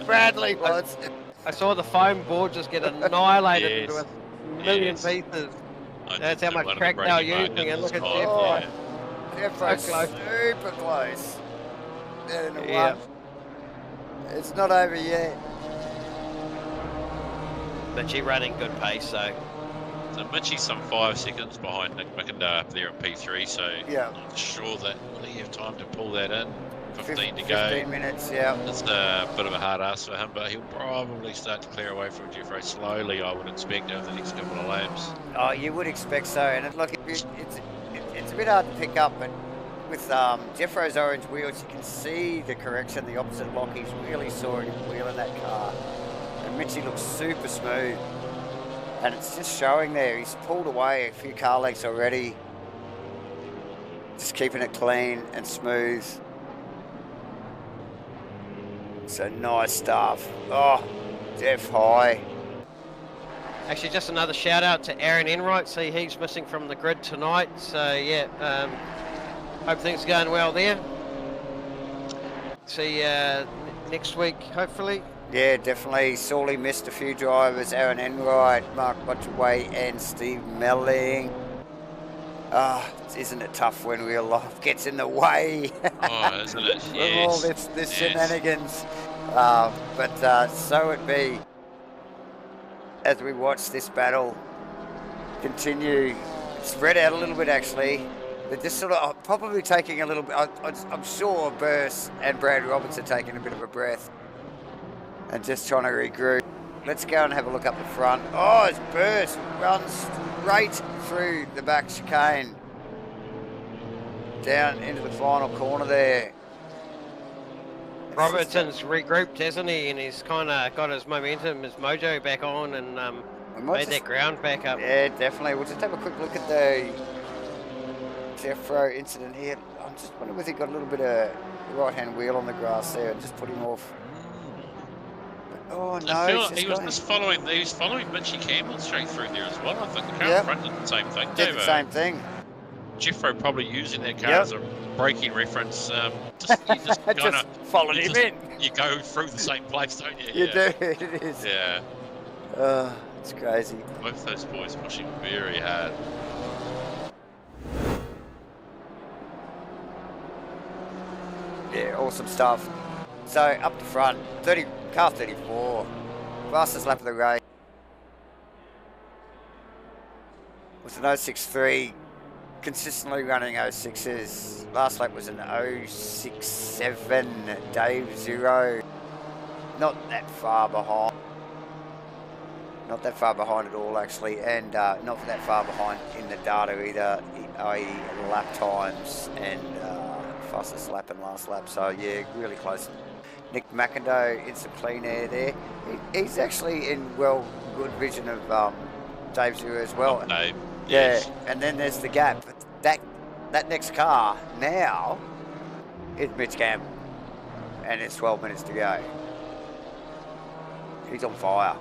[SPEAKER 1] Bradley was.
[SPEAKER 3] I saw the foam board just get annihilated into a million pieces. That's how much crack they're using. And look at Jeff.
[SPEAKER 1] Jeffro's super close. Yeah. It's not over yet.
[SPEAKER 3] Mitchie running good pace, so
[SPEAKER 2] Mitchie's some 5 seconds behind Nick McIntyre up there in P3, so I'm not sure that will he have time to pull that in. 15 to go.
[SPEAKER 1] 15 minutes, yeah.
[SPEAKER 2] It's a bit of a hard ask for him, but he'll probably start to clear away from Jeffro slowly, I would expect, over the next couple of laps.
[SPEAKER 1] Oh, you would expect so, and look, it's a bit hard to pick up, but with Jeffro's orange wheels, you can see the correction, the opposite lock. He's really soaring and wheeling that car. And Mitchie looks super smooth. And it's just showing there. He's pulled away a few car lengths already. Just keeping it clean and smooth. So nice stuff. Oh, Jeff high.
[SPEAKER 3] Actually, just another shout out to Aaron Enright. See, he's missing from the grid tonight. So yeah, hope things are going well there. See you next week, hopefully.
[SPEAKER 1] Yeah, definitely. Sorely missed a few drivers. Aaron Enright, Mark Butcherway and Steve Melling. Isn't it tough when real life gets in the way?
[SPEAKER 2] Oh, isn't it?
[SPEAKER 1] With all this shenanigans. But so it be. As we watch this battle continue, spread out a little bit actually. They're just sort of probably taking a little bit, I'm sure Burst and Brad Roberts are taking a bit of a breath and just trying to regroup. Let's go and have a look up the front. Oh, it's Burst runs straight through the back chicane down into the final corner there.
[SPEAKER 3] Robertson's regrouped, hasn't he? And he's kind of got his momentum, his mojo back on, and made that ground back up.
[SPEAKER 1] Yeah, definitely. We'll just have a quick look at the Jeffro incident here. I'm just wondering whether he got a little bit of right-hand wheel on the grass there and just put him off. But, oh no,
[SPEAKER 2] I feel
[SPEAKER 1] he's
[SPEAKER 2] he was just following. He was following Mitchy Campbell straight through there as well. I think the car in front did the same thing.
[SPEAKER 1] Did the same thing.
[SPEAKER 2] Jeffro probably using that car as a braking reference. You just kind of
[SPEAKER 1] followed him in.
[SPEAKER 2] You go through the same place, don't you?
[SPEAKER 1] You do. It is.
[SPEAKER 2] Yeah.
[SPEAKER 1] It's crazy.
[SPEAKER 2] Both those boys pushing very hard.
[SPEAKER 1] Yeah, awesome stuff. So up the front, car 34, fastest lap of the race. Was an 0.63, consistently running 0.6s. Last lap was an 0.67. Dave 0, not that far behind. Not that far behind at all, actually, and not that far behind in the data either, i.e. lap times and fastest lap and last lap. So yeah, really close. Nick McIndoe in some clean air there. He's actually in good vision of Dave Zero as well.
[SPEAKER 2] Dave.
[SPEAKER 1] Yeah,
[SPEAKER 2] yes.
[SPEAKER 1] And then there's the gap. That next car now is Mitch Campbell, and it's 12 minutes to go. He's on fire.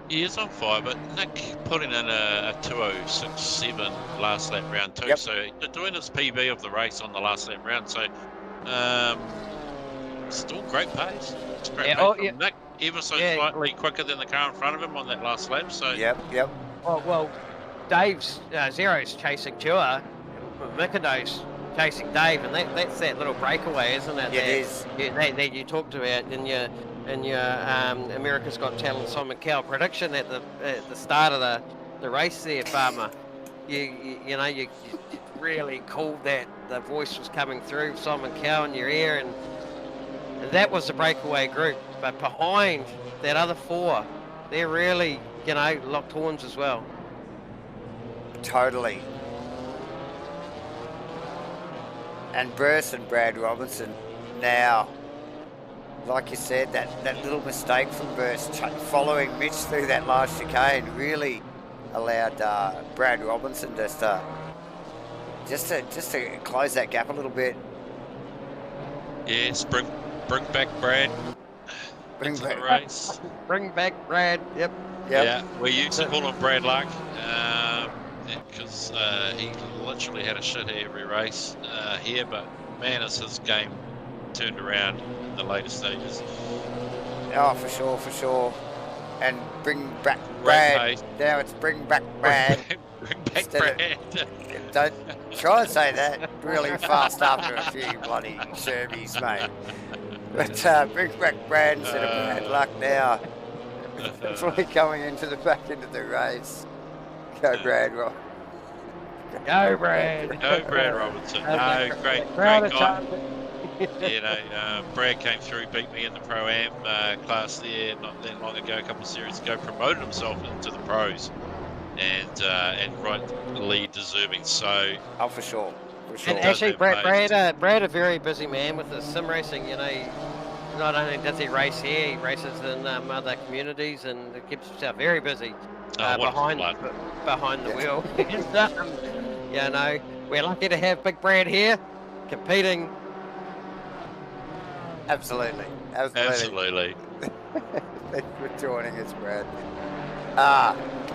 [SPEAKER 2] He is on fire, but Nick put in a 2:06.7 last lap round too.
[SPEAKER 1] Yep.
[SPEAKER 2] So doing his PB of the race on the last lap round. So still great pace. It's great pace from Nick, ever so slightly quicker than the car in front of him on that last lap. So
[SPEAKER 1] Yep.
[SPEAKER 3] Well, Dave's Zero's chasing Chua, McIndoe's chasing Dave, and that's that little breakaway, isn't it?
[SPEAKER 1] Yeah, it is.
[SPEAKER 3] That you talked about in your America's Got Talent Simon Cowell prediction at the start of the race there, Farmer. You really called that the voice was coming through Simon Cowell in your ear, and that was the breakaway group. But behind that other four, they're really locked horns as well.
[SPEAKER 1] Totally. And Bruce and Brad Robinson now, like you said, that little mistake from Bruce following Mitch through that last chicane really allowed Brad Robinson just to close that gap a little bit.
[SPEAKER 2] Yes, bring back Brad.
[SPEAKER 1] Bring
[SPEAKER 2] back the race.
[SPEAKER 3] Bring back Brad. Yep.
[SPEAKER 2] Yeah, we used to call him Brad Luck because he literally had a shit every race here, but man, is his game turned around in the later stages.
[SPEAKER 1] Oh, for sure. And bring back Brad. Now it's bring back Brad.
[SPEAKER 2] Bring back Brad.
[SPEAKER 1] Don't try and say that really fast after a few bloody Sherbies, mate. But bring back Brad instead of Brad Luck now. Definitely coming into the back end of the race. Go Brad, Rob.
[SPEAKER 3] Go Brad.
[SPEAKER 2] Go Brad Robinson. No, great guy. Brad came through, beat me in the Pro-Am class there not that long ago, a couple of series ago, promoted himself into the pros, and rightly deserving so.
[SPEAKER 1] Oh, for sure.
[SPEAKER 3] And actually, Brad, a very busy man with the sim racing. Not only does he race here, he races in other communities and keeps himself very busy behind the wheel. We're lucky to have Big Brad here, competing.
[SPEAKER 1] Absolutely.
[SPEAKER 2] Thanks
[SPEAKER 1] for joining us, Brad.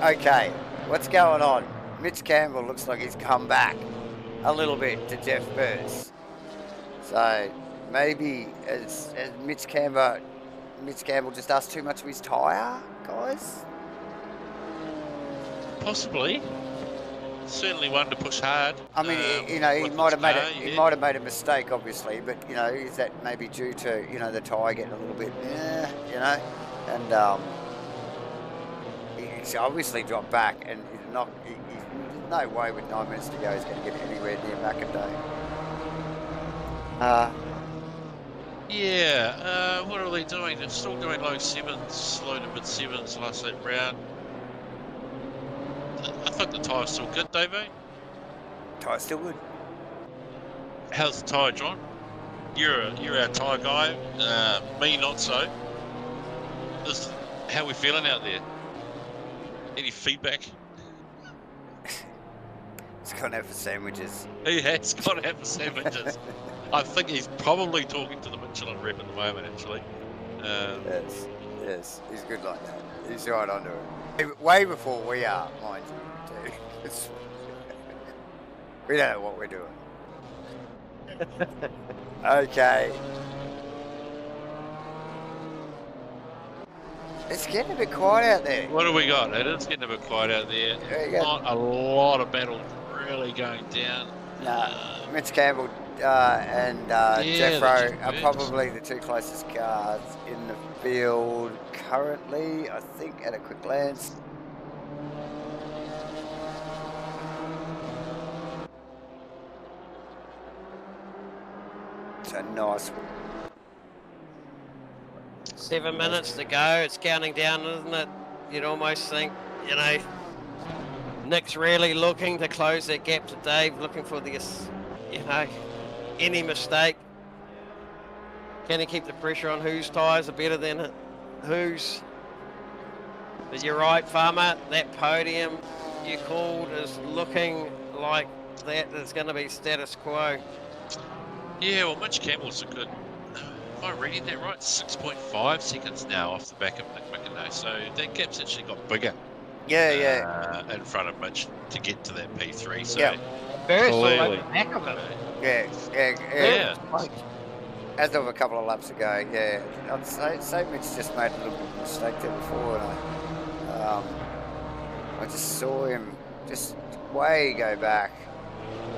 [SPEAKER 1] Okay, what's going on? Mitch Campbell looks like he's come back a little bit to Jeff Burns. So maybe as Mitch Campbell just asked too much of his tyre, guys?
[SPEAKER 2] Possibly. Certainly one to push hard.
[SPEAKER 1] I mean, he might have made a mistake, obviously, but is that maybe due to the tyre getting a little bit, and he's obviously dropped back, and there's no way with 9 minutes to go he's going to get anywhere near McIndoe.
[SPEAKER 2] What are they doing? They're still doing low to mid sevens last lap round. I think the tyre's still good, Davo.
[SPEAKER 1] Tyre's still good.
[SPEAKER 2] How's the tyre, John? You're our tyre guy. Me, not so. How are we feeling out there? Any feedback?
[SPEAKER 1] He's gone out for sandwiches.
[SPEAKER 2] He has gone out for sandwiches. I think he's probably talking to the Michelin rep at the moment, actually.
[SPEAKER 1] Yes, he's good like that. He's right onto it. Way before we are, mind you, too. We don't know what we're doing. Okay. It's getting a bit quiet out there.
[SPEAKER 2] What do we got? It is getting a bit quiet out there. Not a lot of battles really going down.
[SPEAKER 1] Mitch Campbell and Jeff Rowe are probably the two closest cars in the field currently, I think, at a quick glance. It's a nice one.
[SPEAKER 3] 7 minutes to go. It's counting down, isn't it? You'd almost think, you know, Nick's really looking to close that gap to Dave, looking for this, you know, any mistake. Can he keep the pressure on whose tyres are better than whose? But you're right, Farmer, that podium you called is looking like that is going to be status quo.
[SPEAKER 2] Yeah, well, Mitch Campbell's a good, am I reading that right? 6.5 seconds now off the back of Nick McIntyre, so that gap's actually got bigger.
[SPEAKER 1] Yeah.
[SPEAKER 2] In front of Mitch to get to that P3, so
[SPEAKER 3] clearly. Back of it.
[SPEAKER 1] Yeah. As of a couple of laps ago, yeah. I'd say Mitch just made a little bit of a mistake there before, and I just saw him just way go back,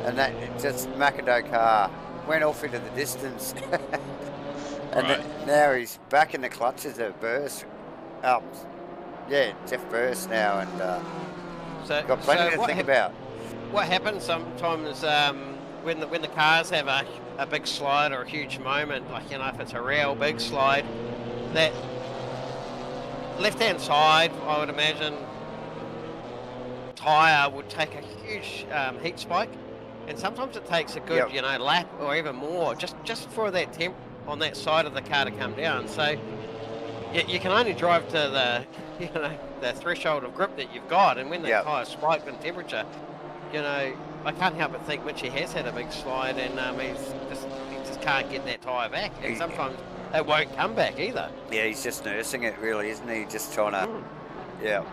[SPEAKER 1] and that just McIntyre car went off into the distance. And now he's back in the clutches of Burst. Jeff Burst now, and got plenty to think about.
[SPEAKER 3] What happens sometimes when the cars have a big slide or a huge moment, like, you know, if it's a real big slide, that left-hand side, I would imagine, tyre would take a huge heat spike, and sometimes it takes a good, you know, lap or even more just for that temp on that side of the car to come down. So you can only drive to the, you know, the threshold of grip that you've got, and when the tyre spike in temperature, you know, I can't help but think Mitchie has had a big slide, and he just can't get that tyre back, and sometimes it won't come back either.
[SPEAKER 1] Yeah, he's just nursing it, really, isn't he? Just trying to,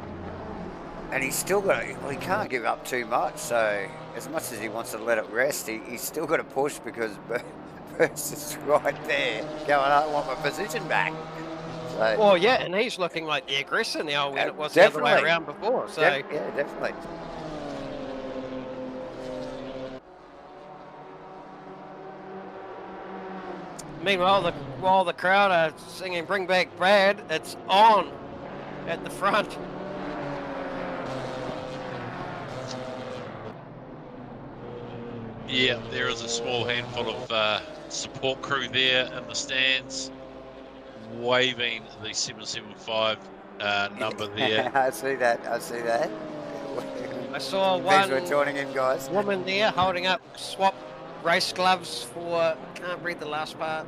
[SPEAKER 1] And he's still got to, well, he can't give up too much, so as much as he wants to let it rest, he's still got to push, because Burst is right there going, I want my position back. So,
[SPEAKER 3] well, yeah, and he's looking like the aggressor now when it was the other way around before. So
[SPEAKER 1] yeah, definitely.
[SPEAKER 3] Meanwhile, while the crowd are singing "Bring Back Brad," it's on at the front.
[SPEAKER 2] Yeah, there is a small handful of support crew there in the stands, waving the 775 number there.
[SPEAKER 1] I see that.
[SPEAKER 3] I saw
[SPEAKER 1] Thanks for joining in, guys.
[SPEAKER 3] Woman there holding up swap race gloves for, can't read the last part,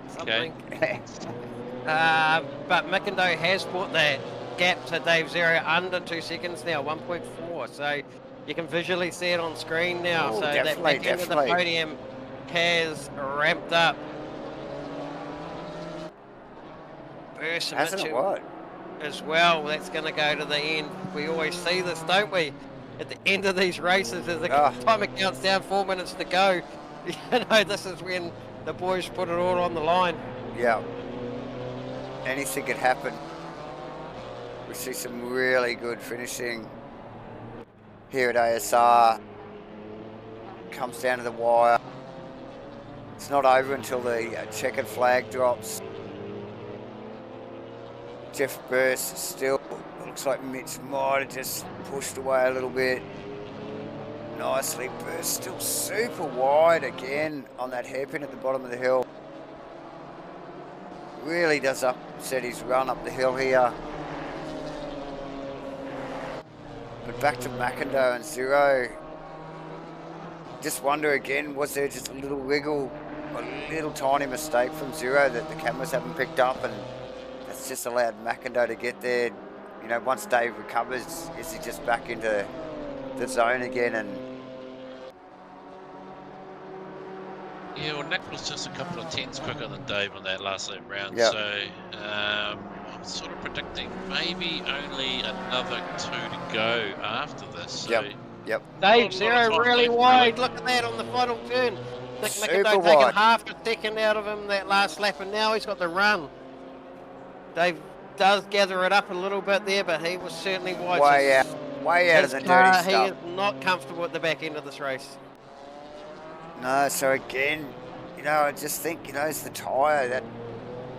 [SPEAKER 3] something.
[SPEAKER 1] Okay.
[SPEAKER 3] But McIntyre has brought that gap to Dave Zero under 2 seconds now, 1.4. So you can visually see it on screen now. So that back end of the podium has ramped up. Burst and Mitchell as well. That's going to go to the end. We always see this, don't we? At the end of these races, as the timer counts down, 4 minutes to go. You know, this is when the boys put it all on the line.
[SPEAKER 1] Yeah. Anything could happen. We see some really good finishing here at ASR. Comes down to the wire. It's not over until the checkered flag drops. Jeff Burst still, looks like Mitch might have just pushed away a little bit. Nicely, Burst still super wide again on that hairpin at the bottom of the hill. Really does upset his run up the hill here. But back to McIntyre and Zero. Just wonder again, was there just a little wiggle, a little tiny mistake from Zero that the cameras haven't picked up, and that's just allowed McIntyre to get there. You know, once Dave recovers, is he just back into the zone again? And
[SPEAKER 2] Yeah, well, Nick was just a couple of tenths quicker than Dave on that last lap round,
[SPEAKER 1] Yep.
[SPEAKER 2] so I'm sort of predicting maybe only another 2 to go after this. So
[SPEAKER 1] Yep.
[SPEAKER 3] Dave,
[SPEAKER 2] not a lot
[SPEAKER 3] Zero
[SPEAKER 2] of time
[SPEAKER 3] really
[SPEAKER 2] left,
[SPEAKER 3] wide. Look at that on the final turn. Nick
[SPEAKER 1] Super
[SPEAKER 3] McIntyre taking
[SPEAKER 1] wide.
[SPEAKER 3] half a second out of him that last lap, and now he's got the run. Dave does gather it up a little bit there, but he was certainly wide.
[SPEAKER 1] Way out of the dirty stuff.
[SPEAKER 3] He is not comfortable at the back end of this race.
[SPEAKER 1] No, so again, you know, I just think, you know, it's the tyre that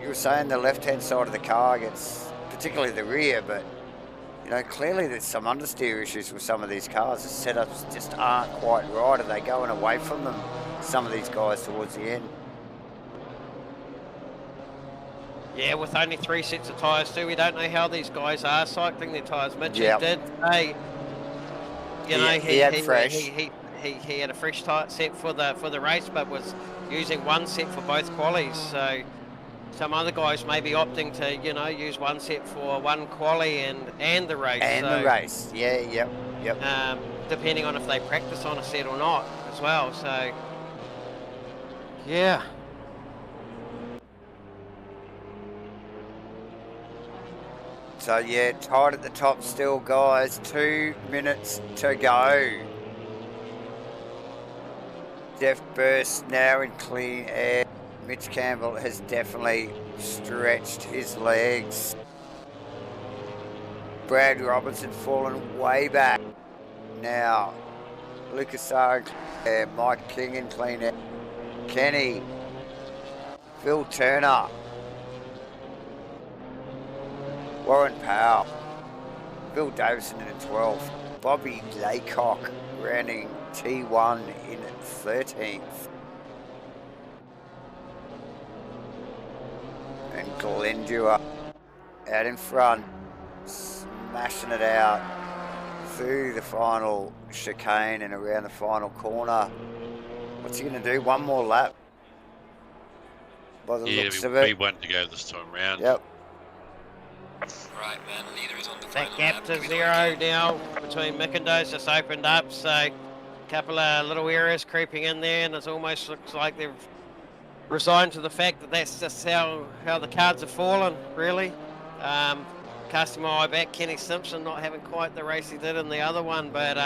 [SPEAKER 1] you were saying the left-hand side of the car gets, particularly the rear, but, you know, clearly there's some understeer issues with some of these cars. The setups just aren't quite right. Are they going away from them, some of these guys, towards the end?
[SPEAKER 3] Yeah, with only 3 sets of tyres too, we don't know how these guys are cycling their tyres. Mitch did say, you know, he had a fresh tyre set for the race, but was using one set for both qualies. So some other guys may be opting to, you know, use one set for one quali and the race.
[SPEAKER 1] The race, yeah, yep.
[SPEAKER 3] Depending on if they practice on a set or not as well. So yeah.
[SPEAKER 1] So yeah, tight at the top still, guys. 2 minutes to go. Def burst now in clean air. Mitch Campbell has definitely stretched his legs. Brad Robinson fallen way back. Now, Lucas Sarg, Mike King in clean air. Kenny, Phil Turner, Warren Powell, Bill Davison in 12th, Bobby Laycock rounding T1 in 13th, and Glendua out in front, smashing it out through the final chicane and around the final corner. What's he going to do? One more lap? By the looks of it.
[SPEAKER 2] B1 to go this time round.
[SPEAKER 1] Yep.
[SPEAKER 7] Right, man, leader is on the
[SPEAKER 3] That gap to 0 now between McIntyre's just opened up, so a couple of little errors creeping in there, and it almost looks like they've resigned to the fact that that's just how the cards have fallen, really. Casting my eye back, Kenny Simpson not having quite the race he did in the other one, but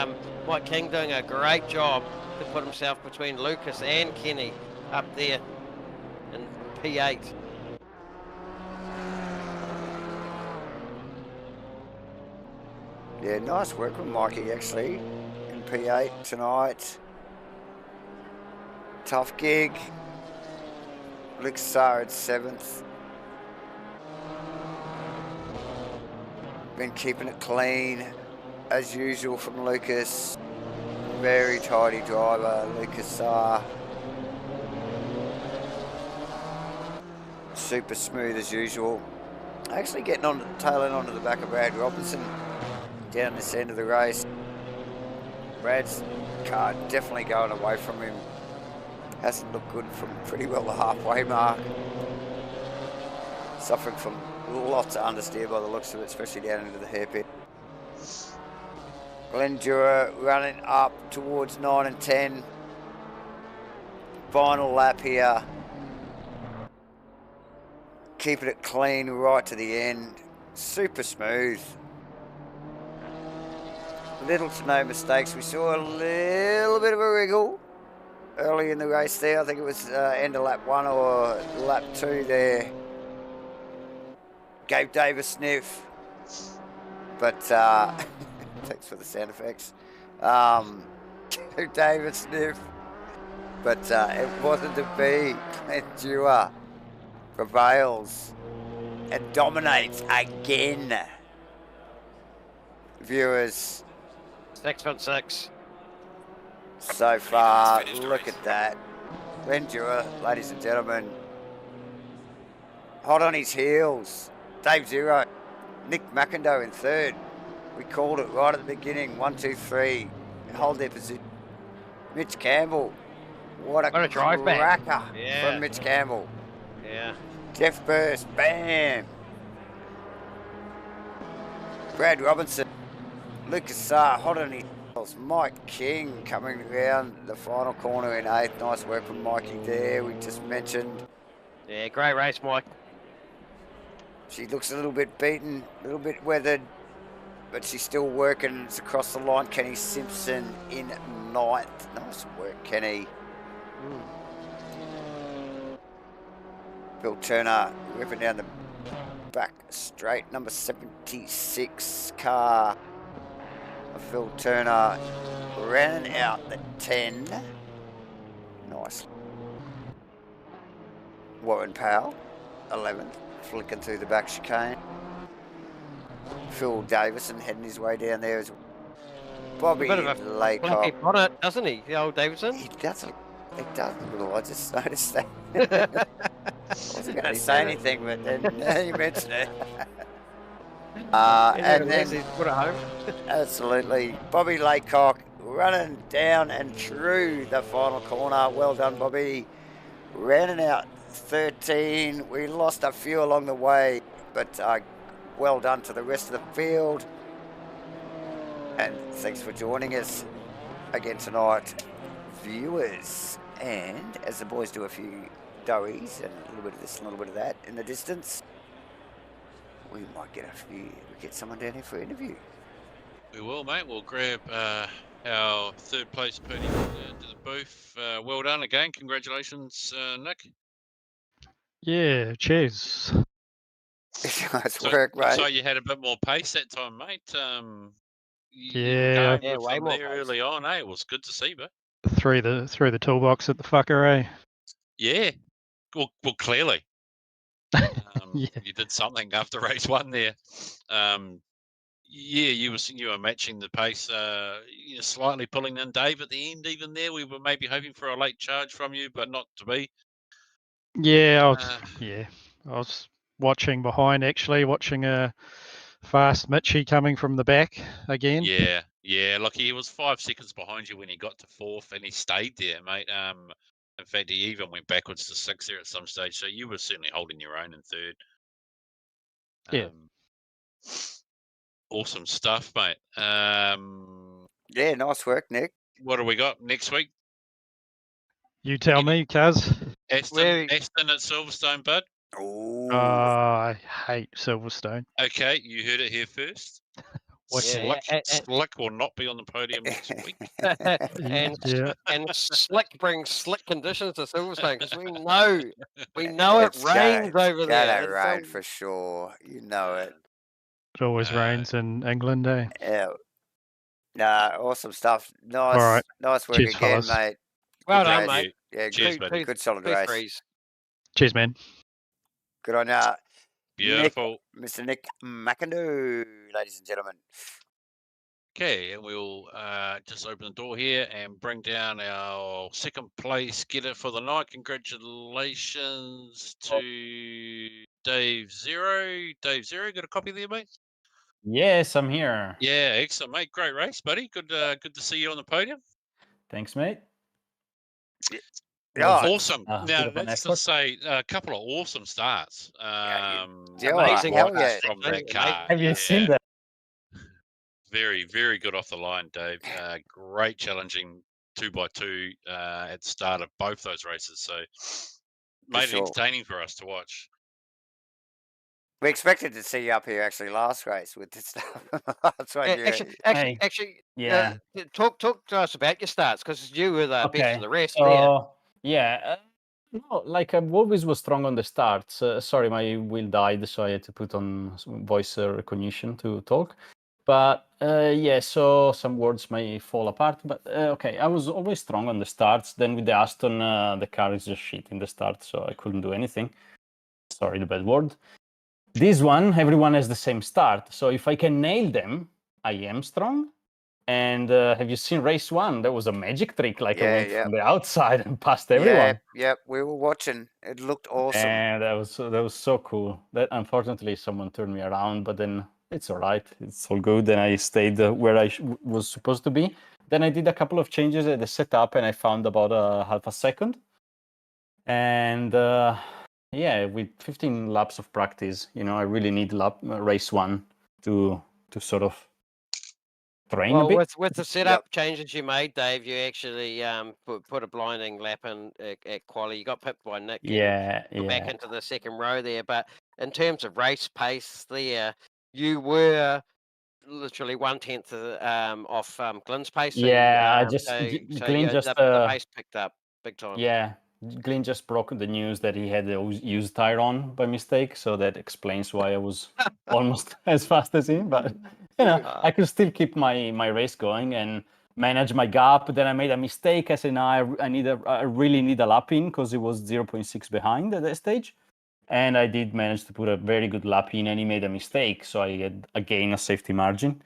[SPEAKER 3] Mike King doing a great job to put himself between Lucas and Kenny up there in P8.
[SPEAKER 1] Yeah, nice work with Mikey actually in P8 tonight. Tough gig. Luxar at 7th. Been keeping it clean as usual from Lucas. Very tidy driver, Lucas. Super smooth as usual. Actually getting on the tail end onto the back of Brad Robinson down this end of the race. Brad's car definitely going away from him. Hasn't looked good from pretty well the halfway mark. Suffering from lots of understeer by the looks of it, especially down into the hairpin. Glendura running up towards 9 and 10. Final lap here. Keeping it clean right to the end. Super smooth. Little to no mistakes. We saw a little bit of a wriggle early in the race there. I think it was end of lap 1 or lap 2 there. Gave Dave a sniff. But, thanks for the sound effects. Gave Dave a sniff. But it wasn't to be. Glendura prevails and dominates again. Viewers.
[SPEAKER 3] 6.6.
[SPEAKER 1] So far, look at that. Glendura, ladies and gentlemen. Hot on his heels. Dave 0. Nick McIntyre in 3rd. We called it right at the beginning. 1, 2, 3. Hold their position. Mitch Campbell. What a
[SPEAKER 3] drive
[SPEAKER 1] cracker
[SPEAKER 3] back.
[SPEAKER 1] from Mitch Campbell.
[SPEAKER 3] Yeah.
[SPEAKER 1] Jeff Burst. Bam. Brad Robinson. Lucas Sarr, hot on his Mike King coming around the final corner in 8th. Nice work from Mikey there. We just mentioned.
[SPEAKER 3] Yeah, great race, Mike.
[SPEAKER 1] She looks a little bit beaten, a little bit weathered, but she's still working. It's across the line. Kenny Simpson in 9th. Nice work, Kenny. Phil Turner ripping down the back straight. Number 76 car of Phil Turner ran out the 10. Nice. Warren Powell, 11th, flicking through the back chicane. Phil Davison heading his way down there as well. Bobby Laycock.
[SPEAKER 3] On it, doesn't he, the old Davison?
[SPEAKER 1] He does. He does a little. I just noticed that. I wasn't going to say anything, but then you mentioned it. And then
[SPEAKER 3] he's put it home.
[SPEAKER 1] Absolutely, Bobby Laycock running down and through the final corner. Well done, Bobby. Rounding out 13. We lost a few along the way, but well done to the rest of the field. And thanks for joining us again tonight, viewers. And as the boys do a few doughies and a little bit of this and a little bit of that in the distance, we might get someone down here for an interview.
[SPEAKER 2] We will, mate. We'll grab our third place podium into the booth. Well done again. Congratulations, Nick.
[SPEAKER 6] Yeah, cheers.
[SPEAKER 1] Nice work, mate.
[SPEAKER 2] So you had a bit more pace that time, mate.
[SPEAKER 6] Yeah,
[SPEAKER 3] way
[SPEAKER 2] from
[SPEAKER 3] more
[SPEAKER 2] there
[SPEAKER 3] pace.
[SPEAKER 2] early on, eh? It was good to see, but
[SPEAKER 6] through the toolbox at the fucker, eh?
[SPEAKER 2] yeah. Well, clearly.
[SPEAKER 6] Yeah.
[SPEAKER 2] You did something after race 1 there. Yeah, you were matching the pace, slightly pulling in Dave at the end. Even there, we were maybe hoping for a late charge from you, but not to be.
[SPEAKER 6] Yeah, I was watching behind, actually, watching a fast Mitchie coming from the back again.
[SPEAKER 2] Yeah. Look, he was 5 seconds behind you when he got to 4th, and he stayed there, mate. In fact, he even went backwards to 6th there at some stage. So you were certainly holding your own in 3rd.
[SPEAKER 6] Yeah.
[SPEAKER 2] Awesome stuff, mate.
[SPEAKER 1] Yeah, nice work, Nick.
[SPEAKER 2] What do we got next week?
[SPEAKER 6] You tell me, cuz.
[SPEAKER 2] Aston at Silverstone, bud.
[SPEAKER 1] Oh,
[SPEAKER 6] I hate Silverstone.
[SPEAKER 2] Okay, you heard it here first. Slick will not be on the podium next week.
[SPEAKER 3] and Slick brings slick conditions to Silverstone because we know it rains over there.
[SPEAKER 1] Gonna rain for sure. You know it.
[SPEAKER 6] It always rains in England, eh?
[SPEAKER 1] Yeah. Nah, awesome stuff. Nice,
[SPEAKER 6] all right.
[SPEAKER 1] Nice work
[SPEAKER 6] Cheers,
[SPEAKER 1] again,
[SPEAKER 6] fellas.
[SPEAKER 1] mate.
[SPEAKER 3] Well done, mate.
[SPEAKER 1] Yeah,
[SPEAKER 2] cheers,
[SPEAKER 1] good solid race.
[SPEAKER 6] Cheers, man.
[SPEAKER 1] Good on ya.
[SPEAKER 2] Beautiful.
[SPEAKER 1] Mr. Nick McIndoe, ladies and gentlemen.
[SPEAKER 2] Okay, and we'll just open the door here and bring down our second place getter for the night. Congratulations to Dave Zero. Dave Zero, got a copy there, mate?
[SPEAKER 8] Yes, I'm here.
[SPEAKER 2] Yeah, excellent, mate. Great race, buddy. Good to see you on the podium.
[SPEAKER 8] Thanks, mate.
[SPEAKER 1] Yeah,
[SPEAKER 2] awesome. Now, let's just say a couple of awesome starts.
[SPEAKER 3] Amazing
[SPEAKER 2] from that car.
[SPEAKER 8] Have you seen that?
[SPEAKER 2] Very, very good off the line, Dave. Great challenging 2x2 at the start of both those races. So made it entertaining for us to watch.
[SPEAKER 1] We expected to see you up here actually last race with this stuff. That's right.
[SPEAKER 3] Actually, yeah. Talk to us about your starts because you were the best of the rest.
[SPEAKER 8] Yeah. No, like I always was strong on the starts. Sorry, my wheel died, so I had to put on voice recognition to talk. But so some words may fall apart. But okay, I was always strong on the starts. Then with the Aston, the car is just shit in the start, so I couldn't do anything. Sorry, the bad word. This one, everyone has the same start. So if I can nail them, I am strong. And have you seen race 1? That was a magic trick. I went from the outside and passed everyone.
[SPEAKER 1] Yep. We were watching. It looked awesome.
[SPEAKER 8] And that was so cool. That unfortunately someone turned me around, but then it's all right. It's all good. And I stayed where I was supposed to be. Then I did a couple of changes at the setup, and I found about a half a second. And with 15 laps of practice, I really need race 1 to sort of drain a bit.
[SPEAKER 3] With the setup changes you made, Dave, you actually put a blinding lap in at quali. You got pipped by Nick.
[SPEAKER 8] Yeah,
[SPEAKER 3] and back into the second row there. But in terms of race pace, there you were literally 1/10 off Glyn's pace. So
[SPEAKER 8] yeah. Glyn just
[SPEAKER 3] the pace picked up big time.
[SPEAKER 8] Yeah, Glyn just broke the news that he had a used tire on by mistake, so that explains why I was almost as fast as him. But you know, I could still keep my race going and manage my gap. Then I made a mistake. I said, no, I really need a lap in because it was 0.6 behind at that stage. And I did manage to put a very good lap in, and he made a mistake, so I had again a safety margin.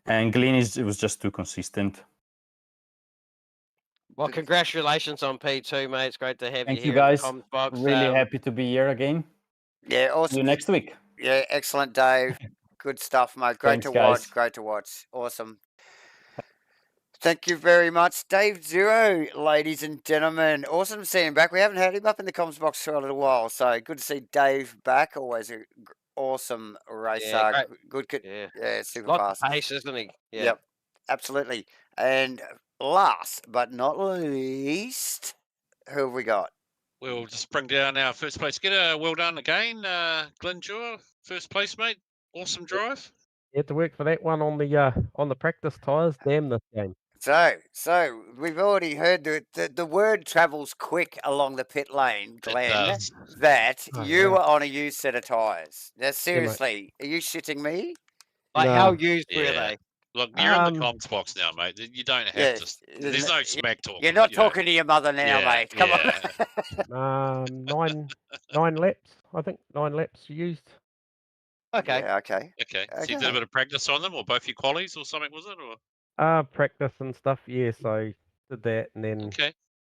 [SPEAKER 8] And Glyn it was just too consistent.
[SPEAKER 3] Well, congratulations on P2, mate. It's great to have
[SPEAKER 8] Thank
[SPEAKER 3] you here
[SPEAKER 8] guys.
[SPEAKER 3] in the comms box.
[SPEAKER 8] Really happy to be here again.
[SPEAKER 1] Yeah, awesome.
[SPEAKER 8] See you next week.
[SPEAKER 1] Yeah, excellent, Dave. Good stuff, mate. Great to watch. Great to watch. Awesome. Thank you very much, Dave Zero, ladies and gentlemen. Awesome to see him back. We haven't had him up in the comms box for a little while, so good to see Dave back. Always an awesome racer.
[SPEAKER 3] Yeah,
[SPEAKER 1] good,
[SPEAKER 3] yeah,
[SPEAKER 1] super
[SPEAKER 3] lots
[SPEAKER 1] fast.
[SPEAKER 3] of pace, isn't he? Yeah.
[SPEAKER 1] Yep, absolutely. And last but not least, who have we got?
[SPEAKER 2] We'll just bring down our first place getter. Well done again, Glyn Dewar. First place, mate. Awesome drive.
[SPEAKER 4] You had to work for that one on the practice tyres. Damn this game.
[SPEAKER 1] So we've already heard the word travels quick along the pit lane, Glenn, that you were on a used set of tyres. Now, seriously, are you shitting me?
[SPEAKER 3] Like, how used were they?
[SPEAKER 2] Look, you're in the comms box now, mate. You don't have to. There's no smack talk.
[SPEAKER 1] You're not talking to your mother now, mate. Come
[SPEAKER 4] on. nine laps, I think. 9 laps used.
[SPEAKER 3] Okay.
[SPEAKER 1] Yeah, okay.
[SPEAKER 2] So you did a bit of practice on them, or both your qualies, or something, was it? Or
[SPEAKER 4] Practice and stuff. Yes, I did that, and then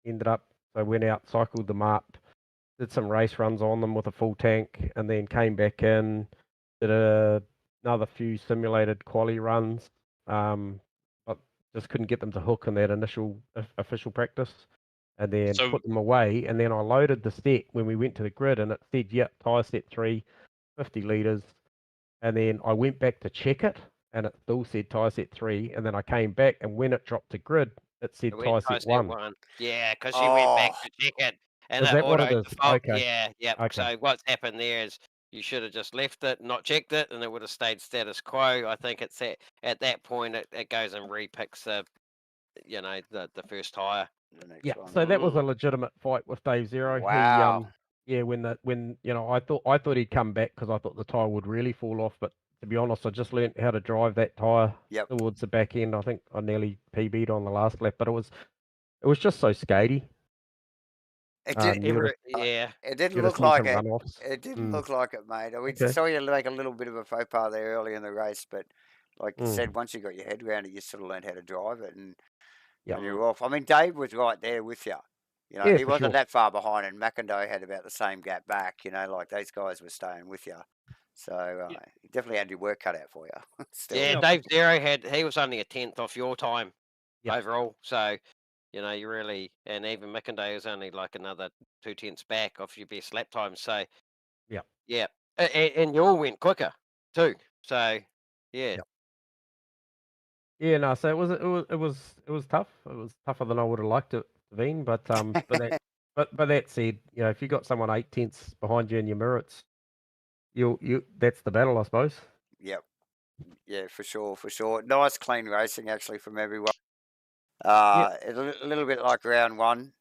[SPEAKER 4] ended up. So I went out, cycled them up, did some race runs on them with a full tank, and then came back in, did another few simulated quali runs. But just couldn't get them to hook in that initial official practice, and then put them away. And then I loaded the set when we went to the grid, and it said, "Yep, tyre set 3, 50 litres." And then I went back to check it, and it still said tyre set 3. And then I came back, and when it dropped to grid, it said tyre set 1.
[SPEAKER 3] Yeah, because you went back to check it, and
[SPEAKER 4] is that what it is? Okay.
[SPEAKER 3] Yeah.
[SPEAKER 4] Okay.
[SPEAKER 3] So what's happened there is you should have just left it, not checked it, and it would have stayed status quo. I think it's at that point it goes and repicks the first tyre.
[SPEAKER 4] Yeah. So that was a legitimate fight with Dave Zero.
[SPEAKER 1] Wow.
[SPEAKER 4] When I thought he'd come back because I thought the tyre would really fall off, but to be honest, I just learnt how to drive that tyre towards the back end. I think I nearly PB'd on the last lap, but it was just so skatey.
[SPEAKER 1] It didn't look like it. It didn't look like it, mate. We saw you make a little bit of a faux pas there early in the race, but like you said, once you got your head around it, you sort of learned how to drive it, and you're off. I mean, Dave was right there with you. He wasn't that far behind, and McIndoe had about the same gap back. Like those guys were staying with you. So he definitely had your work cut out for you.
[SPEAKER 3] Dave Zero he was only a 10th off your time overall. So, you really, and even McIndoe was only like another 2/10 back off your best lap time. So, yeah, and you all went quicker too. So, yeah.
[SPEAKER 4] Yeah, no. So it was tough. It was tougher than I would have liked it to been, but that said, if you got someone 8/10 behind you in your mirrors, you that's the battle, I suppose.
[SPEAKER 1] Yep. Yeah, for sure. Nice, clean racing actually from everyone. A little bit like round one.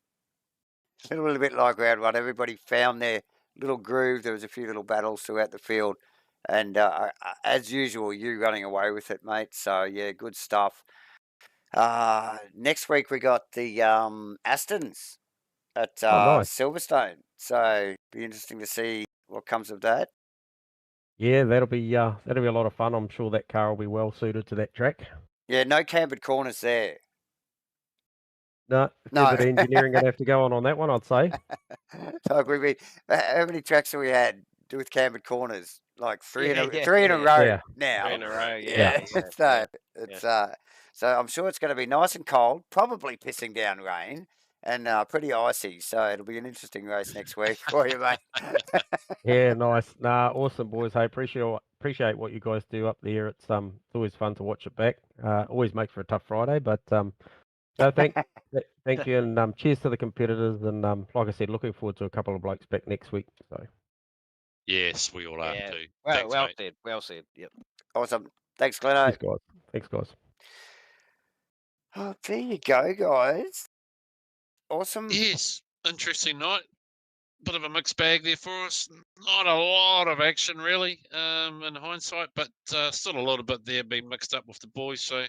[SPEAKER 1] Everybody found their little groove. There was a few little battles throughout the field, and as usual, you running away with it, mate. So yeah, good stuff. Next week we got the Asrnz at Silverstone. So be interesting to see what comes of that.
[SPEAKER 4] Yeah, that'll be a lot of fun. I'm sure that car will be well suited to that track.
[SPEAKER 1] Yeah, no cambered corners there.
[SPEAKER 4] No. Bit of engineering gonna have to go on that one, I'd say.
[SPEAKER 1] How many tracks have we had with cambered corners? Like three in a row now.
[SPEAKER 3] 3 in a row,
[SPEAKER 1] So I'm sure it's going to be nice and cold, probably pissing down rain, and pretty icy. So it'll be an interesting race next week for you, mate.
[SPEAKER 4] Yeah, nice. Nah, awesome, boys. Hey, appreciate appreciate what you guys do up there. It's always fun to watch it back. Always makes for a tough Friday, but no, thank you, and cheers to the competitors. And like I said, looking forward to a couple of blokes back next week. So
[SPEAKER 2] yes, we all are too.
[SPEAKER 3] Well,
[SPEAKER 2] Thanks,
[SPEAKER 3] well
[SPEAKER 2] mate.
[SPEAKER 3] said. Well said. Yep.
[SPEAKER 1] Awesome. Thanks, Glenno.
[SPEAKER 4] cheers, guys. Thanks, guys.
[SPEAKER 1] Oh, there you go, guys. Awesome.
[SPEAKER 2] Yes, interesting night. Bit of a mixed bag there for us. Not a lot of action really, in hindsight, but still a lot of bit there being mixed up with the boys. So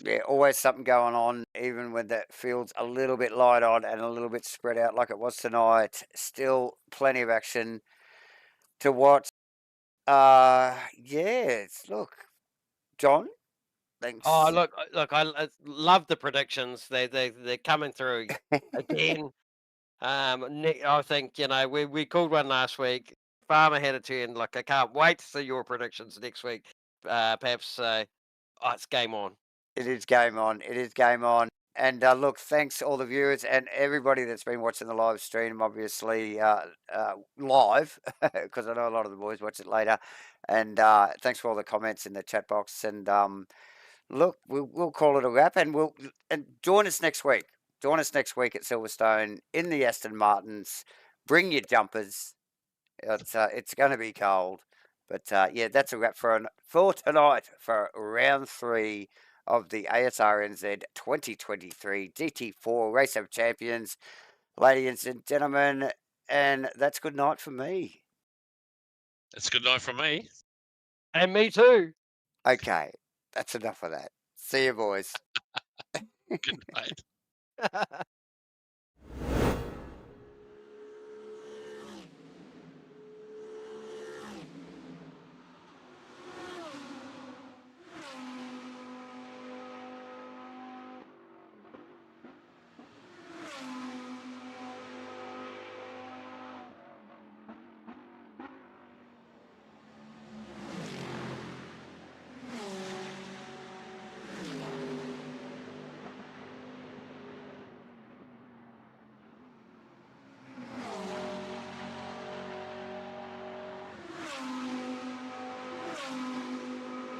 [SPEAKER 1] yeah, always something going on, even when that field's a little bit light on and a little bit spread out like it was tonight. Still plenty of action to watch. Yes. Look, John. Thanks.
[SPEAKER 3] Oh, look! I love the predictions. They're coming through again. I think we called one last week. Farmer had a turn. Look, I can't wait to see your predictions next week. Perhaps it's game on.
[SPEAKER 1] It is game on. It is game on. And look, thanks all the viewers and everybody that's been watching the live stream, obviously live, because I know a lot of the boys watch it later. And thanks for all the comments in the chat box. And look, we'll call it a wrap, and join us next week. Join us next week at Silverstone in the Aston Martins. Bring your jumpers. It's going to be cold. But yeah, that's a wrap for tonight for round 3 of the ASRNZ 2023 GT4 Race of Champions, ladies and gentlemen. And that's good night for me.
[SPEAKER 2] it's good night from me.
[SPEAKER 3] And me too.
[SPEAKER 1] Okay, that's enough of that. See you, boys.
[SPEAKER 2] Good night.